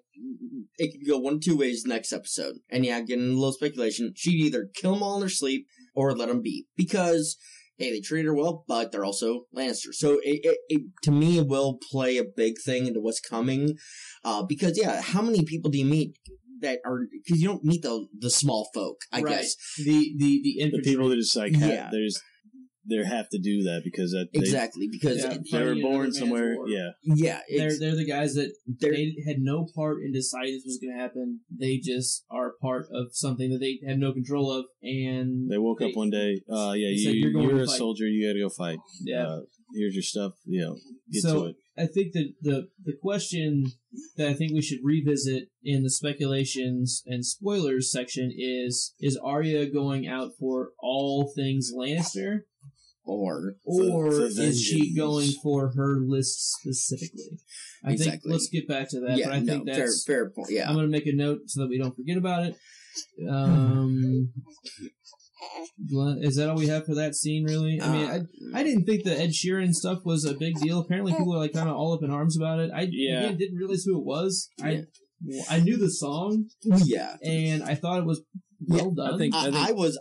it could go one of two ways next episode. And yeah, getting a little speculation. She'd either kill them all in their sleep or let them be. Because, hey, they treated her well, but they're also Lannisters. So it to me, it will play a big thing into what's coming. Because, yeah, how many people do you meet that are... Because you don't meet the small folk, I guess. The people that just, like, they have to do that because because they were born somewhere. They're the guys that they had no part in deciding this was going to happen. They just are part of something that they have no control of, and they woke up one day. You're a soldier. You got to go fight. Yeah, here's your stuff. Get to it. I think that the question that I think we should revisit in the speculations and spoilers section is Arya going out for all things Lannister? Or is she going for her list specifically? I think let's get back to that. Yeah, but I think that's fair point. Yeah, I'm going to make a note so that we don't forget about it. Is that all we have for that scene? Really? I mean, I didn't think the Ed Sheeran stuff was a big deal. Apparently, people are like kind of all up in arms about it. Again, didn't realize who it was. I knew the song. Yeah, and I thought it was well done.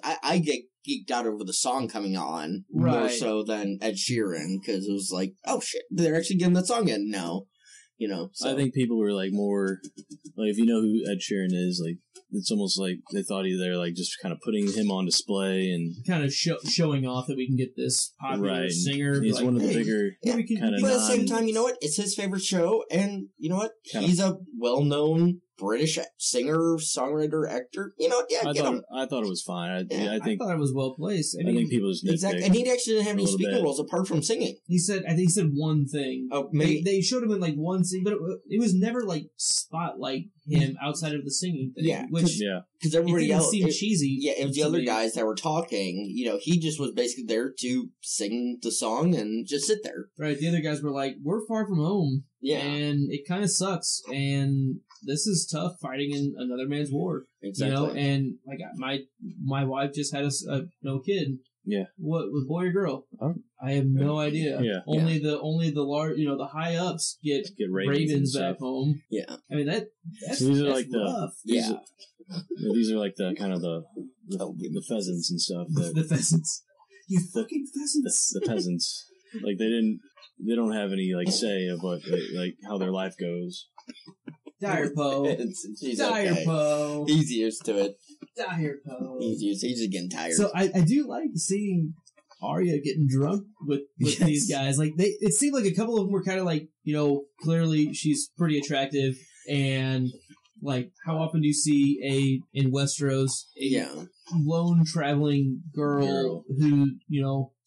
I get geeked out over the song coming on more so than Ed Sheeran, because it was like, oh shit, they're actually getting that song in now. So. I think people were like more like, if you know who Ed Sheeran is, like it's almost like they thought they're like just kind of putting him on display and kind of showing off that we can get this popular singer. He's one of the bigger kind of. But at the same time, you know what? It's his favorite show, and you know what? He's a well-known British singer, songwriter, actor. I thought it was fine. I thought it was well placed. I think people just exactly, and he actually didn't have any speaking roles apart from singing. I think he said one thing. Oh, maybe they showed him in like one scene, but it was never like spotlight him outside of the singing thing. Yeah, because everybody else seemed cheesy. Yeah, it was the other guys that were talking. He just was basically there to sing the song and just sit there. Right. The other guys were like, "We're far from home." Yeah, and it kind of sucks. And this is tough fighting in another man's war. Exactly. And like my wife just had no kid. Yeah. What was boy or girl? Oh. I have no idea. Yeah. Only the large, the high ups get ravens back home. Yeah. I mean that's these are like rough. These are like the kind of the pheasants and stuff. The pheasants. You fucking pheasants. The peasants. Like they don't have any like say of what like how their life goes. Dire Poe. Dire Poe. He's used to it. Dire Poe. He's just getting tired. So I do like seeing Arya getting drunk with these guys. Like it seemed like a couple of them were kind of like, clearly she's pretty attractive, and like how often do you see in Westeros a lone traveling girl who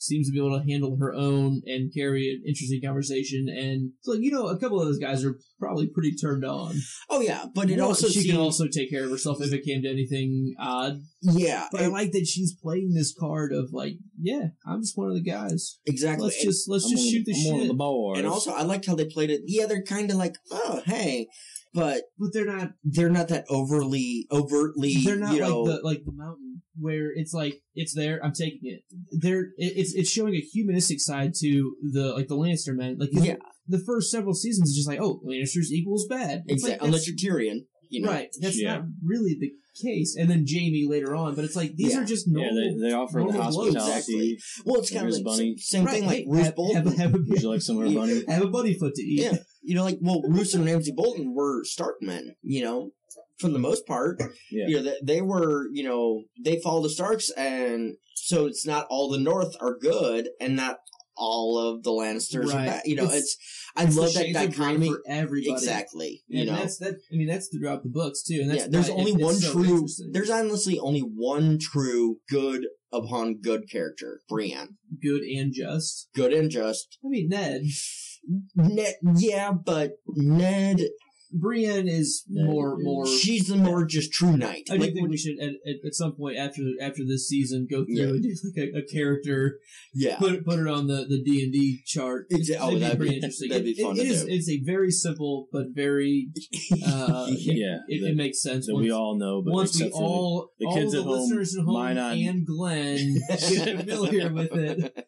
seems to be able to handle her own and carry an interesting conversation, and so a couple of those guys are probably pretty turned on. Oh yeah, but she can also take care of herself if it came to anything odd. Yeah, but I like that she's playing this card of like, I'm just one of the guys. Exactly. Let's just shoot the shit. One of the boys. And also, I liked how they played it. Yeah, they're kind of like, oh hey. But they're not. They're not that overtly. They're not like the mountain where it's like it's there. I'm taking it. It's showing a humanistic side to the Lannister men. Like the first several seasons is just like, oh, Lannisters equals bad. Exactly. Like, unless you're Tyrion, right? That's not really the case. And then Jamie later on, but it's like these are just normal. Yeah, they offer the hospitality. Exactly. Well, it's kind of like bunny. Same thing like Roose Bolton. Would you like some more bunny? Have a bunny foot to eat. Yeah. Roose and Ramsay Bolton were Stark men, for the most part. Yeah. They were, they follow the Starks, and so it's not all the North are good, and not all of the Lannisters are bad. I love that dichotomy for everybody. Exactly. That's throughout the books too. And that's there's only one true. There's honestly only one true good upon good character, Brienne. Good and just. Good and just. I mean, Ned, but Ned. Brienne is more. She's the more just true knight. I think we should at some point after this season go through and do like a character. Yeah. Put it on the D&D chart. Exactly. That'd be pretty interesting. That'd be fun to do. It's a very simple but very it makes sense. That we all know, but once we all the kids all at the listeners at home and Glenn get familiar with it.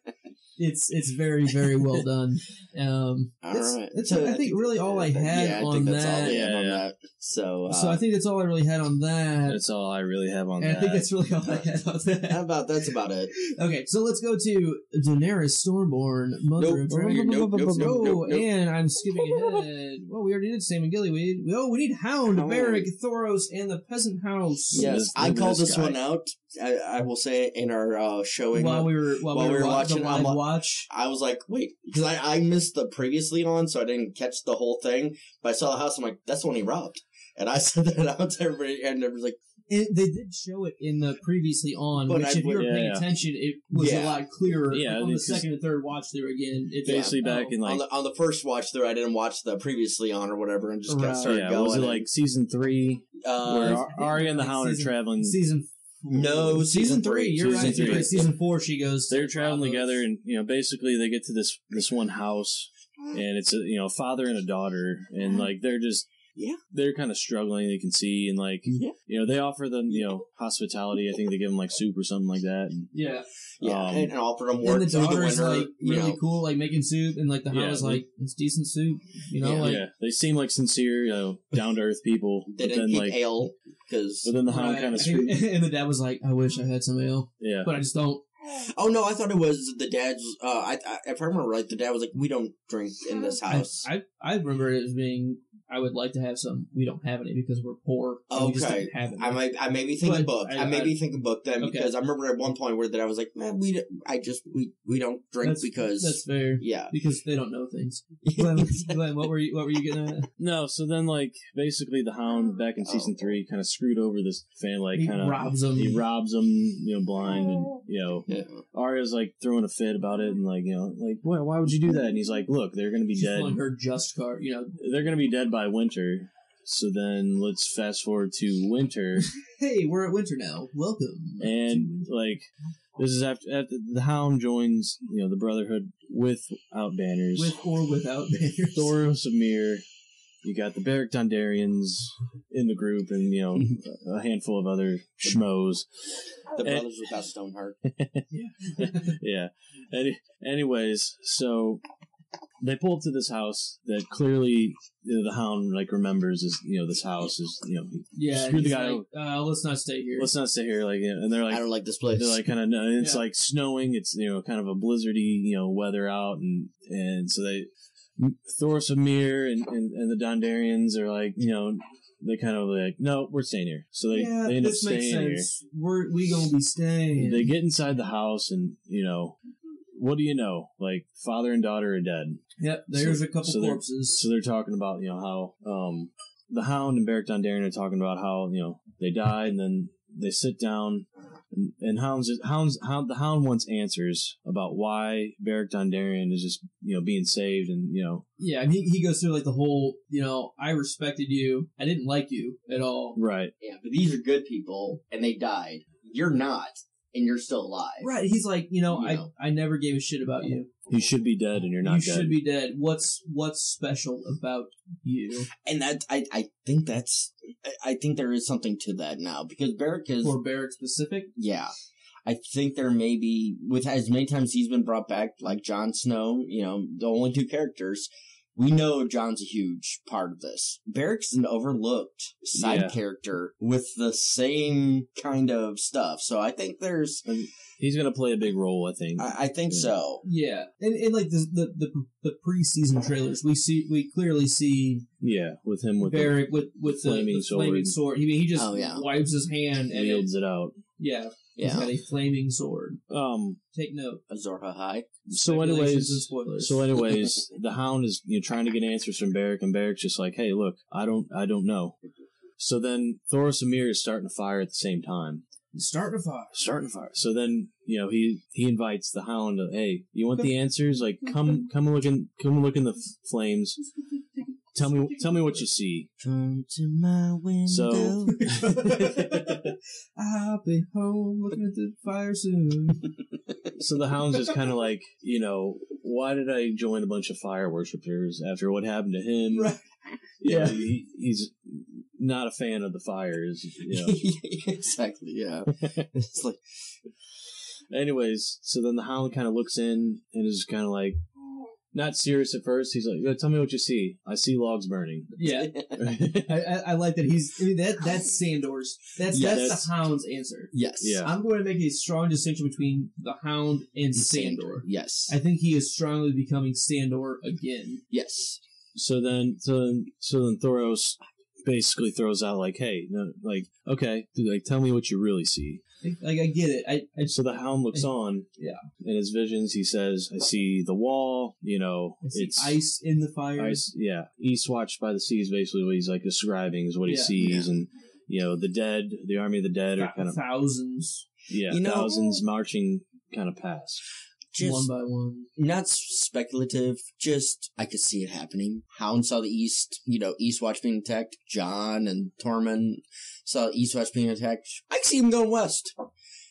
It's very, very well done. All right. I think really all I had on that. So I think that's all I really had on that. That's all I really have on that. I think that's really all I had on that. That's about it. Okay, so let's go to Daenerys Stormborn, Mother of Dragons. Nope. And I'm skipping ahead. Well, we already did Sam and Gillyweed. We need Hound, Beric, Thoros, and the Peasant House. Yes, I called this one out. I will say in our showing while we were watching the live watch. I was like, wait, because I missed the previously on, so I didn't catch the whole thing. But I saw the house. I'm like, that's the one he robbed, and I said that out to everybody, and everybody's like, they did show it in the previously on, but which if you were paying attention, it was a lot clearer. Yeah, on the second and third watch through again. It's basically back in like on the first watch through, I didn't watch the previously on or whatever, and just got started going. Was it like season 3 where Arya and the Hound are traveling? Season 3. You're right. Season 4, she goes. They're traveling together, and basically they get to this one house, and it's a father and a daughter, and like they're kind of struggling. They can see, and like they offer them hospitality. I think they give them like soup or something like that. And, and offer them work. And the daughter's like really cool, like making soup, and like the house is like it's decent soup. They seem like sincere, down to earth people. They didn't keep ale because. But then the Hound kind of screwed. And the dad was like, "I wish I had some ale, but I just don't." Oh no, I thought it was the dad's. If I remember right, the dad was like, "We don't drink in this house." I remember it as being, I would like to have some. We don't have any because we're poor. Okay, we just don't have any. I may be thinking book. I may be thinking book then because I remember at one point where that I was like, "Man, we don't drink because that's fair." Yeah, because they don't know things. Glenn, what were you getting at? No, so then like basically the Hound back in season 3 kind of screwed over this family. He robs them. He robs them, blind, and Arya's like throwing a fit about it, and like why would you do that? And he's like, look, they're gonna be dead. She's her just card, They're gonna be dead by winter. So then let's fast forward to winter. Hey, we're at winter now. Welcome. And like this is after the Hound joins, the Brotherhood without banners. With or without banners. Thoros of Myr. You got the Beric Dondarrions in the group, and a handful of other schmoes. The brothers without Stoneheart. Yeah. Anyways, so they pull up to this house that clearly the Hound remembers is this house is screw the guy. Like, let's not stay here. Let's not stay here. And they're like, I don't like this place. They're like kind of it's like snowing. It's kind of a blizzardy weather out, and so they Thoros of Myr and the Dondarrions are like they kind of like, no, we're staying here. So they end up staying here. We gonna be staying. They get inside the house, and what do you know? Like, father and daughter are dead. Yep, there's a couple corpses. So they're talking about how the Hound and Beric Dondarrion are talking about how they died, and then they sit down, and the Hound wants answers about why Beric Dondarrion is just being saved, and Yeah, I mean, he goes through like the whole I respected you, I didn't like you at all. Right. Yeah, but these are good people, and they died. You're not, and you're still alive. Right. He's like, I never gave a shit about you. You should be dead, and you're not dead. You should be dead. What's special about you? And that I think there is something to that now, because Beric is For Beric specific. Yeah, I think there may be, with as many times he's been brought back, like Jon Snow. The only two characters. We know Jon's a huge part of this. Beric's an overlooked side character with the same kind of stuff. So I think he's going to play a big role, I think. I think so. Yeah. And like the preseason trailers, we clearly see with him with Beric with the flaming sword. I mean, he just wipes his hand and wields it out. Yeah. He's got a flaming sword. Take note. Azor Ahai. So anyways, the Hound is trying to get answers from Beric, and Beric's just like, hey, look, I don't know. So then Thoros and Myr is starting a fire at the same time. Starting a fire. So then he invites the Hound to, hey, you want the answers? Like, come and look in the flames. Tell me what you see. Come to my window. So I'll be home looking at the fire soon. So the Hound's just kind of like, why did I join a bunch of fire worshippers after what happened to him? Right. Yeah, he's not a fan of the fires. Exactly. Yeah. It's like. Anyways, so then the Hound kind of looks in and is kind of like, not serious at first. He's like, tell me what you see. I see logs burning. Yeah. I like that that's Sandor's. That's the Hound's answer. Yes. Yeah. I'm going to make a strong distinction between the Hound and Sandor. Yes. I think he is strongly becoming Sandor again. Yes. So then Thoros basically throws out like, hey, okay, like, tell me what you really see. Like, I get it. So the Hound looks on. Yeah. In his visions, he says, I see the wall, it's ice in the fire. Ice, yeah. Eastwatch by the sea is basically what he's like describing is what he sees. And, the dead, the army of the dead are kind of thousands. Yeah, thousands marching kind of past. Just one by one. Not speculative, just I could see it happening. Hound saw the East, Eastwatch being attacked. Jon and Tormund saw Eastwatch being attacked. I can see him going west.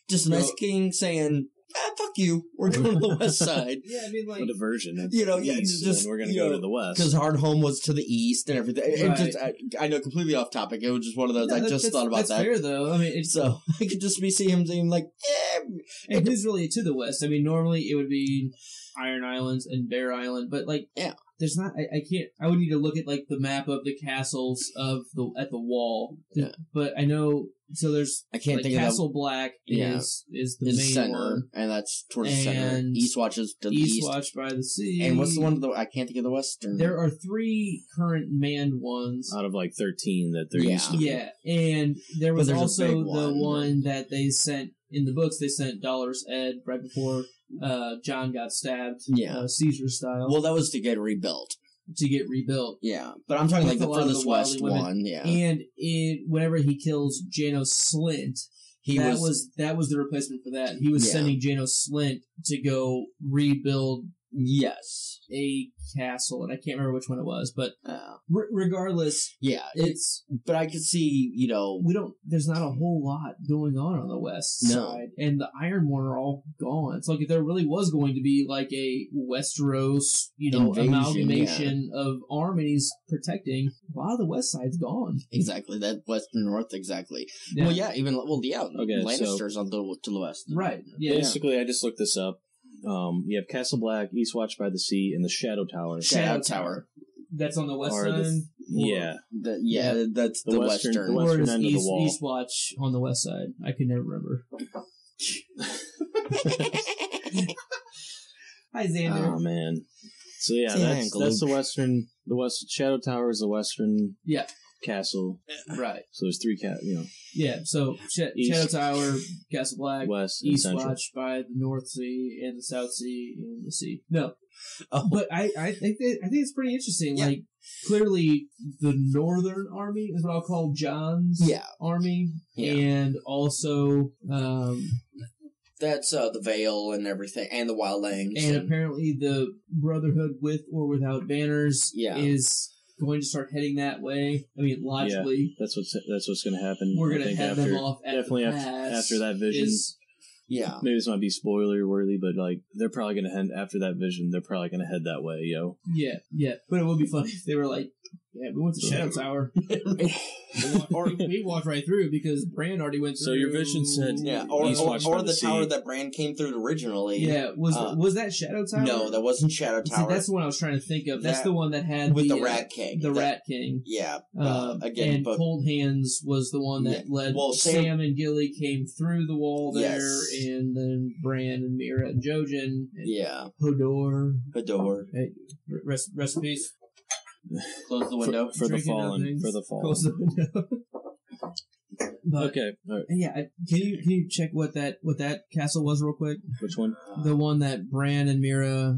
Just a nice king saying, fuck you, we're going to the west side. Yeah, I mean, like... A diversion. Just, we're going to go to the west. Because Hardhome was to the east and everything. Right. It just, I know, completely off topic. It was just one of those, I just thought about that. That's fair, though. I mean, so, I could just see him saying, like, And who's really to the west? I mean, normally it would be Iron Islands and Bear Island, but, like... Yeah. There's not. I can't. I would need to look at like the map of the castles at the wall. But I know. So there's. I can't think Castle of Black is the main center, one, and that's towards the center. Eastwatch is to the east. Eastwatch by the sea. And what's the one? I can't think of the western. There are 3 current manned ones out of like 13 that they're used to. Yeah, and there was also the one that they sent in the books. They sent Dolores Ed right before. Jon got stabbed, Caesar style. Well, that was to get rebuilt. Yeah, but I'm talking like the furthest west one. Yeah, and whenever he kills Janos Slynt, that was the replacement for that. He was sending Janos Slynt to go rebuild. Yes, a castle, and I can't remember which one it was, but regardless, it's. But I could see, there's not a whole lot going on the west side, and the Ironborn are all gone. It's like if there really was going to be like a Westeros, invasion, amalgamation of armies protecting, a lot of the west side's gone. Exactly, that western north, exactly. Yeah. Okay, Lannisters on to the west, right? Yeah. Basically, I just looked this up. You have Castle Black, Eastwatch by the Sea, and the Shadow Tower. Shadow Tower. That's on the west side? That's the western. The western end of the wall. Eastwatch on the west side. I can never remember. Hi, Xander. Oh, man. So, that's the western. The Shadow Tower is the western. Yeah. castle. Right. So there's 3 Yeah, so East, Shadow Tower, Castle Black, West, and East Central. Watch by the North Sea and the South Sea and the sea. No, Oh. but I think it's pretty interesting. Yeah. Like clearly, the Northern Army is what I'll call John's army, and also That's the Veil and everything, and the Wildlings. and apparently the Brotherhood with or without banners is going to start heading that way. I mean, logically, that's what's going to happen. we're I going to think head them off at definitely the pass after that vision. Maybe this might be spoiler worthy, but like they're probably going to head after that vision. They're probably going to head that way, yo. Yeah. But it would be funny if they were like, "Yeah, we went to Shadow Tower." Or we walked right through because Bran already went through. So your vision said, or East Watch by the sea. tower that Bran came through originally. Yeah, was that Shadow Tower? No, that wasn't Shadow Tower. See, that's the one I was trying to think of. That's the one that had with the Rat King. The Rat King. Yeah. Again, and Cold Hands was the one that led. Well, Sam and Gilly came through the wall there, and then Bran and Mira and Jojen. And Hodor. Hey, rest in peace. Close the window for the fallen. For the fallen. Close the window. But, okay. All right. Yeah, can you check what that castle was real quick? Which one? The one that Bran and Mira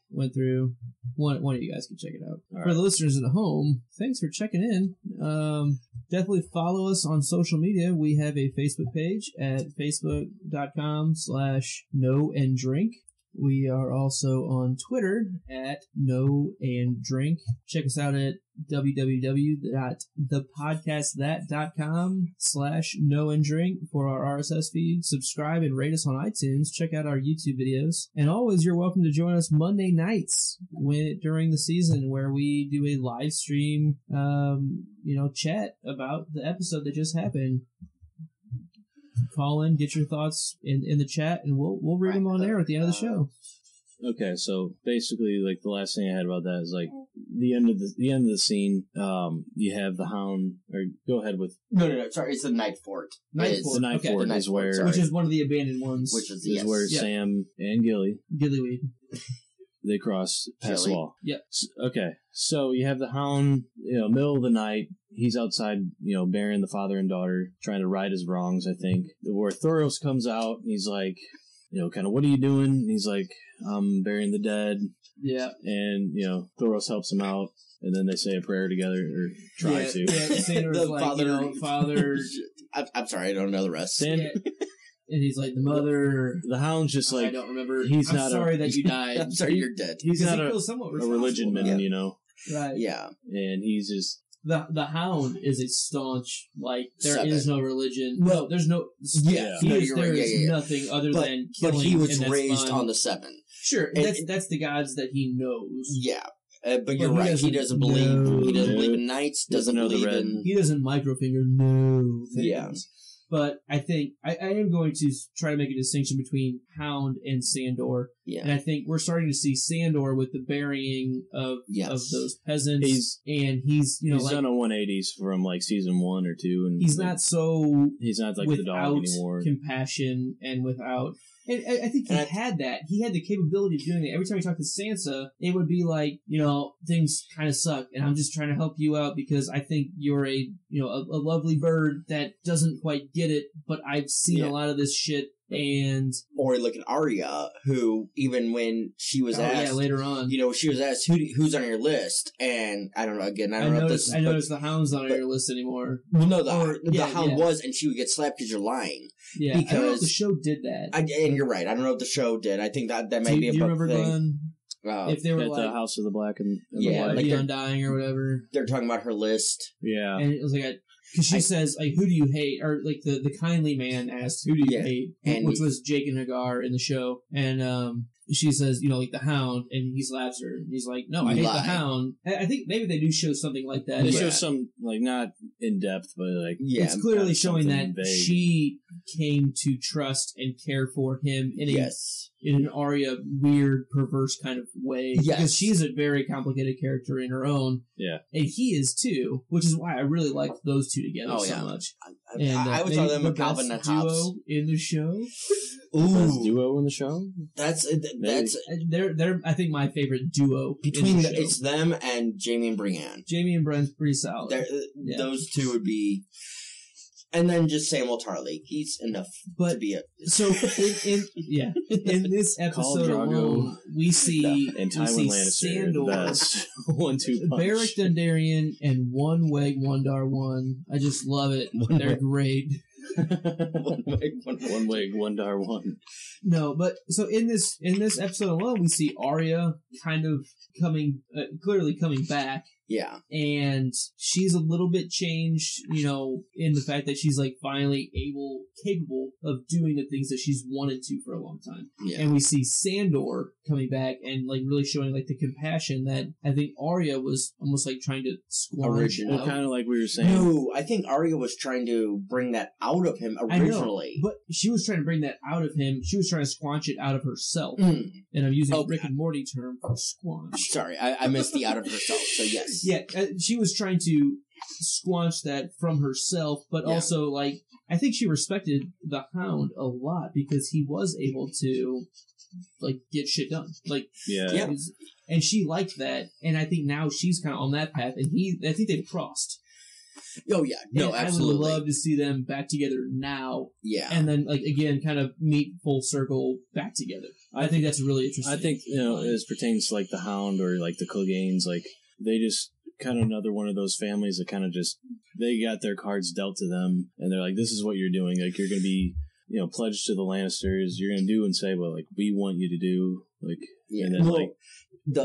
went through. One of you guys can check it out. All For the listeners at home, thanks for checking in. Definitely follow us on social media. We have a Facebook page at facebook.com/KnowAndDrink. We are also on Twitter at KnowAndDrink. Check us out at www.thepodcastthat.com/KnowAndDrink for our RSS feed. Subscribe and rate us on iTunes. Check out our YouTube videos. And always, you're welcome to join us Monday nights during the season where we do a live stream, chat about the episode that just happened. Call in, get your thoughts in the chat, and we'll read them on air at the end of the show. Okay, so basically, like the last thing I had about that is like the end of the scene. You have the Hound, or go ahead with no. Sorry, it's the Night Fort. The Night Fort is where, which is one of the abandoned ones, which is where Sam and Gillyweed they cross past the wall. Yep. Okay, so you have the Hound. Middle of the night. He's outside, burying the father and daughter, trying to right his wrongs, I think. Where Thoros comes out, and he's like, kind of, what are you doing? And he's like, I'm burying the dead. Yeah. And, Thoros helps him out, and then they say a prayer together, or try to. Yeah, Sandor's like, Father... I'm sorry, I don't know the rest. And he's like, the mother... The Hound's just like... I don't remember. I'm sorry that you died. I'm sorry you're dead. He's not a religion man, Right. Yeah. And he's just... The Hound is a staunch, there is no religion. Well, there's no... Yeah. There is nothing other than killing. But he was and raised fine. on the Seven. Sure, that's the gods that he knows. Yeah. But you're right. He doesn't believe. He doesn't believe in knights. Doesn't believe in. He doesn't microfinger no things. Yeah. But I think I am going to try to make a distinction between Hound and Sandor. Yeah. And I think we're starting to see Sandor with the burying of those peasants. He's done a 180s from season 1 or 2, and he's not he's not like the dog anymore. Compassion and without. And I think he had that. He had the capability of doing it. Every time he talked to Sansa, it would be like, things kind of suck, and I'm just trying to help you out because I think you're a lovely bird that doesn't quite get it, but I've seen a lot of this shit. And or look at Arya, who even when she was asked later on, she was asked who's on your list, and I don't know. Again, I noticed the Hound's not on your list anymore. Well, no, the Hound was, and she would get slapped because you're lying. Yeah, because I don't know if the show did that. And you're right. I don't know if the show did. I think that may be a do you remember, thing. Glenn? If they were at the House of the Black and the White, like the Undying or whatever, they're talking about her list. Yeah, and it was because she says, who do you hate? Or, the kindly man asked, who do you hate? Which was Jake and Hagar in the show. And she says, the Hound. And he slaps her. And he's like, no, I hate the Hound. I think maybe they do show something like that. They show some, not in depth, but it's clearly showing that she came to trust and care for him in an Arya weird, perverse kind of way. Yes. Because she's a very complicated character in her own. Yeah. And he is too, which is why I really like those two together so much. I always thought them a Calvin and Hobbes duo in the show. best duo in the show. That's They're I think my favorite duo between the show. it's them and Jamie and Brienne. Jamie and Brent's pretty solid. Those two would be, and then just Samuel Tarly. He's enough to be a. So in this episode alone, we see and Tywin Lannister, Sandor, the best 1-2 punch. Beric Dondarrion, and One Weg Wondar One. I just love it. They're great. one wig, one dar one. No, but so in this episode alone, we see Arya kind of clearly coming back. Yeah. And she's a little bit changed, in the fact that she's like finally capable of doing the things that she's wanted to for a long time. Yeah. And we see Sandor coming back and like really showing like the compassion that I think Arya was almost like trying to squash out. Kind of like we were saying. No, I think Arya was trying to bring that out of him originally. I know, but she was trying to bring that out of him. She was trying to squanch it out of herself. And I'm using Rick and Morty term for squanch. Sorry, I missed the out of herself, so yes. Yeah, she was trying to squanch that from herself, but also, like, I think she respected the Hound a lot because he was able to, like, get shit done. Like, and she liked that, and I think now she's kind of on that path, and I think they've crossed. Oh, yeah. No, absolutely. I would love to see them back together now. Yeah. And then, like, again, kind of meet full circle back together. I think that's really interesting. I think, as pertains to, like, the Hound or, like, the Cleganes, like, they just kind of another one of those families that kind of just, they got their cards dealt to them, and they're like, this is what you're doing. Like, you're going to be, pledged to the Lannisters. You're going to do and say what, like, we want you to do. Like, and then,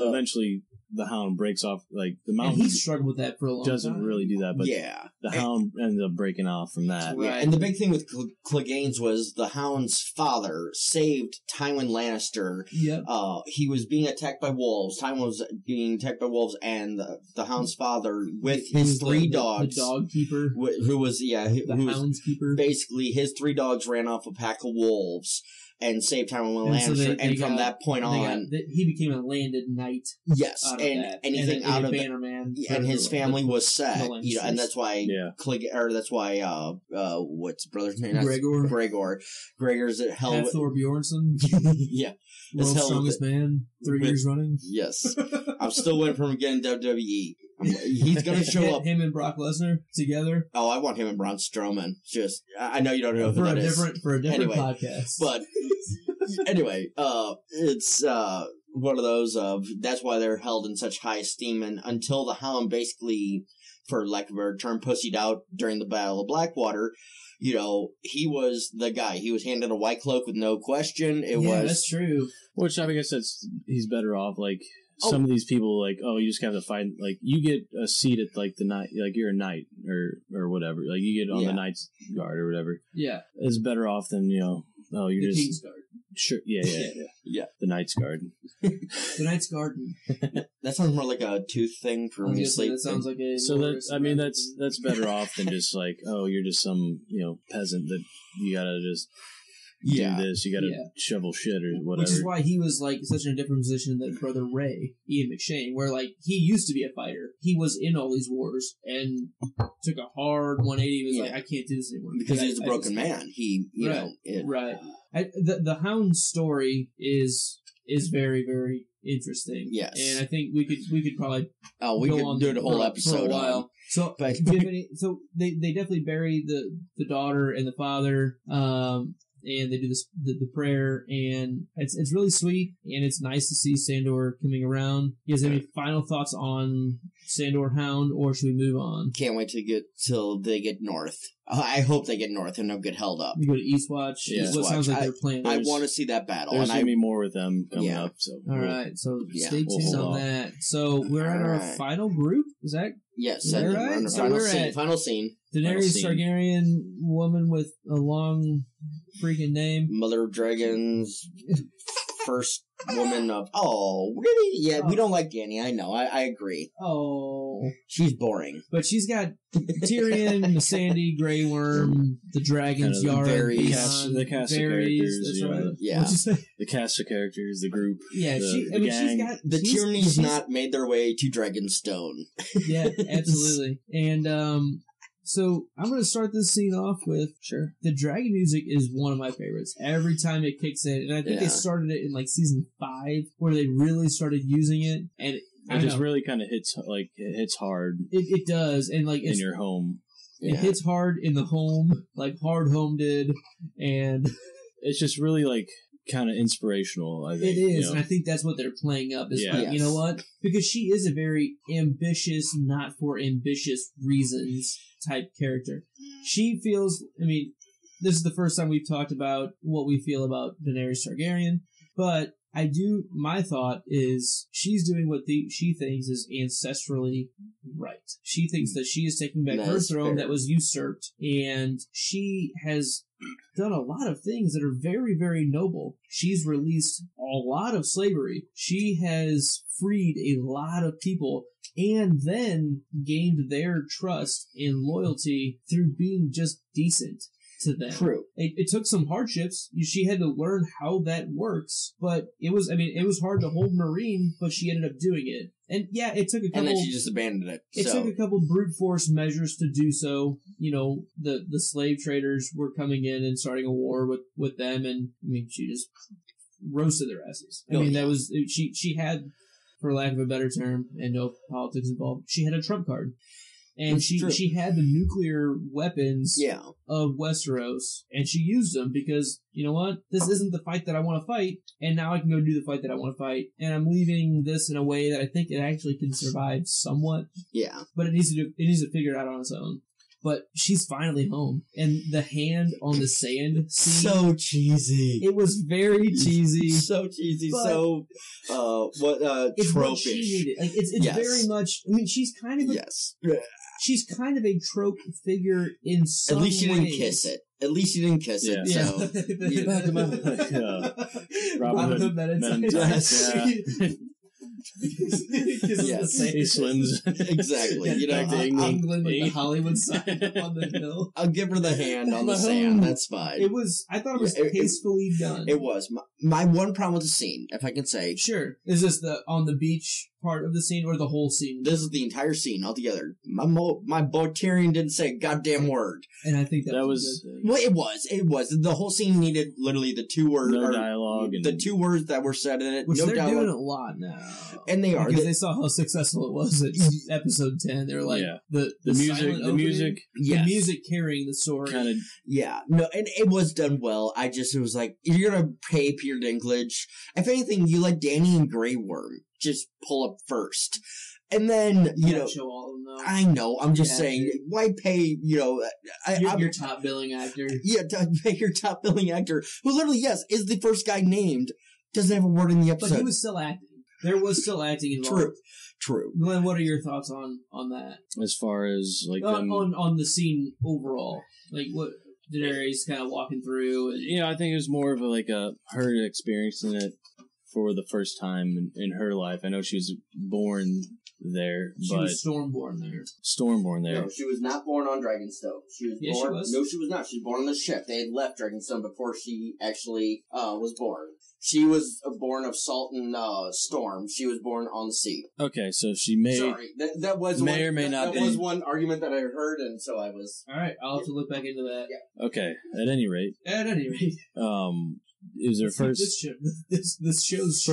eventually the Hound breaks off, like, the Mountain. And he struggled with that for a long time. Doesn't really do that, but the Hound ended up breaking off from that. Right. And the big thing with Cleganes was the Hound's father saved Tywin Lannister. Yep. He was being attacked by wolves. Tywin was being attacked by wolves, and the Hound's father, with his three dogs. The dog keeper. Who was, the Hound's keeper. Basically, his three dogs ran off a pack of wolves and saved Tywin Lannister, and from that point on, he became a landed knight. Yes, and anything out of Bannerman, and his family was set, and that's why that's why what's brother's name? Gregor's at hell. Thor Bjornsson. Yeah, world's strongest man, 3 years running. Yes, I'm still waiting for him to get in WWE. He's gonna show up. Him and Brock Lesnar together. Oh, I want him and Braun Strowman. Just, I know you don't know who that is. For a different podcast. But anyway, it's one of those of that's why they're held in such high esteem, and until the Hound basically, for lack of a better term, pussied out during the Battle of Blackwater. He was the guy. He was handed a white cloak with no question. That's true. Which I guess he's better off. Like some of these people, like, you just have to fight. Like you get a seat at like the night, like you're a knight or whatever. Like you get on the Knight's Guard or whatever. Yeah, it's better off than you're the just King's Guard. Sure. Yeah. The Knight's Guard. The Knight's Garden. That sounds more like a tooth thing for me to sleep. That sounds like a. So that's better off than just like, you're just some peasant that you gotta just do this. You gotta shovel shit or whatever. Which is why he was like such in a different position than Brother Ray, Ian McShane, where like he used to be a fighter. He was in all these wars and took a hard 180. He was like, I can't do this anymore because he's a broken man. He, right. The Hound story is very, very interesting. Yes, and I think we could probably we could do the whole episode for a while. So, so they definitely bury the daughter and the father. And they do this the prayer, and it's really sweet, and it's nice to see Sandor coming around. You guys have any final thoughts on Sandor Hound, or should we move on? Can't wait till they get north. I hope they get north and don't get held up. You go to Eastwatch. Yeah. What sounds like their plan. I want to see that battle. There's going to be more with them coming up. So all right, so stay tuned on that. So we're at our final group. Is that? Yes. All right. So we're at final scene. Daenerys Targaryen, woman with a long freaking name. Mother of Dragons. First woman of... Oh, really? Yeah, we don't like Dany. I know. I agree. Oh. She's boring. But she's got Tyrion, Missandei, Grey Worm, the dragons, Yara, the cast of characters. That's right. Yeah. What'd you say? The cast of characters, the group. Yeah, the gang. she's got... The Tyranies not made their way to Dragonstone. Yeah, absolutely. And, So I'm going to start this scene off with the dragon music is one of my favorites. Every time it kicks in, and I think they started it in like season 5 where they really started using it, and it just really kind of hits like it hits hard. It does, and like in your home. It hits hard in the home, like Hard Home did, and it's just really like kind of inspirational. I think it is, and I think that's what they're playing up. Is like, you know what? Because she is a very ambitious, not for ambitious reasons type character. She feels. I mean, this is the first time we've talked about what we feel about Daenerys Targaryen, but my thought is she's doing what she thinks is ancestrally right. She thinks that she is taking back her throne that was usurped, and she has done a lot of things that are very, very noble. She's released a lot of slavery. She has freed a lot of people and then gained their trust and loyalty through being just decent to them. True. It took some hardships. She had to learn how that works, but it was hard to hold Marine, but she ended up doing it. And yeah, it took a couple... And then she just abandoned it. It took a couple brute force measures to do so. You know, the slave traders were coming in and starting a war with them, and I mean, she just roasted their asses. I mean, that was... She had, for lack of a better term, and no politics involved, she had a trump card. And she had the nuclear weapons of Westeros, and she used them because, you know what? This isn't the fight that I want to fight, and now I can go do the fight that I want to fight, and I'm leaving this in a way that I think it actually can survive somewhat. Yeah. But it needs to figure it out on its own. But she's finally home, and the hand on the sand scene, so cheesy. It was very cheesy, so cheesy, so it's tropish. What she needed. Like it's very much. I mean, she's kind of she's kind of a trope figure in some At least she didn't ways. kiss it. At least you didn't kiss it. Yeah. So Robin Hood Men in Tights. He swims exactly. You know, England with the Hollywood sign up on the hill. I'll give her the hand on the sand. That's fine. I thought it was tastefully done. It was. My one problem with the scene, if I can say. Sure. Is this on the beach part of the scene or the whole scene? This is the entire scene altogether. My Tyrion didn't say a goddamn word. And I think that was well, it was. The whole scene needed literally the 2 words. No dialogue. The 2 words that were said in it. Which no they're dialogue. doing a lot now. And they are. Because they saw how successful it was at episode 10. They were like, the music carrying the story. Kind of. Yeah. No, and it was done well. It was like, if you're going to pay Peter Dinklage, if anything, you let Danny and Grey Worm just pull up first. And then, you know, show all of them, though. I know, I'm just saying, why pay, you know, your top billing actor. Yeah, pay your top billing actor, who literally, yes, is the first guy named, doesn't have a word in the episode. But he was still acting. There was still acting involved. True. Glenn, what are your thoughts on that? As far as, like, on the scene overall. Like, what Daenerys kind of walking through. And, you know, I think it was more of her experiencing it for the first time in her life. I know she was born there, she was Stormborn there. No, she was not born on Dragonstone. She was born. She was? No, she was not. She was born on the ship. They had left Dragonstone before she actually was born. She was born of Salt and Storm. She was born on the sea. Okay, so she may... Sorry, that was may or may not be. That was one argument that I heard, and so I was... All right, I'll have to look back into that. Yeah. Okay, at any rate. It was her first... This show's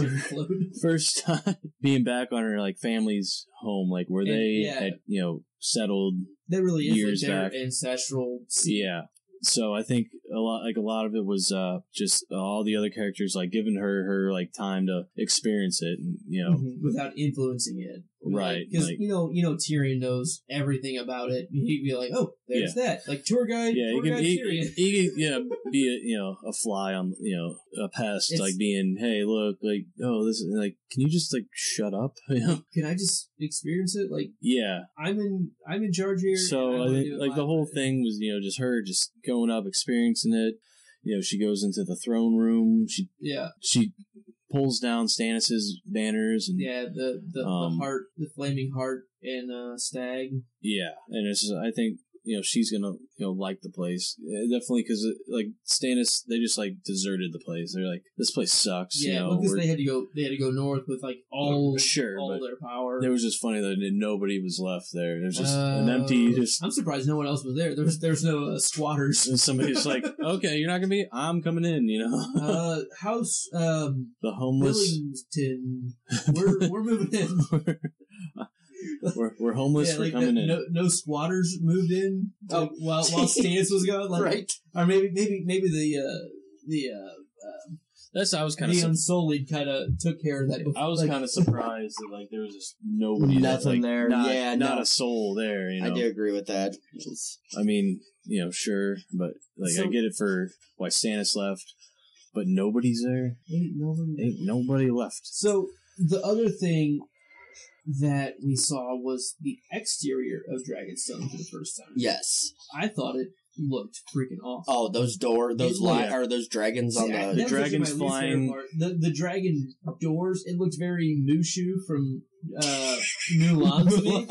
first time being back on her, like, family's home, like, where they had, you know, settled that really years is like back. Their ancestral scene. Yeah. So I think a lot of it was just all the other characters like giving her like time to experience it, and you know, without influencing it, right? Because like, you know Tyrion knows everything about it. He'd be like, "Oh, there's that," like tour guide. Yeah, Tyrion. He could be a fly on a pest, like being, hey, look, like, oh, this is like, can you just like shut up? You know? Can I just experience it? Like, yeah, I'm in charge here. So I think like the whole thing was just her just going up, experiencing it. You know, she goes into the throne room. She pulls down Stannis's banners and the heart, the flaming heart, and stag. Yeah, and it's just, I think she's gonna like the place. Definitely, because like Stannis, they just like deserted the place. They're like, this place sucks. Yeah, because they had to go north with like all their power. It was just funny that nobody was left there. There's just an empty. I'm surprised no one else was there. There's no squatters. And somebody's like, okay, you're not gonna be. I'm coming in. House the homeless. Billington. We're moving in. We're homeless. We're coming in. No squatters moved in while Stannis was gone. Like, right? Or maybe the That's I was kind of the Unsullied kind of took care of that. Before. I was kind of surprised that like there was just nobody, nothing there. Not a soul there. I do agree with that. I mean, sure, but like I get it for why Stannis left, but nobody's there. Ain't nobody left. So the other thing that we saw was the exterior of Dragonstone for the first time. Yes, I thought it looked freaking awesome. Oh, those those dragons on the dragons flying. The dragon doors. It looked very Mushu from Mulan to me.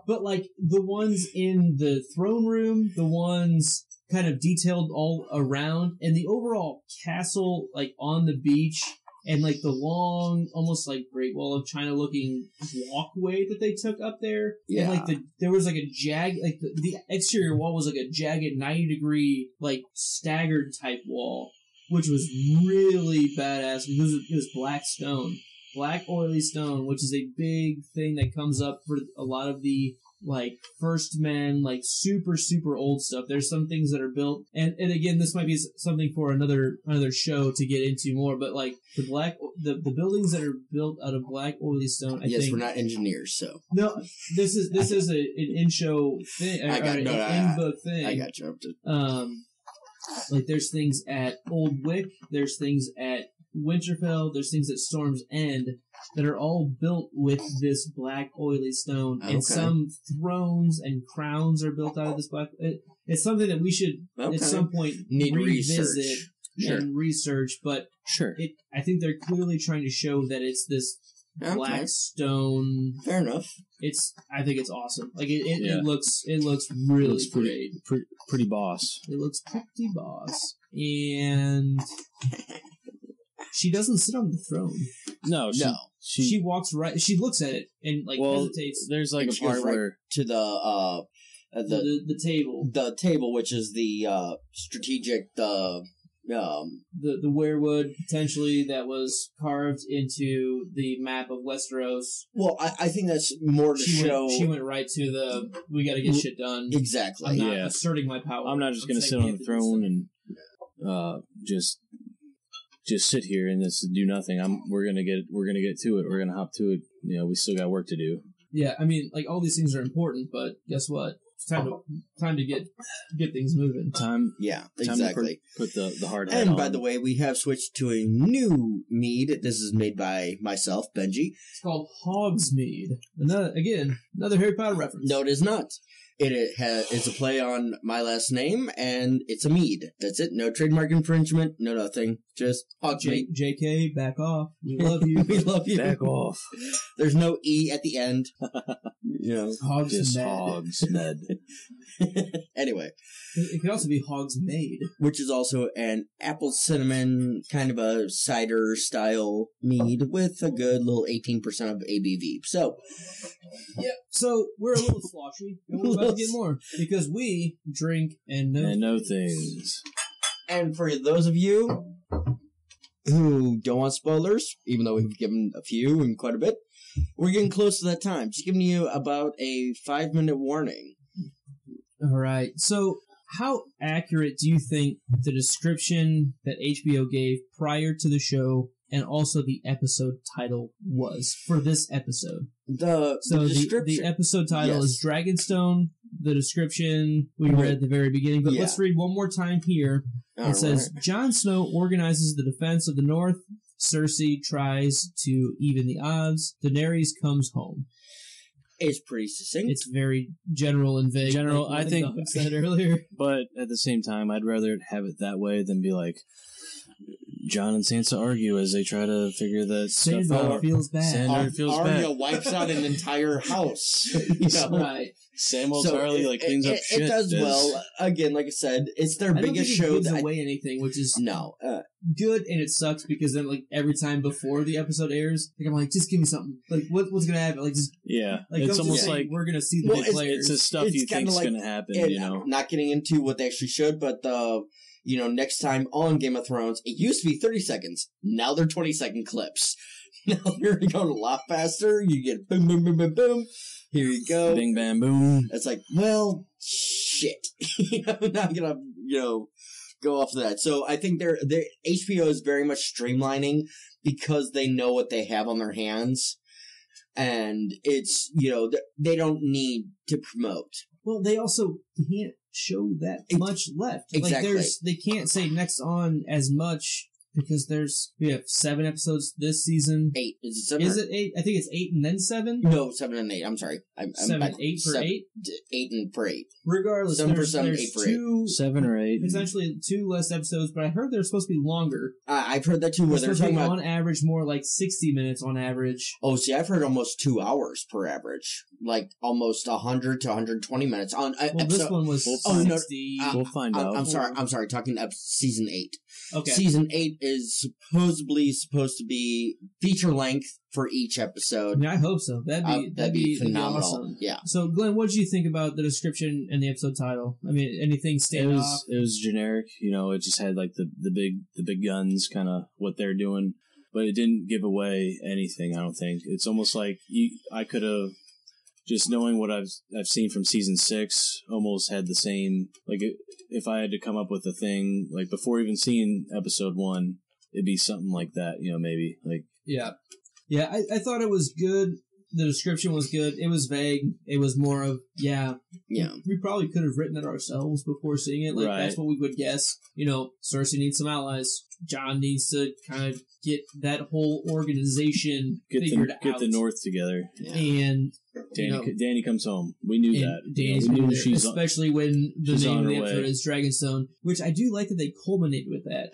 But like the ones in the throne room, the ones kind of detailed all around, and the overall castle like on the beach. And like the long, almost like Great Wall of China looking walkway that they took up there. Yeah. And like there was like a the exterior wall was like a jagged 90-degree, like staggered type wall, which was really badass because it was black stone. Black oily stone, which is a big thing that comes up for a lot of the like First Men, like super, super old stuff. There's some things that are built, and again, this might be something for another show to get into more, but like the buildings that are built out of black oily stone, I think, we're not engineers, so. No, this is an in-show thing, in-book thing. I got you. Like there's things at Old Wick, there's things at Winterfell, there's things at Storm's End that are all built with this black oily stone, and some thrones and crowns are built out of this black. It's something that we should at some point revisit and research. But I think they're clearly trying to show that it's this black stone. Fair enough. I think it's awesome. Like it looks really great. Pretty boss. It looks pretty boss, and. She doesn't sit on the throne. No. She walks right. She looks at it and hesitates. There's like a part where to the table. The table, which is the strategic the weirwood potentially that was carved into the map of Westeros. Well, I think that's more to show. She went right to the we got to get shit done. Exactly. I'm not asserting my power. I'm not just going to sit on the throne and just sit here and just do nothing. We're gonna get to it. We're gonna hop to it. We still got work to do. Yeah, I mean, like all these things are important, but guess what? It's time to get things moving. Exactly. Put the hard hat on. And by on. the way, we have switched to a new mead. This is made by myself, Benji. It's called Hogsmeade. Another Harry Potter reference. No, it is not. It's a play on my last name, and it's a mead. That's it. No trademark infringement. No nothing. Just Hogsmeade. JK, back off. We love you. We love you. Back off. There's no E at the end. Hogsmeade. Anyway. It could also be Hogsmeade. Which is also an apple cinnamon kind of a cider style mead with a good little 18% of ABV. So, yeah. So we're a little sloshy, and we're about to get more because we drink and know things. And for those of you who don't want spoilers, even though we've given a few and quite a bit, we're getting close to that time. Just giving you about a 5-minute warning. All right. So, how accurate do you think the description that HBO gave prior to the show and also the episode title was for this episode? The episode title is Dragonstone. The description we read at the very beginning, but let's read one more time here. It says, Jon Snow organizes the defense of the North. Cersei tries to even the odds. Daenerys comes home. It's pretty succinct. It's very general and vague. I think I said earlier. But at the same time, I'd rather have it that way than be like, John and Sansa argue as they try to figure that stuff Sandor out. feels bad. Sandor feels Arya bad. wipes out an entire house. You know? Right. Samuel So Tarly cleans up shit. It does well. Again, like I said, it's their I don't biggest think show. it gives away anything, which is good, and it sucks because then every time before the episode airs, I'm like, just give me something. What's gonna happen? It's almost like we're gonna see the big players. It's the stuff you think's gonna happen. Not getting into what they actually should, but next time on Game of Thrones, it used to be 30 seconds. Now they're 20-second clips. Now they're going a lot faster. You get boom, boom, boom, boom, boom. Here you go. Bing, bam, boom. It's like, well, shit. I'm not gonna, go off of that. So I think their HBO is very much streamlining because they know what they have on their hands, and it's they don't need to promote. Well, they also can't show that much left. Exactly. They can't say next on as much because we have 7 episodes this season. 8. Is it 7? Is it 8? I think it's 8 and then 7. No, 7 and 8. I'm sorry. I'm 7, 8 for 8? 8 and for 8. Regardless, 7 for 7, there's 8 for 2, 7 or 8. potentially 2 less episodes, but I heard they're supposed to be longer. I've heard that too, where they're talking about on average more like 60 minutes on average. Oh, see, I've heard almost 2 hours per average, like almost 100 to 120 minutes on. This one was 60. We'll find out. I'm sorry. Talking season 8. Okay. Season 8 is supposed to be feature length for each episode. I mean, I hope so. That'd be phenomenal. Awesome. Yeah. So, Glenn, what did you think about the description and the episode title? I mean, anything stand off? It was generic. It just had the big guns, kind of what they're doing, but it didn't give away anything. I don't think it's almost like I could have. Just knowing what I've seen from season 6, almost had the same. If I had to come up with a thing before even seeing episode 1, it'd be something like that. Maybe Yeah. I thought it was good. The description was good. It was vague. It was more of we probably could have written it ourselves before seeing it. Right. That's what we would guess. Cersei needs some allies. John needs to kind of get that whole organization figured out. Get the North together. Yeah. And Dany comes home. We knew that. Dany's we knew she's especially when the name of the episode way. is Dragonstone, which I do like that they culminated with that.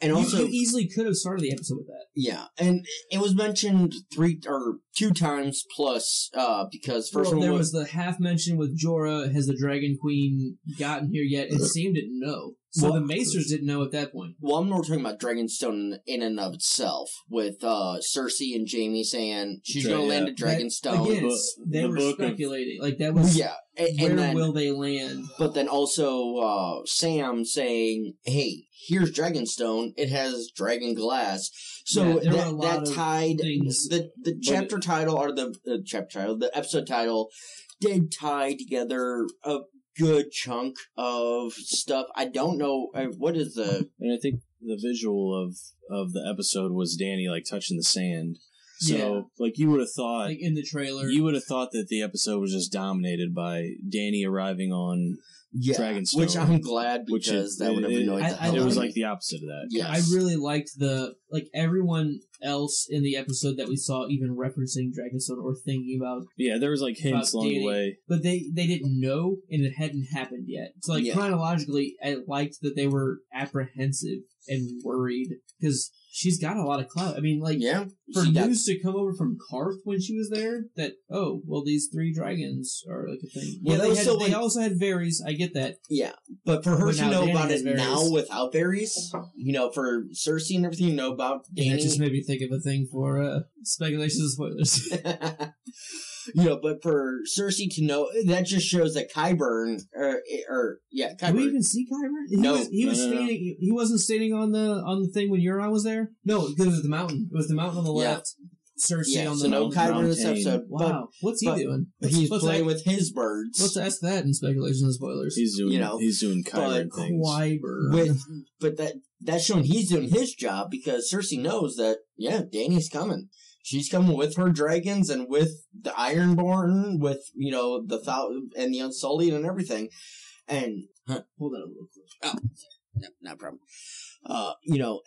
You easily could have started the episode with that. Yeah, and it was mentioned 2 times plus because there was the half mention with Jorah. Has the Dragon Queen gotten here yet? And Sam didn't know. So the Maesters didn't know at that point. Well, I'm more talking about Dragonstone in and of itself, with Cersei and Jaime saying she's going to land at Dragonstone. Again, they were speculating. That was where will they land? But then also Sam saying, hey, here's Dragonstone. It has dragon glass. So that tied the chapter title, or the episode title did tie together a good chunk of stuff. I don't know what is the. And I think the visual of the episode was Dany touching the sand. So you would have thought in the trailer, you would have thought that the episode was just dominated by Dany arriving on Dragonstone, which I'm glad because that would have annoyed the hell out of me. It was the opposite of that. Yeah, I really liked everyone else in the episode that we saw even referencing Dragonstone or thinking about. Yeah, there was hints along the way, but they didn't know and it hadn't happened yet. So chronologically, I liked that they were apprehensive and worried because she's got a lot of clout. I mean, for news to come over from Karth when she was there, that these 3 dragons are a thing. Well, they also had Varys. I get that. Yeah, but for her to know about it Varys. now without Varys, for Cersei and everything, about Dany. That just made me think of a thing for speculations and spoilers. But for Cersei to know, that just shows that Qyburn, Qyburn. Did we even see Qyburn? He was standing. He wasn't standing on the thing when Euron was there. No, because it was the mountain. It was the mountain on the left. Cersei on the no Qyburn in this episode. Wow, what's he doing? He's playing with his birds. Let's ask that in speculations and spoilers. He's doing Qyburn things. But that's showing he's doing his job because Cersei knows that Dany's coming. She's coming with her dragons and with the Ironborn, with the and the Unsullied and everything. And hold that a little closer. Oh, no problem.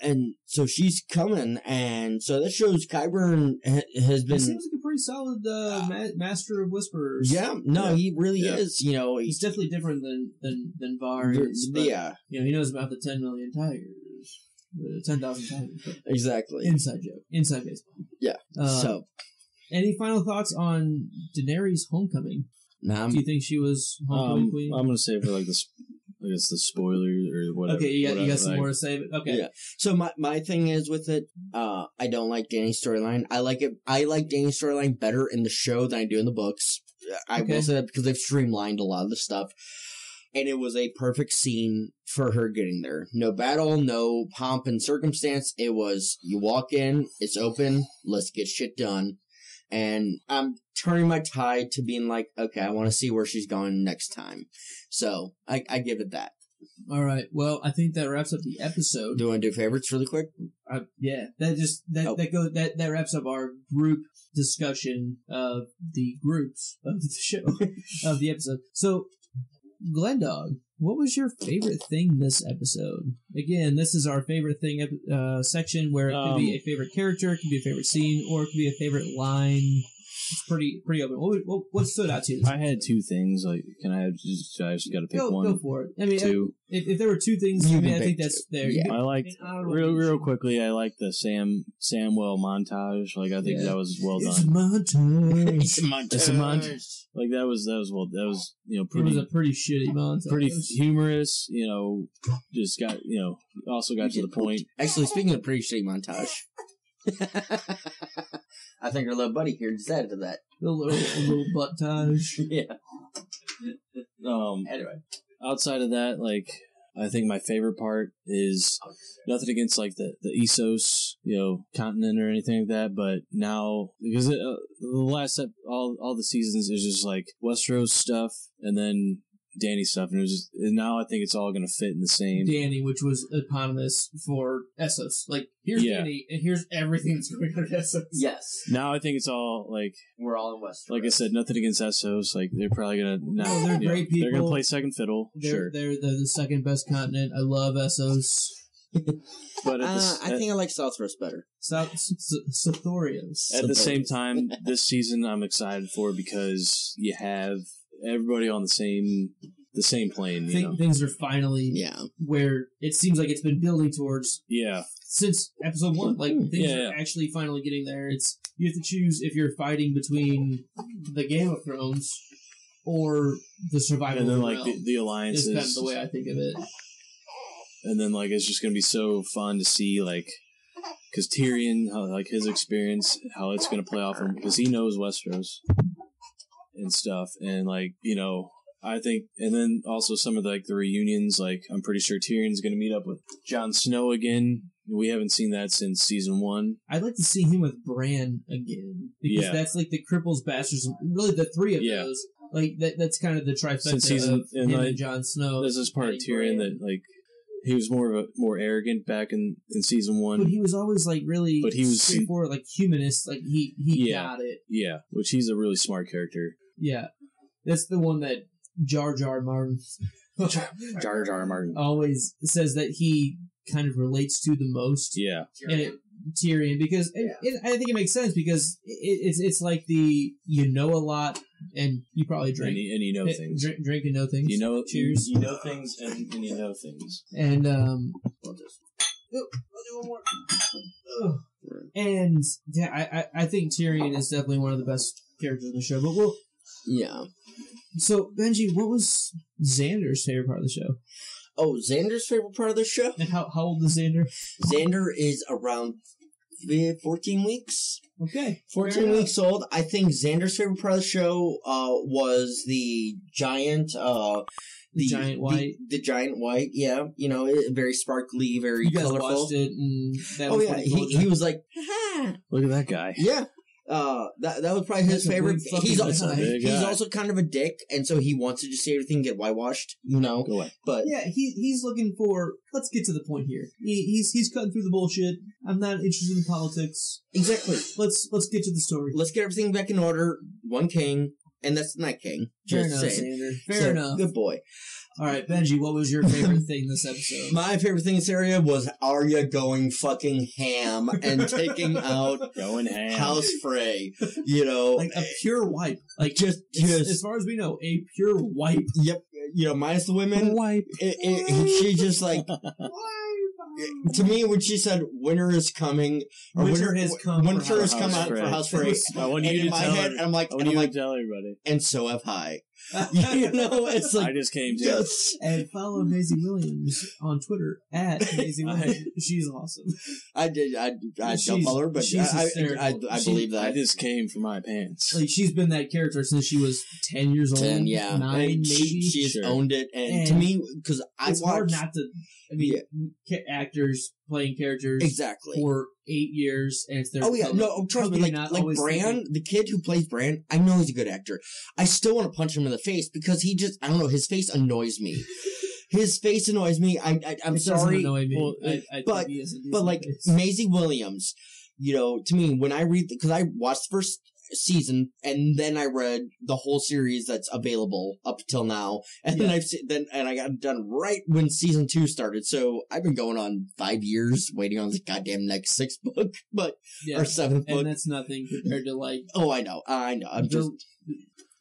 And so she's coming, and so that shows Qyburn has been. He seems like a pretty solid master of whisperers. He really is. He's definitely different than Varys. Yeah, he knows about the 10 million tigers. 10,000 times. Exactly. Inside joke. Inside baseball. Yeah. So, any final thoughts on Daenerys' homecoming? now Do you think she was homecoming queen? I'm gonna say for like the, I guess the spoilers or whatever. Okay, you got some like, more to say. Okay. Yeah. So my thing is with it, I don't like Dany's storyline. I like Dany's storyline better in the show than I do in the books. I will say that because they've streamlined a lot of the stuff. And it was a perfect scene for her getting there. No battle, no pomp and circumstance. It was, you walk in, it's open, let's get shit done. And I'm turning my tide to being like, okay, I want to see where she's going next time. So, I give it that. All right. Well, I think that wraps up the episode. Do you want to do favorites really quick? Yeah. That wraps up our group discussion of the groups of the show, of the episode. So, Glendog, what was your favorite thing this episode? Again, this is our favorite thing section where it could be a favorite character, it could be a favorite scene, or it could be a favorite line. It's pretty open. What stood out to you? I had two things. Like, I just got to pick one? Go for it. I mean, two. If there were two things, I think that's there. Yeah. I liked real quickly. I liked the Samwell montage. Like, I think that was well done. It's a montage. Like that was pretty. It was a pretty shitty montage. Pretty humorous. Just got also got to the point. Actually, speaking of pretty shitty montage. I think our little buddy here just added to that. A little buttage. Yeah. Anyway, outside of that, like, I think my favorite part is nothing against like the Essos, continent or anything like that, but now because the last all the seasons is just like Westeros stuff and then Dany stuff, and now I think it's all going to fit in the same. Dany, which was eponymous for Essos. Like, here's Dany, and here's everything that's going on in Essos. Yes. Now I think it's all like we're all in Westeros. Like I said, nothing against Essos. Like they're probably going to now. They're great people. They're going to play second fiddle. They're the second best continent. I love Essos. But I think I like Southros better. Sothorios. At the same time, this season I'm excited for because you have everybody on the same plane. Things are finally where it seems like it's been building towards. Yeah. Since episode 1, like things are actually finally getting there. It's you have to choose if you're fighting between the Game of Thrones or the survival. And then of like the alliances. Is kind of the way I think of it. And then like it's just gonna be so fun to see like. Because Tyrion, like his experience, how it's going to play off him, because he knows Westeros and stuff, and like I think, and then also some of the reunions. Like I'm pretty sure Tyrion's going to meet up with Jon Snow again. We haven't seen that since season 1. I'd like to see him with Bran again because that's like the Cripples, Bastards, really the three of those. Like that's kind of the trifecta of him and Jon Snow. This is part of Tyrion that like. He was more arrogant back in season 1. But he was always really straightforward, like humanist. Like he got it. Yeah, which he's a really smart character. Yeah. That's the one that Jar Jar Martin always says that he kind of relates to the most. Yeah. Tyrion, because I think it makes sense because it's like the a lot and you probably drink and you know things. Drink and know things. Cheers. You know things and you know things. And I'll do one more. And I think Tyrion is definitely one of the best characters in the show. But So Benji, what was Xander's favorite part of the show? Oh, Xander's favorite part of the show? And how old is Xander? Xander is around 14 weeks. Okay. 14 weeks old. I think Xander's favorite part of the show was the giant... The giant white. The giant white, yeah. Very sparkly, very colorful. You guys watched it, and that was he was like, look at that guy. Yeah. That was probably his favorite. He's also kind of a dick, and so he wants to just see everything get whitewashed, Go away. But yeah, he's looking for. Let's get to the point here. He's cutting through the bullshit. I'm not interested in politics. Exactly. Let's get to the story. Let's get everything back in order. One king, and that's the Night King. Fair enough, Xander. Fair enough. Good boy. All right, Benji, what was your favorite thing this episode? My favorite thing in this area was Arya going fucking ham and taking out House Frey. Like a pure wipe. Like just as far as we know, a pure wipe. Yep. Minus the women. Wipe. She just like To me, when she said "winter is coming," or Winter has come out for House Frey, I want you and to in my tell head, her. I'm like, I want you to tell everybody. and so have I. You know, it's like I just came to. yes. And follow Maisie Williams on Twitter at Maisie Williams. She's awesome. I don't follow her, but I believe that. I just came for my pants. Like, she's been that character since she was 10 years old. 10, yeah. 9, And maybe. She's owned it, and to me, because it's hard not to. I mean, actors playing characters exactly for 8 years, and it's their trust me, like Bran, the kid who plays Bran, I know he's a good actor. I still want to punch him in the face because he just, I don't know, his face annoys me. His face annoys me. I'm sorry, annoy me. Well, but like Maisie Williams, you know, to me when I read because I watched the first season and then I read the whole series that's available up till now, and then I got done right when season 2 started. So I've been going on 5 years waiting on the goddamn next 6th book, or 7th book, and that's nothing compared to like. Oh, I know. I'm just.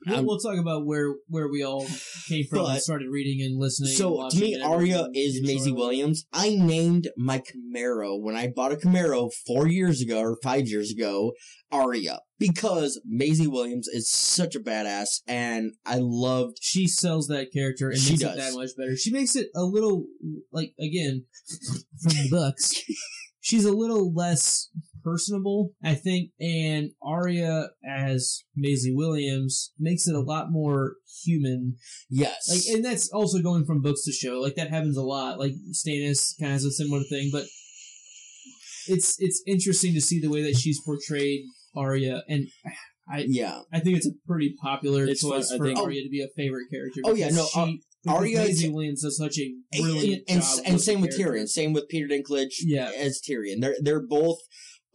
We'll talk about where we all came from and started reading and listening. So, and to me, Arya is Maisie Williams. I named my Camaro, when I bought a Camaro 4 years ago, or 5 years ago, Arya. Because Maisie Williams is such a badass, and I loved... She sells that character and makes it that much better. She makes it a little, like, again, from the books, she's a little less personable, I think, and Arya as Maisie Williams makes it a lot more human. Yes. Like, and that's also going from books to show. Like, that happens a lot. Like, Stannis kind of has a similar thing, but it's interesting to see the way that she's portrayed Arya, and I think it's a pretty popular choice for Arya to be a favorite character. Oh yeah, no, Arya Maisie Williams does such a brilliant job, and same with Tyrion, same with Peter Dinklage as Tyrion. They're both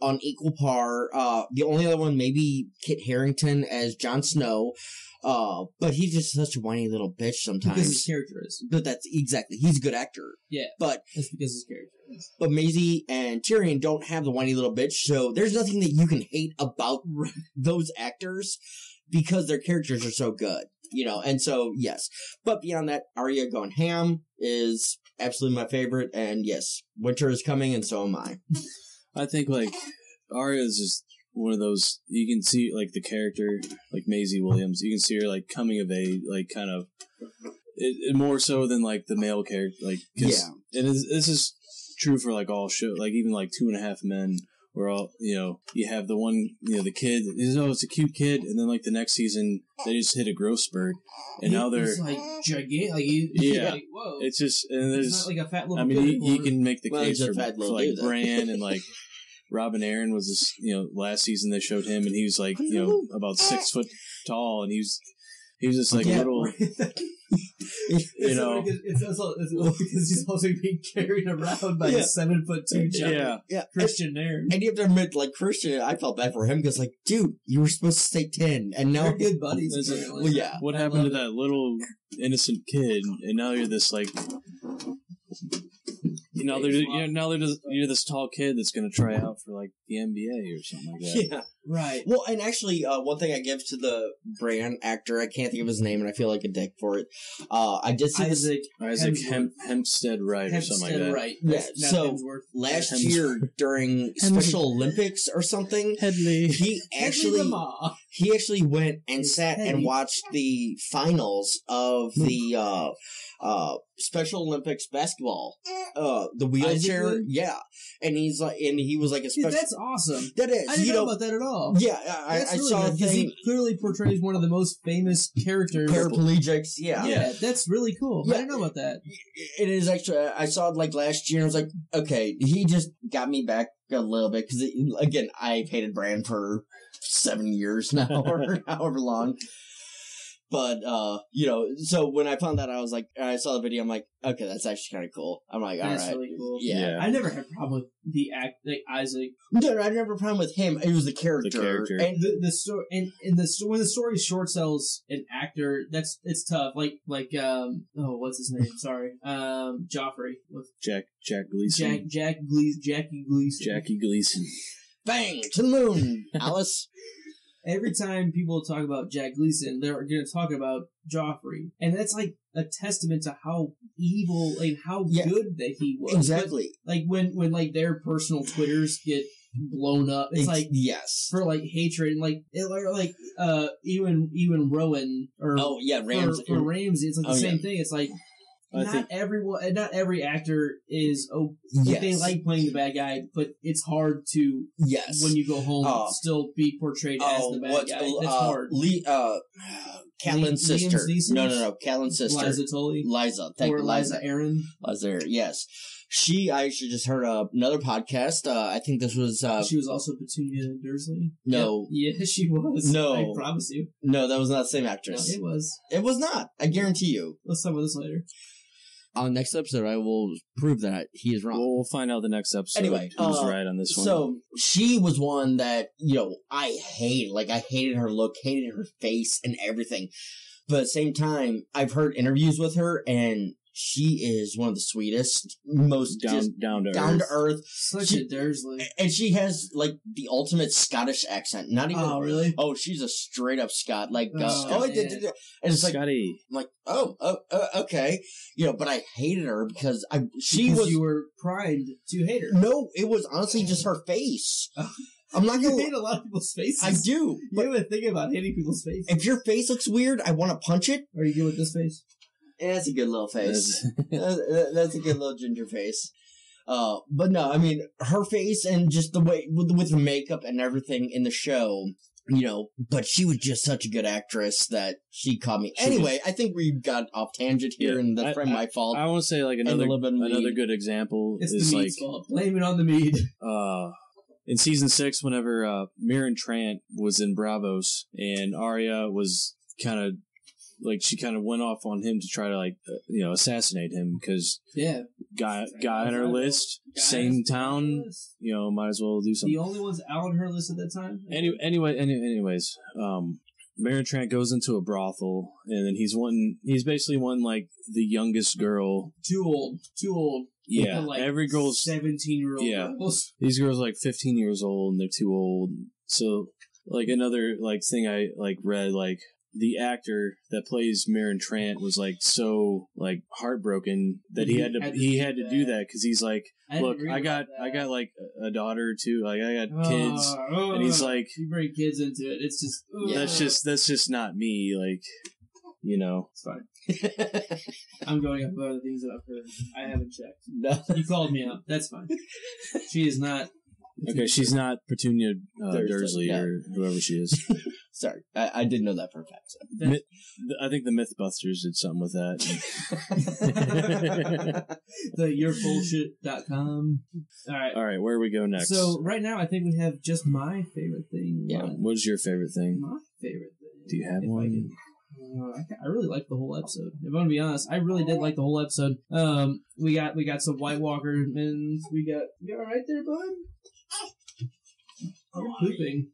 on equal par. The only other one maybe Kit Harington as Jon Snow. But he's just such a whiny little bitch sometimes. Because his character is. But that's exactly. He's a good actor. Yeah. But that's because his character is. But Maisie and Tyrion don't have the whiny little bitch, so there's nothing that you can hate about those actors because their characters are so good. You know, and so, yes. But beyond that, Arya going ham is absolutely my favorite, and yes, winter is coming, and so am I. I think, like, Arya is just one of those, you can see, like, the character, like Maisie Williams, you can see her, like, coming of age, like, kind of, it more so than, like, the male character, like, cause, and this is true for, like, all shows, like, even, like, 2.5 Men, where all, you know, you have the one, you know, the kid, it's a cute kid, and then, like, the next season, they just hit a growth spurt, and now they're... It's, like, gigantic, like, whoa. It's just, and there's... It's not like a fat little I mean, you can make the case for like, Bran and, like, Robin Aaron was this, you know, last season they showed him, and he was, like, you know, about 6 foot tall, and he was just, like, little... You know, it's also because he's also being carried around by a 7'2" giant Christian Nairn. And you have to admit, like, Christian, I felt bad for him because, like, dude, you were supposed to say 10, and now they're good buddies. Well, yeah. What happened to that little innocent kid, and now you're this, like, you know, you're this tall kid that's going to try out for, like, the NBA or something like that. Yeah. Right. Well, and actually, one thing I give to the Bran actor, I can't think of his name, and I feel like a dick for it. I did see Isaac Hempstead Wright or something like that. Right. Yeah. So last year during Special Olympics or something, he actually went and sat and watched the finals of the Special Olympics basketball. The wheelchair, and he was like a special. Dude, that's awesome. That is. I didn't know about that at all. Yeah, I saw a thing. He clearly portrays one of the most famous characters. Paraplegics, yeah, that's really cool. Yeah. I didn't know about that. It is actually. I saw it like last year, and I was like, okay, he just got me back a little bit because again, I've hated Bran for 7 years now, or however long. But, you know, so when I found that, I was like, I saw the video, I'm like, okay, that's actually kind of cool. I'm like, all right. That's really cool. Yeah. I never had a problem with the act, like Isaac. No, I never had a problem with him. It was the character. And the story, and when the story short sells an actor, it's tough. Like, what's his name? Sorry. Joffrey. Jack Gleason. Jackie Gleason. Jackie Gleason. Bang! To the moon, Alice. every time people talk about Jack Gleason, they're going to talk about Joffrey, and that's like a testament to how evil, like how good that he was. Exactly. But, like when like their personal Twitters get blown up, it's like yes, for like hatred, and like even Rowan or Ramsey for Ramsey, it's like the same thing. It's like. Not every actor is they like playing the bad guy, but it's hard to when you go home still be portrayed as the bad guy. That's hard. Catelyn's sister. No, Catelyn's sister. Liza Tully. Liza. Thank you, Liza Aaron. Liza, yes. I actually just heard another podcast. I think this was... she was also Petunia Dursley? No. Yep. Yeah, she was. No. I promise you. No, that was not the same actress. No, it was. It was not. I guarantee you. Let's talk about this later. On the next episode, I will prove that he is wrong. We'll find out the next episode. Anyway, who's right on this one. So she was one that, I hated. Like, I hated her look, hated her face and everything. But at the same time, I've heard interviews with her, and she is one of the sweetest, most down to earth. Such a Dursley. And she has, like, the ultimate Scottish accent. Not even... Oh, really? Oh, she's a straight-up Scot. Like, yeah. And it's like... Scotty. I'm like, okay. But I hated her because you were primed to hate her. No, it was honestly just her face. I'm not gonna hate a lot of people's faces. I do. You even think about hating people's faces. If your face looks weird, I want to punch it. Are you good with this face? Yeah, that's a good little face. That's a good little ginger face. But no, I mean, her face and just the way, with the makeup and everything in the show, but she was just such a good actress that she caught me. Anyway, I think we got off tangent here, and that's probably my fault. I want to say, like, another good example it's is, the like... mead's fault. Blame it on the mead. In season 6, whenever Mirren Trant was in Bravos, and Arya was kind of... Like, she kind of went off on him to try to, like, assassinate him, because guy on her list, same town, might as well do something. The only ones out on her list at that time? Anyways, Mirren Trant goes into a brothel, and then he's basically won, like, the youngest girl. Too old. Yeah, like every girl's 17-year-old girls. These girls are like 15 years old, and they're too old. So, like, another, like, thing I, like, read, like, the actor that plays Mirren Trant was, like, so, like, heartbroken that he had to do that because he's like, look, I got like a daughter or two, like, I got kids, and he's like, you bring kids into it, it's just that's just not me, like, it's fine. I'm going up other things that I've heard. I haven't checked. No. You called me out. That's fine. She is not. Okay, she's not Petunia Dursley or whoever she is. Sorry, I didn't know that for a fact. So. I think the Mythbusters did something with that. The yourbullshit.com. All right, where do we go next? So right now, I think we have just my favorite thing. Yeah. What's your favorite thing? My favorite thing. Do you have one? I really liked the whole episode. If I'm gonna be honest, I really did like the whole episode. We got some White Walker men. You all right there, bud? You're pooping.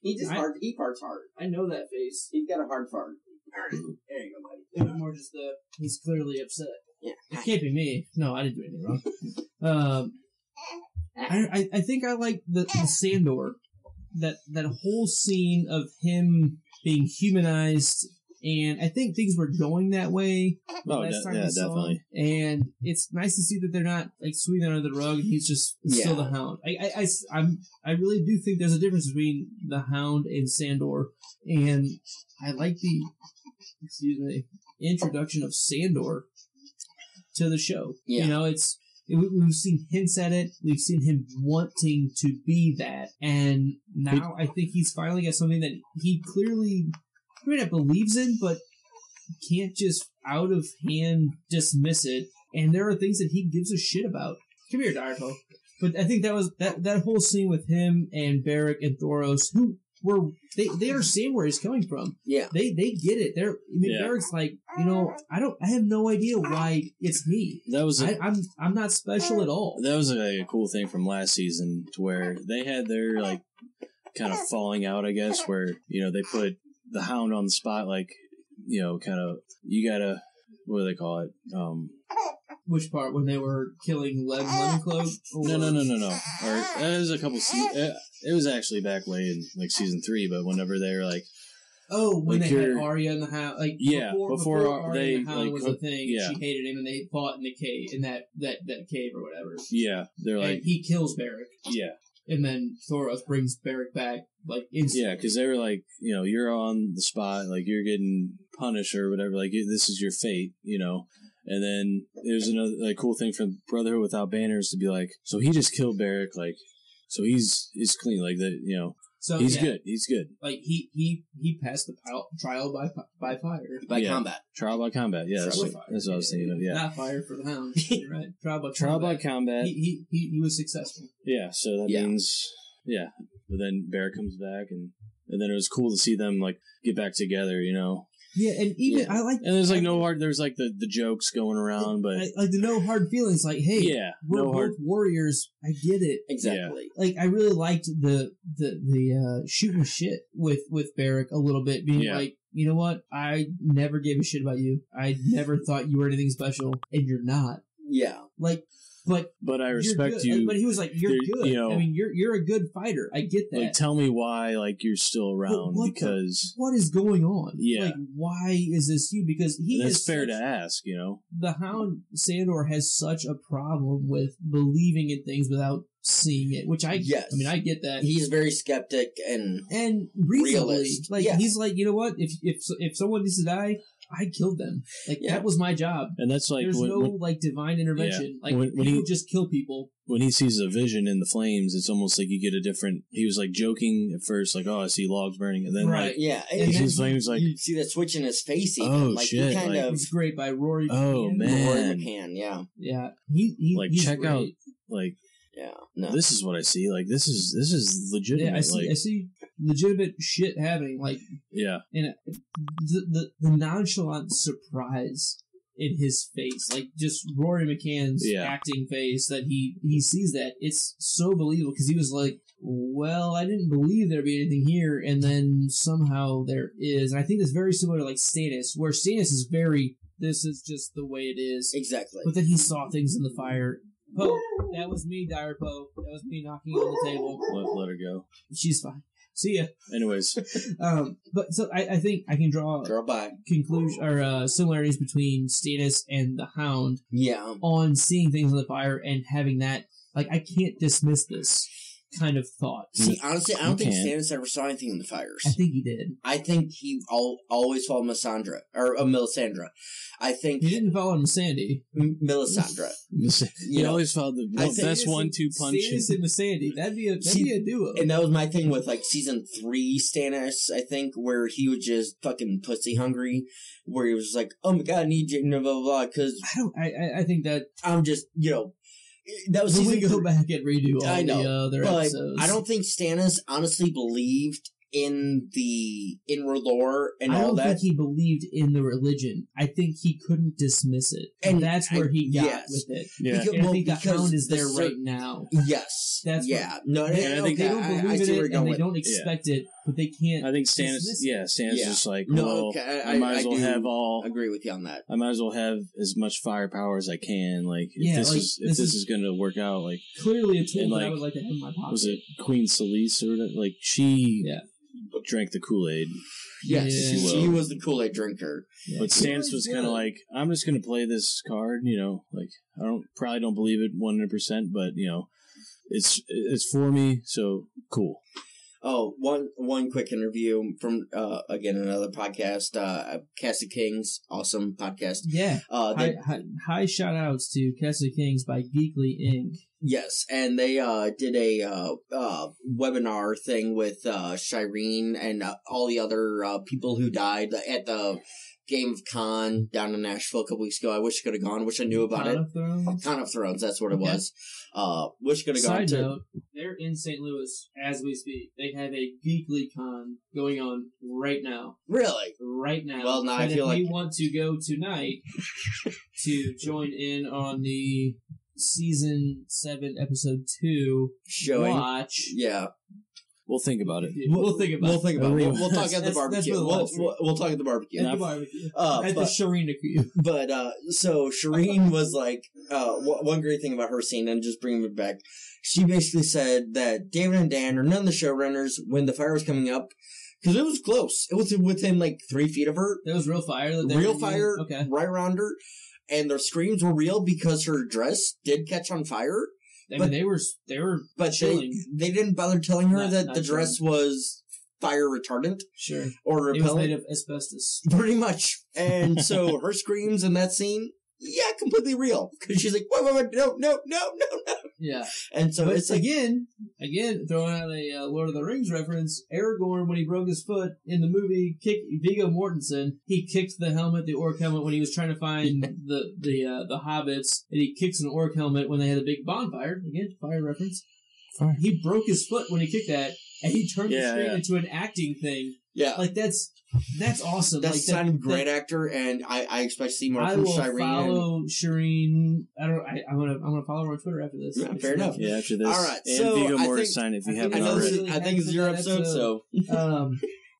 He farts hard. I know that face. He's got a hard fart. There you go, buddy. More just he's clearly upset. Yeah. It can't be me. No, I didn't do anything wrong. I think I like the Sandor. That whole scene of him being humanized, and I think things were going that way. Definitely. And it's nice to see that they're not like sweeping under the rug. And he's just still the Hound. I really do think there's a difference between the Hound and Sandor, and I like the introduction of Sandor to the show. Yeah. We've seen hints at it. We've seen him wanting to be that. And now I think he's finally got something that he clearly believes in, but can't just out of hand dismiss it. And there are things that he gives a shit about. Come here, Direfo. But I think that was that whole scene with him and Barrick and Thoros, who they understand where he's coming from. Yeah. They get it. Barrick's like, I have no idea why it's me. I'm not special at all. That was a cool thing from last season, to where they had their, like, kind of falling out, I guess, where, they put the Hound on the spot, like, kind of, you gotta, what do they call it? Which part? When they were killing Lemon Cloak? No. Or it was a couple. It was actually back way in like season 3, but whenever they were like, when like they had Arya in the house, like before Arya in the house was a thing, she hated him, and they fought in the cave, in that cave or whatever. Yeah, they're and like he kills Beric. Yeah, and then Thoros brings Beric back like instantly. Yeah, because they were like, you're on the spot, like you're getting punished or whatever. Like this is your fate, And then there's another cool thing from Brotherhood Without Banners to be like, so he just killed Beric, like, so he's clean, like that, So he's good. He's good. Like he passed the trial by fire, by combat. Trial by combat. Yeah, that's what I was thinking of. Yeah, not fire for the hound. You're right. Trial by combat. He was successful. Yeah, so that means But then Beric comes back, and then it was cool to see them like get back together. Yeah, and even I like, and there's like no hard. There's like the jokes going around, but like the no hard feelings. Like, hey, we're both warriors. I get it exactly. Yeah. Like I really liked the shooting shit with Beric a little bit, being like, you know what? I never gave a shit about you. I never thought you were anything special, and you're not. Yeah, like. But I respect you. But he was like, "You're good. I mean, you're a good fighter. I get that. Like, tell me why, like, you're still around because what is going on? Yeah, like, why is this you? Because that's fair to ask. The Hound Sandor has such a problem with believing in things without seeing it, which I get that he's very skeptic and realist. Like he's like, you know what? If someone needs to die, I killed them. Like that was my job. And that's like there's no divine intervention. Like when people just kill people. When he sees a vision in the flames, it's almost like you get a different. He was like joking at first, like, "Oh, I see logs burning," and then he sees flames. Like you see that switch in his face. Even. Oh like, shit! He it's great by Rory. Oh McCann. man, Rory McCann. Yeah. He like he's check great. out like. Yeah, no. This is what I see. Like this is legitimate. Yeah, I see legitimate shit happening. Like and the nonchalant surprise in his face, like just Rory McCann's acting face that he sees that, it's so believable because he was like, well, I didn't believe there'd be anything here, and then somehow there is. And I think that's very similar to like Stannis, where Stannis is very, this is just the way it is. Exactly. But then he saw things in the fire. Poe, that was me, Dire Poe. That was me knocking on the table. Let her go. She's fine. See ya. Anyways, but so I think I can draw conclusion or similarities between Stannis and the Hound. Yeah. On seeing things on the fire and having that, like, I can't dismiss this kind of thought. See, honestly, I don't think Stannis ever saw anything in the fires. I think he did. I think he always followed Melisandre. I think he didn't follow Missandei. Melisandre. He always followed the best 1-2 punch. Stannis and Missandei. That'd be a duo. And that was my thing with like season 3 Stannis. I think where he was just fucking pussy hungry, where he was like, "Oh my god, I need you," blah blah blah. Because I think that I'm just that was we go back and redo all the other episodes. I don't think Stannis honestly believed in the inward lore and all that. I don't think he believed in the religion. I think he couldn't dismiss it. And that's where he got with it. Yeah. I think the Hound is there right now. Yes. That's they don't believe in it and they don't expect it, but they can't. I think Stannis just like, I might as well have all. Agree with you on that. I might as well have as much firepower as I can. Like, if this is going to work out, like clearly a tool that I would like to have in my pocket. Was it Queen Selyse or whatever? Like she drank the Kool-Aid. Yes, she was the Kool-Aid drinker. Yeah. But Stannis was kind of like, I'm just going to play this card. Like I probably don't believe it 100%, but it's for me. So cool. Oh, one quick interview from again another podcast, Cast of Kings, awesome podcast. Yeah, high shout outs to Cast of Kings by Geekly Inc. Yes, and they did a webinar thing with Shireen and all the other people who died at the Game of Con down in Nashville a couple weeks ago. I wish I could have gone. Wish I knew about it. Con of Thrones, that's what it was. Wish I could have gone. Side note, they're in St. Louis as we speak. They have a Geekly Con going on right now. Really? Right now. Well, now I feel like if you want to go tonight to join in on the Season 7, Episode 2 showing. Watch. Yeah. We'll think about it. We'll think about it. We'll talk at the barbecue. We'll talk at the barbecue. At the barbecue. At the Shireen. But, so Shireen was like, one great thing about her scene, and just bringing it back, she basically said that David and Dan are none of the showrunners when the fire was coming up, because it was close. It was within like 3 feet of her. There was real fire. Okay. Right around her. And their screams were real because her dress did catch on fire. I mean, they were but chilling. They didn't bother telling her that the dress was fire retardant. Sure. Or repellent. It was made of asbestos. Pretty much. And so her screams in that scene, yeah, completely real. Because she's like, wait, no. Yeah. And so it's like, again, throwing out a Lord of the Rings reference, Aragorn, when he broke his foot in the movie Viggo Mortensen, he kicked the helmet, the orc helmet, when he was trying to find the hobbits, and he kicks an orc helmet when they had a big bonfire. Again, fire reference. Fire. He broke his foot when he kicked that, and he turned the screen into an acting thing. Yeah. Like, that's awesome. That's like, sign of a great actor, and I expect to see more from Shireen. I will follow Shireen. I'm gonna follow her on Twitter after this. Yeah, fair enough. Yeah, after this. All right. And so Viggo I Mortensen, if you haven't think, already. I think it's your episode, so.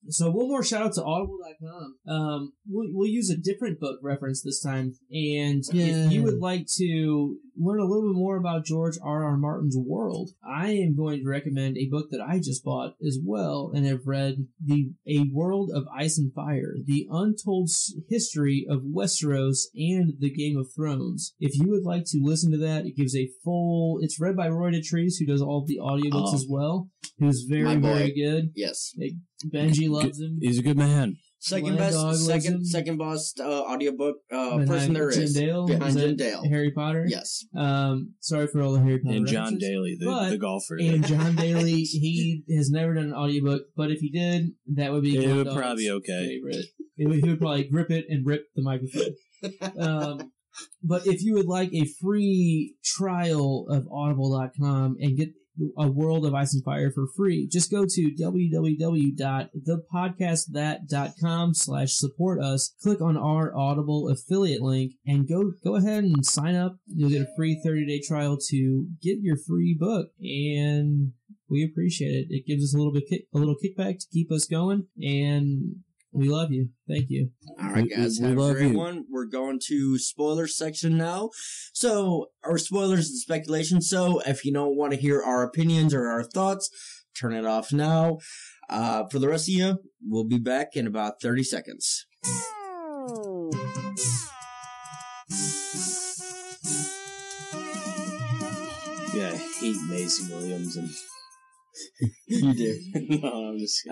So one more shout out to Audible.com. We'll use a different book reference this time, and if you would like to learn a little bit more about George R.R. Martin's world, I am going to recommend a book that I just bought as well, and have read, A World of Ice and Fire, the untold history of Westeros and the Game of Thrones. If you would like to listen to that, it gives it's read by Roy Detrice, who does all of the audiobooks as well, who's very, very good. Yes. Benji loves him. He's a good man. Second boss audiobook person there is. Behind Jim Dale. Harry Potter. Yes. Sorry for all the Harry Potter And John references. Daly, the golfer. And John Daly, he has never done an audiobook, but if he did, that would be it would probably be okay. Favorite. He would probably grip it and rip the microphone. But if you would like a free trial of Audible.com and get A World of Ice and Fire for free, just go to www.thepodcastthat.com/support us, click on our Audible affiliate link, and go ahead and sign up. You'll get a free 30-day trial to get your free book, and we appreciate it. It gives us a little kickback to keep us going, and we love you. Thank you. All right, guys. Have a great one. We're going to spoiler section now. So, our spoilers and speculation. So, if you don't want to hear our opinions or our thoughts, turn it off now. For the rest of you, we'll be back in about 30 seconds. Yeah, I hate Maisie Williams and. You do. No, I'm just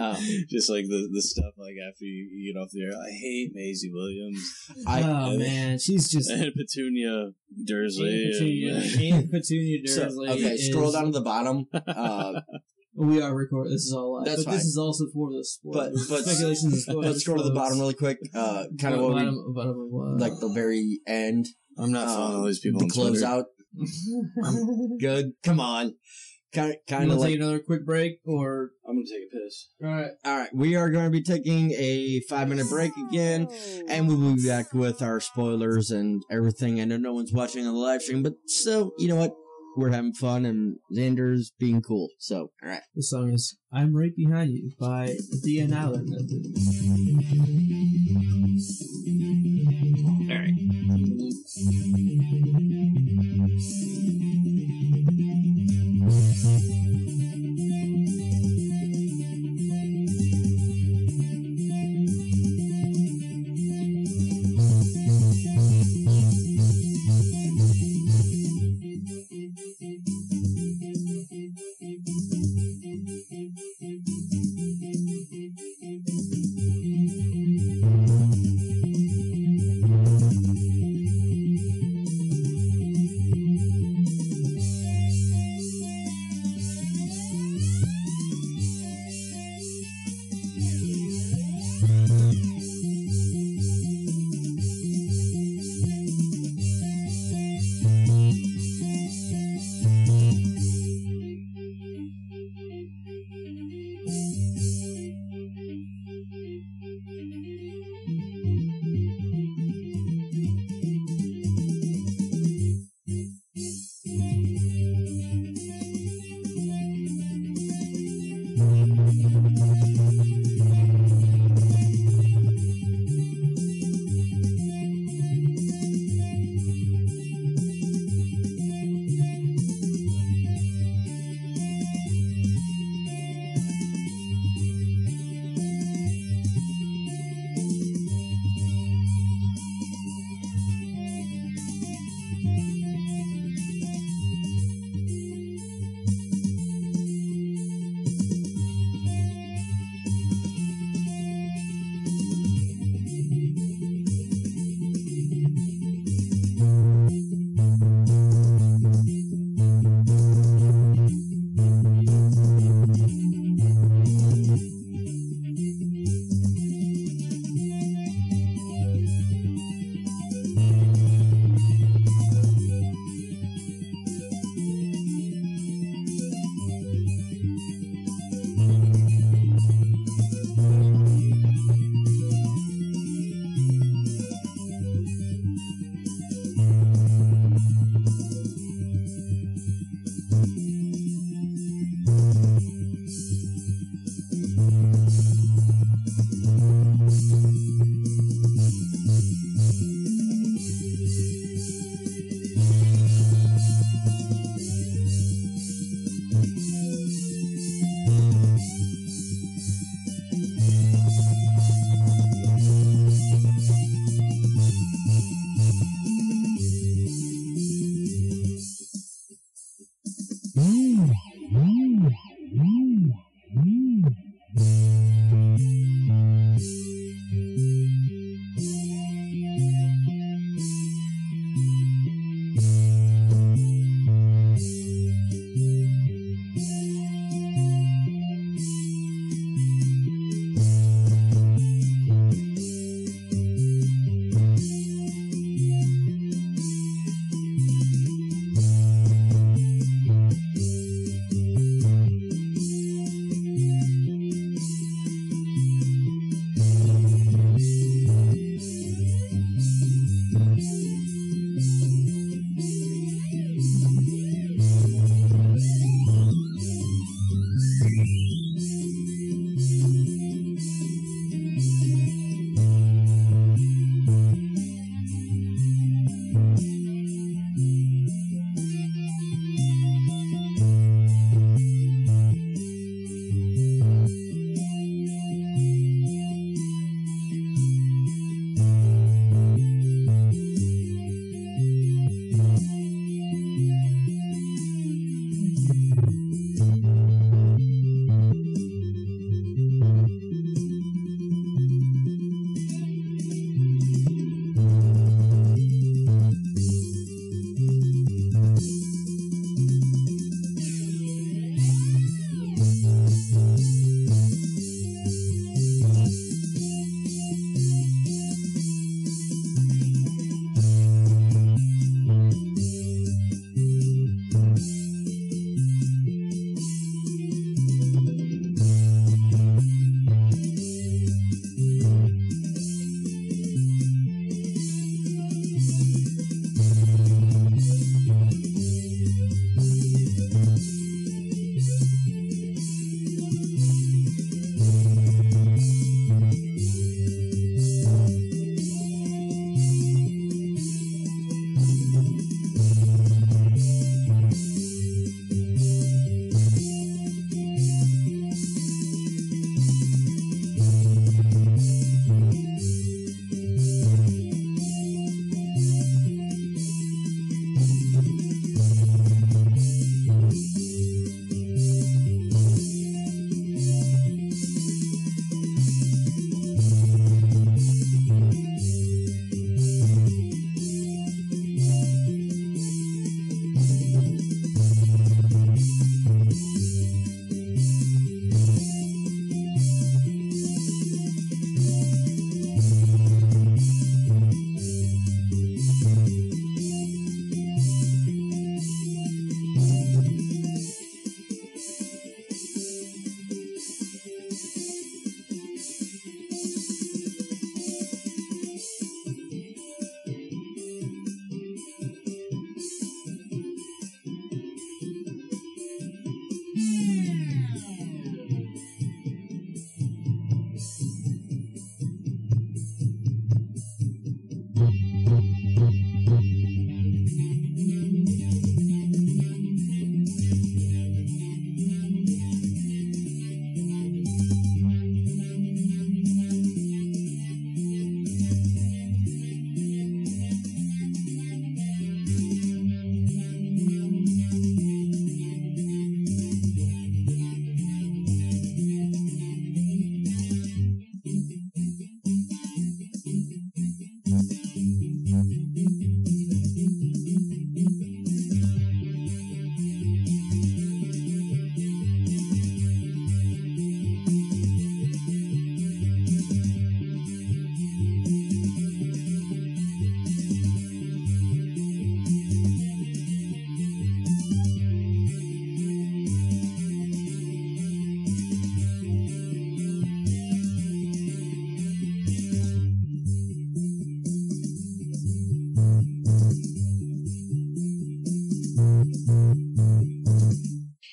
like the stuff like after you get off there. I hate Maisie Williams. Man, she's just and Petunia Dursley. And Petunia Dursley. Scroll down to the bottom. We are recording. This is all live. That's but fine. This is also for the sport. But speculations and spoilers. Let's scroll to the bottom really quick. Kind of like the very end. I'm not following all these people. The closeout. Good. Come on. Kind of like take another quick break, or I'm gonna take a piss. All right. We are going to be taking a 5-minute break again, and we will be back with our spoilers and everything. I know no one's watching on the live stream, but still, you know what? We're having fun, and Xander's being cool. So, all right. The song is "I'm Right Behind You" by the Unedited Method. All right.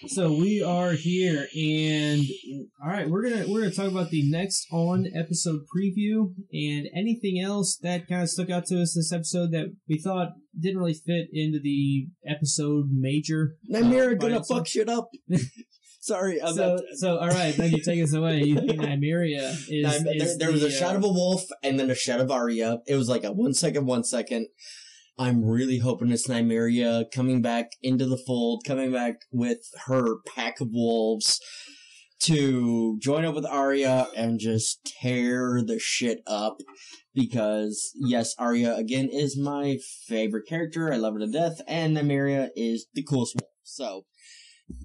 So we are here, and all right, we're gonna talk about the next on episode preview and anything else that kind of stuck out to us this episode that we thought didn't really fit into the episode major. Nymeria gonna fuck shit up. Sorry. So all right, then you take us away. You think Nymeria is there was a shot of a wolf and then a shot of Arya. It was like a 1 second. I'm really hoping it's Nymeria coming back into the fold, coming back with her pack of wolves to join up with Arya and just tear the shit up. Because, yes, Arya, again, is my favorite character. I love her to death. And Nymeria is the coolest wolf. So,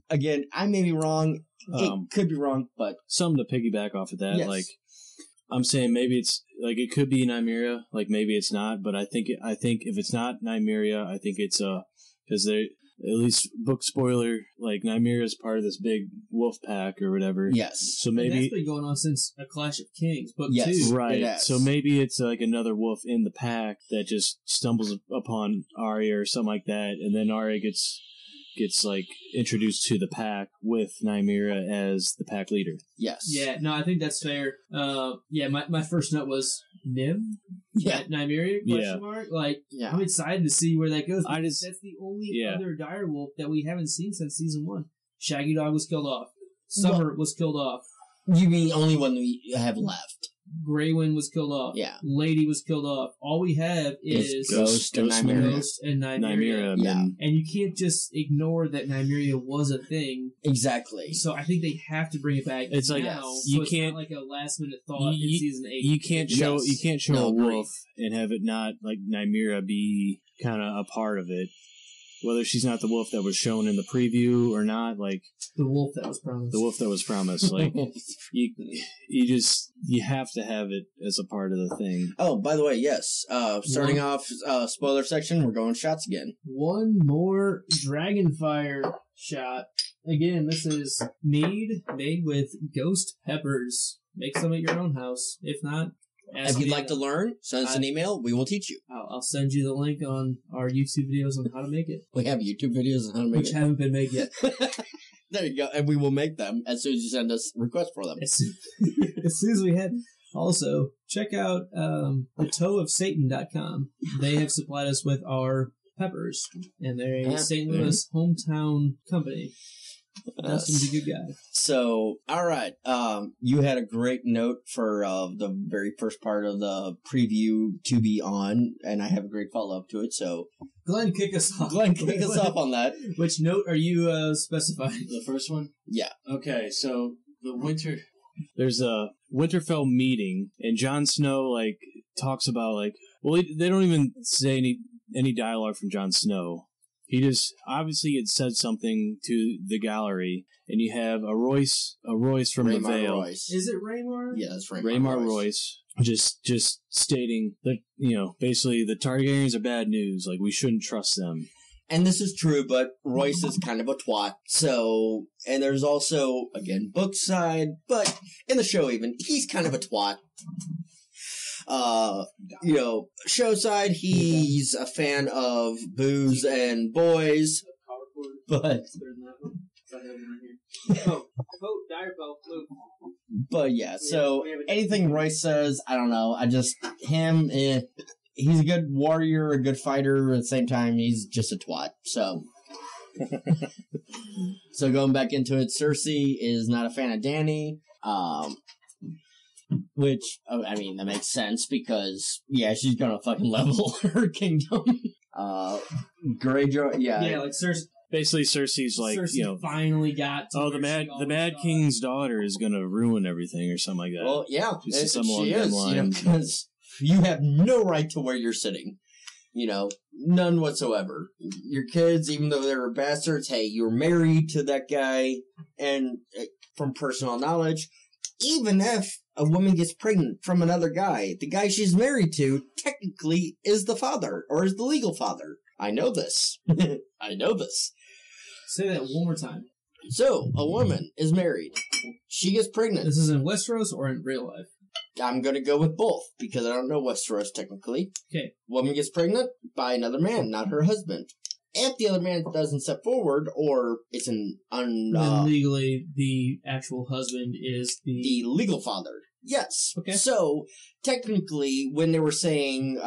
again, I may be wrong. It could be wrong, but... Something to piggyback off of that. Yes. Like, I'm saying maybe it's... Like, it could be Nymeria. Like, maybe it's not. But I think if it's not Nymeria, I think it's... Because they... At least, book spoiler, like, Nymeria is part of this big wolf pack or whatever. Yes. So maybe... And that's been going on since A Clash of Kings, book 2. Right. So maybe it's like another wolf in the pack that just stumbles upon Arya or something like that, and then Arya gets gets like introduced to the pack with Nymeria as the pack leader. Yes. Yeah, no, I think that's fair. My first note was Nim? Yeah. Nymeria? Question mark? Like, Yeah. I'm excited to see where that goes. I Because just- that's the only yeah. other direwolf that we haven't seen since season 1. Shaggy Dog was killed off. Summer was killed off. You mean only one we have left? Greywind was killed off. Yeah. Lady was killed off. All we have is Ghost and Nymeria. Ghost and Nymeria. Nymeria. Yeah. And you can't just ignore that Nymeria was a thing. Exactly. So I think they have to bring it back. It's like, now. you so it's can't- not like a last minute thought in season 8. You can't show Yes. you can't show No, a agreed. wolf and have it not like Nymeria be kind of a part of it. Whether she's not the wolf that was shown in the preview or not, like The wolf that was promised. the wolf that was promised, like you have to have it as a part of the thing. Oh, by the way, yes. Starting off spoiler section, we're going shots again. One more Dragonfire shot. Again, this is made with ghost peppers. Make some at your own house. If not, ask If you'd me like to learn, send us an email. We will teach you. I'll send you the link on our YouTube videos on how to make it, We have YouTube videos on how to make which it. haven't been made yet. There you go. And we will make them as soon as you send us requests for them. As soon as we had. Also, check out thetoeofsatan.com. They have supplied us with our peppers, and they're a Yeah. St. Louis hometown company. Dustin's a good guy. So, all right. You had a great note for the very first part of the preview to be on, and I have a great follow-up to it. So, Glenn, kick us off. Glenn, kick us off on that. Which note are you specifying? The first one? Yeah. Okay, so there's a Winterfell meeting, and Jon Snow like talks about like, well, they don't even say any dialogue from Jon Snow. He just obviously had said something to the gallery, and you have a Royce from the Raymar Vale. Royce. Is it Raymar? Yeah, that's Raymar Royce just stating that, basically the Targaryens are bad news. Like, we shouldn't trust them. And this is true, but Royce is kind of a twat. So, and there's also, again, book side, but in the show even, he's kind of a twat. Show side, he's a fan of booze and boys, but but yeah, so anything Royce says, I don't know, he's a good warrior, a good fighter, at the same time, he's just a twat, so. So going back into it, Cersei is not a fan of Dany, which, that makes sense because, yeah, she's gonna fucking level her kingdom. Greyjoy, yeah. Yeah, like Cersei. Basically, Cersei's like, Cersei finally got to the where Mad she always thought. King's daughter is gonna ruin everything or something like that. Well, yeah, Just some she along is, that line. because you have no right to where you're sitting. None whatsoever. Your kids, even though they were bastards, hey, you're married to that guy, and from personal knowledge, even if a woman gets pregnant from another guy, the guy she's married to technically is the father, or is the legal father. I know this. I know this. Say that one more time. So, a woman is married. She gets pregnant. This is in Westeros or in real life? I'm going to go with both, because I don't know Westeros technically. Okay. Woman gets pregnant by another man, not her husband. If the other man doesn't step forward, or it's Then legally, the actual husband is the legal father. Yes. Okay. So, technically, when they were saying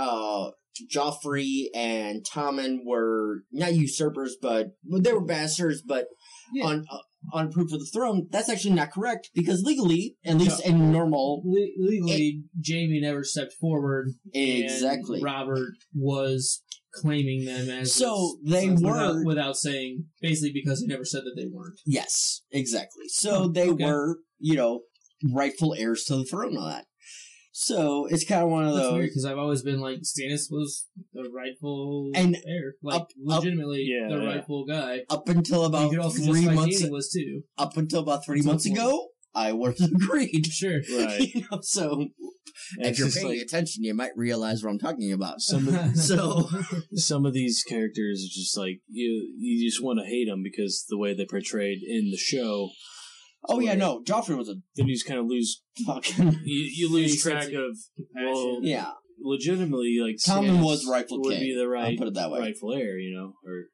Joffrey and Tommen were not usurpers, but they were bastards, but Yeah. on proof of the throne, that's actually not correct, because legally, at least in normal... legally, Jaime never stepped forward. Exactly. And Robert was claiming them as So, his they sons were... without saying, basically because he never said that they weren't. Yes, exactly. So they okay. were, rightful heirs to the throne on that. So it's kind of one of That's those. weird because I've always been like Stannis was the rightful And heir, legitimately the yeah. rightful guy. Up until about You could also 3 justify months. Dany was too. Up until about 3 That's months important. ago, I was agreed. Sure. Right. So if It's you're just paying like attention, you might realize what I'm talking about. some of, So some of these characters are just like you just want to hate them because the way they portrayed in the show. oh yeah, no, Joffrey was a Then you just kind of lose fucking you lose Any track sense of compassion. yeah. legitimately, like, Tommen Stannis was rightful would king. be the I'll put it that way. rightful heir, or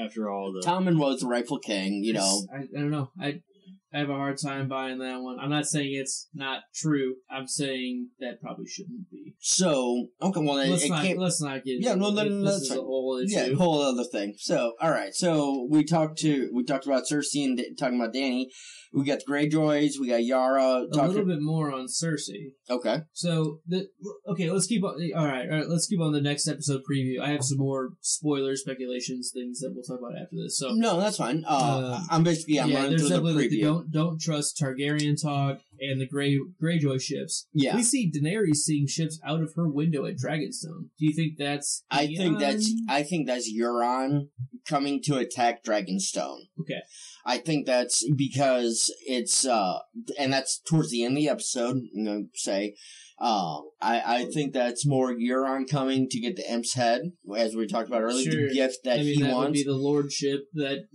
after all the Tommen was the rightful king, I don't know. I have a hard time buying that one. I'm not saying it's not true. I'm saying that probably shouldn't be. So, okay, well, Let's it can't... not get. Yeah, no, then this that's is fine. a whole issue. Yeah, whole other thing. So, all right. So we talked about Cersei and talking about Dany. We got the Greyjoys. We got Yara. A little bit more on Cersei. Okay. So let's keep on. All right. Let's keep on the next episode preview. I have some more spoilers, speculations, things that we'll talk about after this. So no, that's fine. I'm running there's through the preview. Don't trust Targaryen talk and the Greyjoy ships. Yeah. We see Daenerys seeing ships out of her window at Dragonstone. Do you think that's? I think that's Euron coming to attack Dragonstone. Okay. I think that's because it's and that's towards the end of the episode. I'm gonna say, I think that's more Euron coming to get the Imp's head, as we talked about earlier. Sure. The gift that he that wants would be the lordship that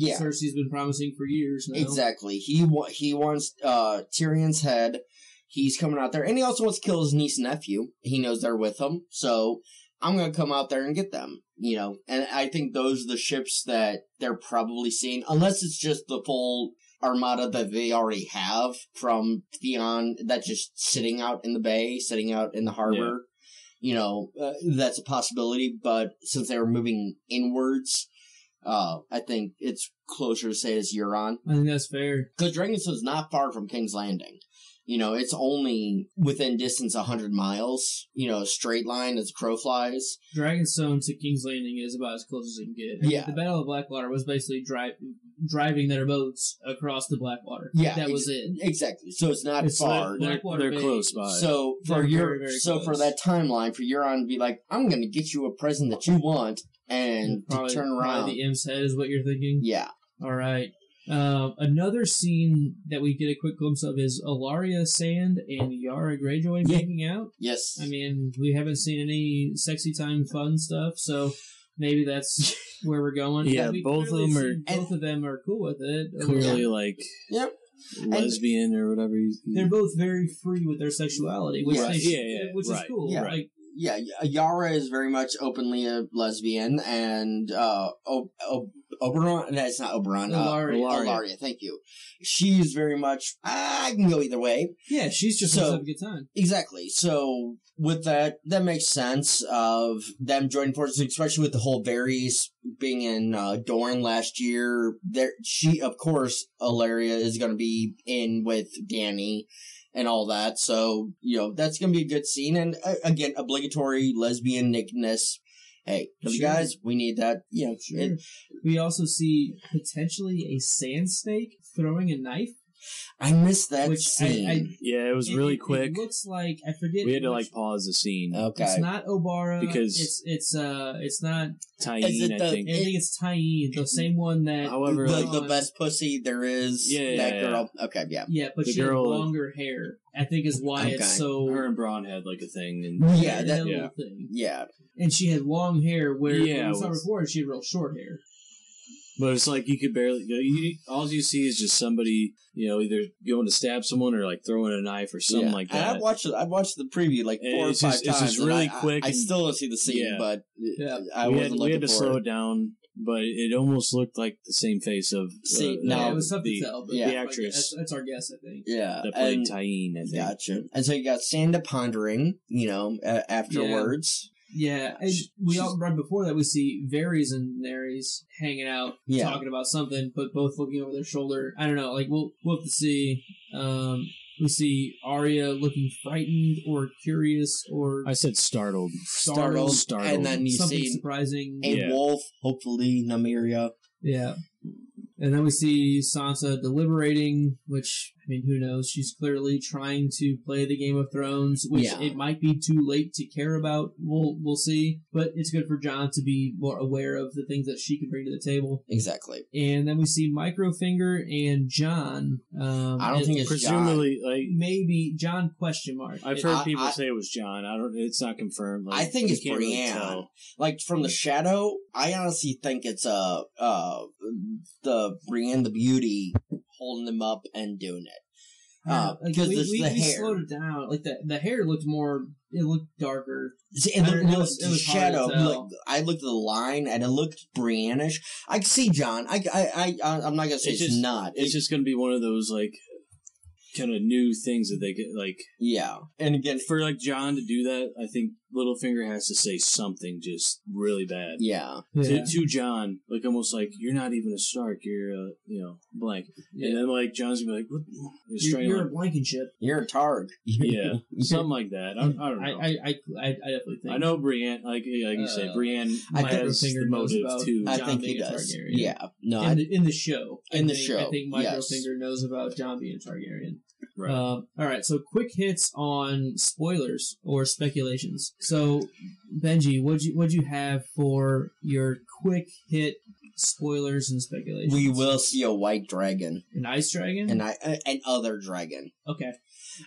Cersei's been promising for years now. Exactly. He wants Tyrion's head. He's coming out there, and he also wants to kill his niece and nephew. He knows they're with him, so I'm gonna come out there and get them. And I think those are the ships that they're probably seeing, unless it's just the full armada that they already have from Theon that's just sitting out in the bay, sitting out in the harbor. Yeah. That's a possibility, but since they were moving inwards, I think it's closer to say it's Euron. I think that's fair. Because Dragonstone's not far from King's Landing. It's only within distance 100 miles, a straight line as a crow flies. Dragonstone to King's Landing is about as close as you can get. Yeah. The Battle of Blackwater was basically driving their boats across the Blackwater. Yeah. That was it. Exactly. So it's not far. They're close by. So for for that timeline, for Euron to be like, I'm going to get you a present that you want, and to turn around. The Imp's head is what you're thinking? Yeah. All right. Another scene that we get a quick glimpse of is Ilaria Sand and Yara Greyjoy making out. Yes. I mean, we haven't seen any sexy time fun stuff, so maybe that's where we're going. Yeah, both of them are cool with it. Clearly, lesbian or whatever. They're both very free with their sexuality, which which is cool. Yeah. Like, Yara is very much openly a lesbian, and Oberon. No, it's not Oberon. Ilaria. Thank you. She's very much. I can go either way. Yeah, she's just wants to have a good time. Exactly. So with that makes sense of them joining forces, especially with the whole Varys being in Dorne last year. Of course, Ilaria is going to be in with Dany and all that. So, that's going to be a good scene. And again, obligatory lesbian nakedness. Hey, you guys, we need that. Sure. We also see potentially a sand snake throwing a knife. I missed that scene. It was really quick. It looks like, I forget. We had to pause the scene. Okay. It's not Obara. Because it's not Tyene, I think. I think it's Tyene, the same one that. However, the best pussy there is. That girl. Okay, yeah. Yeah, but she had longer hair. I think is why it's so. Her and Braun had like a thing. And little thing. Yeah. And she had long hair where when we saw before she had real short hair. But it's like you could barely. All you see is just somebody, either going to stab someone or like throwing a knife or something like that. And I've watched the preview like 4 or 5 times. It's just really quick. I still don't see the scene, but we had to slow it down. But it almost looked like the same face of it was something to tell. But the actress. That's our guess, I think. Yeah, that played Tyene. I think. Gotcha. And so you got Sanda pondering, afterwards. Yeah, and right before that we see Varys and Daenerys hanging out, talking about something, but both looking over their shoulder. I don't know, like we'll have to see. We see Arya looking frightened or curious or I said startled, and then you something see surprising. A wolf, hopefully Nymeria. Yeah. And then we see Sansa deliberating, which, I mean, who knows? She's clearly trying to play the Game of Thrones, which it might be too late to care about. We'll see. But it's good for Jon to be more aware of the things that she can bring to the table. Exactly. And then we see Microfinger and Jon. I don't think it's presumably Jon. like maybe Jon ? I've heard people say it was Jon. It's not confirmed. I think it's Brienne. Really like from the shadow, I honestly think it's the Brienne the Beauty holding them up and doing it. Because we the hair. slowed it down. Like the hair looked more. It looked darker. See, and it was the hard to shadow. tell. I looked at the line, and it looked Briannish. I can see John. I'm not gonna say it's not. It's just gonna be one of those like kind of new things that they get like. Yeah, and again, for like John to do that, I think Littlefinger has to say something just really bad. Yeah. To John, like almost like you're not even a Stark, you're blank, and then like John's gonna be like, what? You're a Blankenship. You're a Targ. Yeah, something like that. I don't know. I definitely think. I know Brienne, like you say, Brienne has the motive too. I think he does. Targaryen. Yeah, no, in the show. I think Littlefinger yes. knows about Jon being a Targaryen. Right. All right, so quick hits on spoilers or speculations. So, Benji, what'd you have for your quick hit spoilers and speculations? We will see a white dragon, an ice dragon, and other dragon. Okay.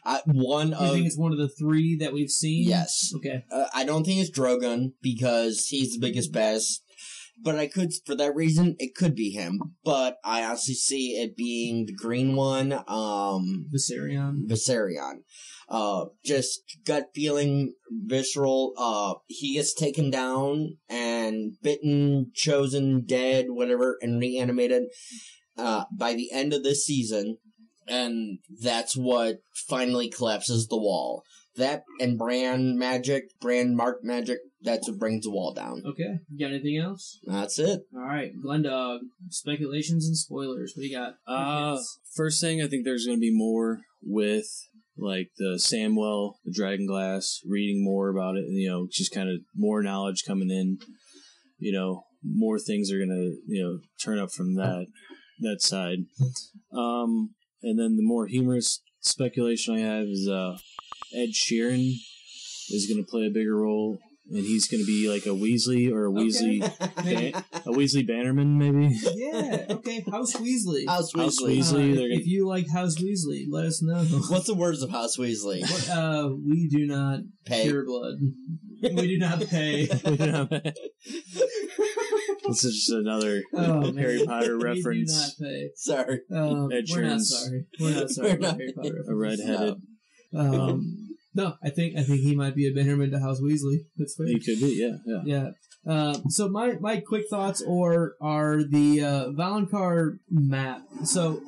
You think it's one of the 3 that we've seen? Yes. Okay. I don't think it's Drogon because he's the biggest bass. But for that reason, it could be him. But I honestly see it being the green one, Viserion. Just gut feeling, visceral. He gets taken down and bitten, chosen, dead, whatever, and reanimated, by the end of this season. And that's what finally collapses the wall. That and brand mark magic, that's what brings the wall down. Okay. You got anything else? That's it. All right. Glendog, speculations and spoilers. What do you got? First thing, I think there's going to be more with, like, the Samwell, the Dragonglass, reading more about it, and, just kind of more knowledge coming in. More things are going to, turn up from that side. And then the more humorous speculation I have is, Ed Sheeran is going to play a bigger role, and he's going to be like a Weasley or a Weasley Bannerman, maybe. Yeah. Okay. House Weasley. House Weasley. If you like House Weasley, let us know. What's the words of House Weasley? We do not pay pure blood. We do not pay. This is just another Harry Potter reference. We do not pay. Sorry. We're not sorry. We're not sorry about Harry Potter reference. A redheaded. No, I think he might be a Bannerman to House Weasley. That's fair. He could be, yeah. So my quick thoughts are the Valonqar map. So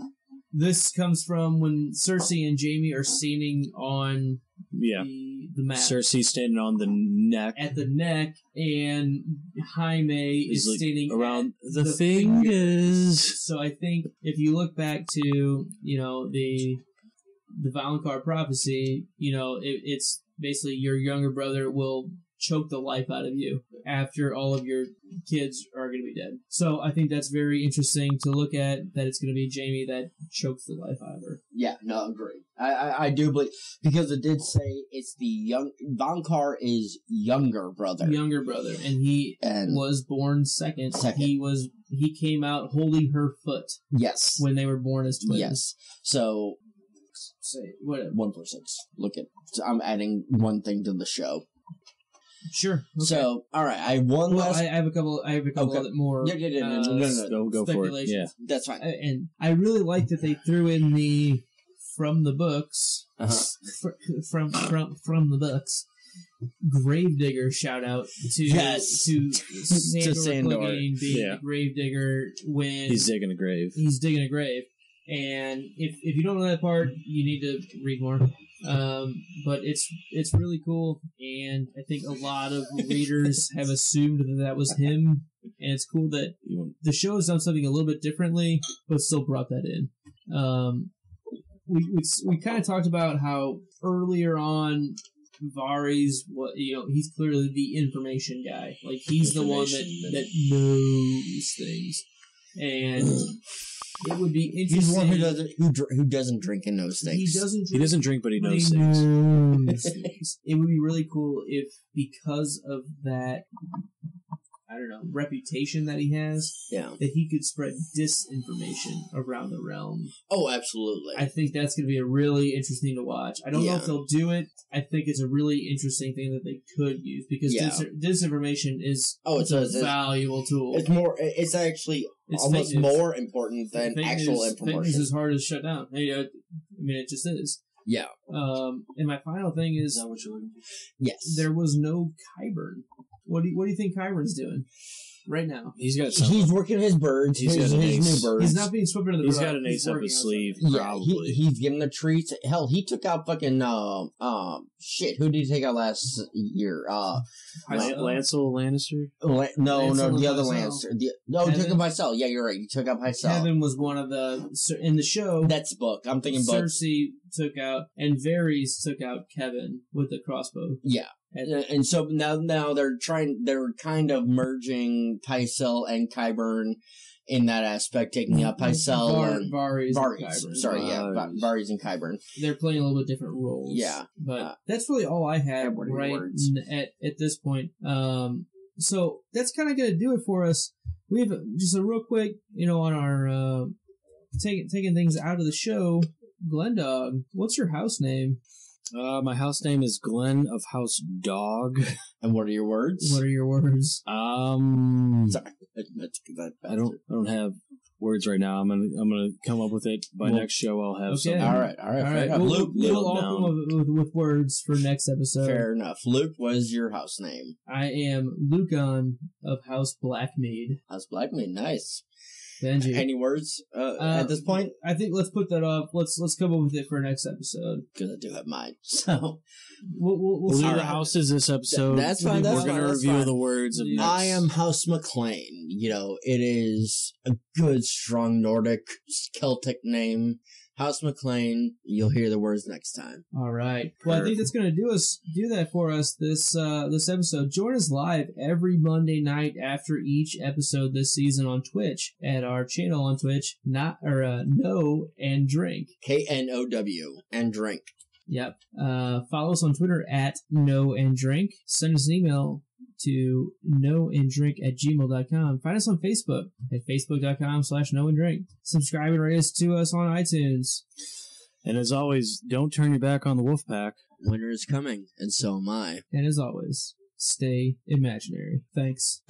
this comes from when Cersei and Jaime are standing on the map. Cersei standing on the neck. At the neck, and Jaime is like standing around the fingers. So I think if you look back to, the Valonqar prophecy, it's basically your younger brother will choke the life out of you after all of your kids are going to be dead. So I think that's very interesting to look at, that it's going to be Jaime that chokes the life out of her. Yeah, no, agree. I do believe, because it did say it's Valonqar is younger brother. Younger brother, and he was born second. He came out holding her foot. Yes. When they were born as twins. Yes. So, say what? 1%. Look at, I'm adding one thing to the show. Sure. Okay. So, all right, I have one last. I have a couple of more. Yeah. No, go for it. Yeah, that's fine. And I really like that they threw in the from the books, from the books. Gravedigger shout out to Sandor Clegane being a gravedigger when he's digging a grave. And if you don't know that part, you need to read more. But it's really cool, and I think a lot of readers have assumed that was him, and it's cool that the show has done something a little bit differently, but still brought that in. We kind of talked about how earlier on Varys, he's clearly the information guy. Like, he's the one that knows things, and it would be interesting. He's the one who doesn't drink and knows things. He doesn't drink, but he knows things. It would be really cool if, because of that, I don't know, reputation that he has, that he could spread disinformation around the realm. Oh, absolutely. I think that's going to be a really interesting to watch. I don't know if they'll do it. I think it's a really interesting thing that they could use, because disinformation is a valuable tool. It's actually It's almost fake news. more important than Fake actual news, Fake news information. is hard to shut down. I mean, it just is. Yeah. And my final thing is that what you're looking for? Yes. there was no Kyburn. What do you think Kyburn's doing right now? He's got He's working his birds. He's his got an new ace. birds. He's not being swept under the He's rug. got an ace up working his on sleeve, something. Yeah, probably. he's giving the treats. Hell, he took out fucking shit. Who did he take out last year? Lancel Lannister? No, Lancel the and other Pycelle. Lancer. He took out Pycelle. Yeah, you're right. He took out Pycelle. Kevin was one of in the show. That's book. I'm thinking book. Cersei took out, and Varys took out Kevin with the crossbow. Yeah. And so now they're kind of merging Pycelle and Qyburn in that aspect, taking out Pycelle and Varys. And Varys. Qyburn. Sorry, Varys and Qyburn. They're playing a little bit different roles. Yeah. But that's really all I had what are your right words? at this point. So that's kind of going to do it for us. We have just a real quick, on our taking things out of the show. Glendog, what's your house name? My house name is Glenn of House Dog. And what are your words? What are your words? Sorry. I don't have words right now. I'm gonna come up with it by next show. I'll have Okay. something. All right. Fair enough. We'll all come up with words for next episode. Fair enough. Luke, what is your house name? I am Lucan of House Blackmead. House Blackman. Nice. Benji. Any words at this point? I think let's put that off. Let's come up with it for next episode. Because I do have mine. So We'll We'll see. do the houses this episode. That's fine, that's We're fine, going to that's reveal fine. the words of next. I am House McLean. It is a good, strong Nordic, Celtic name. House McLean. You'll hear the words next time. All right. Well, I think that's going to do that for us this episode. Join us live every Monday night after each episode this season on Twitch at our channel on Twitch. Know and Drink. KNOW and drink. Yep. Follow us on Twitter at Know and Drink. Send us an email to knowanddrink@gmail.com. Find us on Facebook at facebook.com/knowanddrink. Subscribe and rate us to us on iTunes. And as always, don't turn your back on the wolf pack. Winter is coming, and so am I. And as always, stay imaginary. Thanks.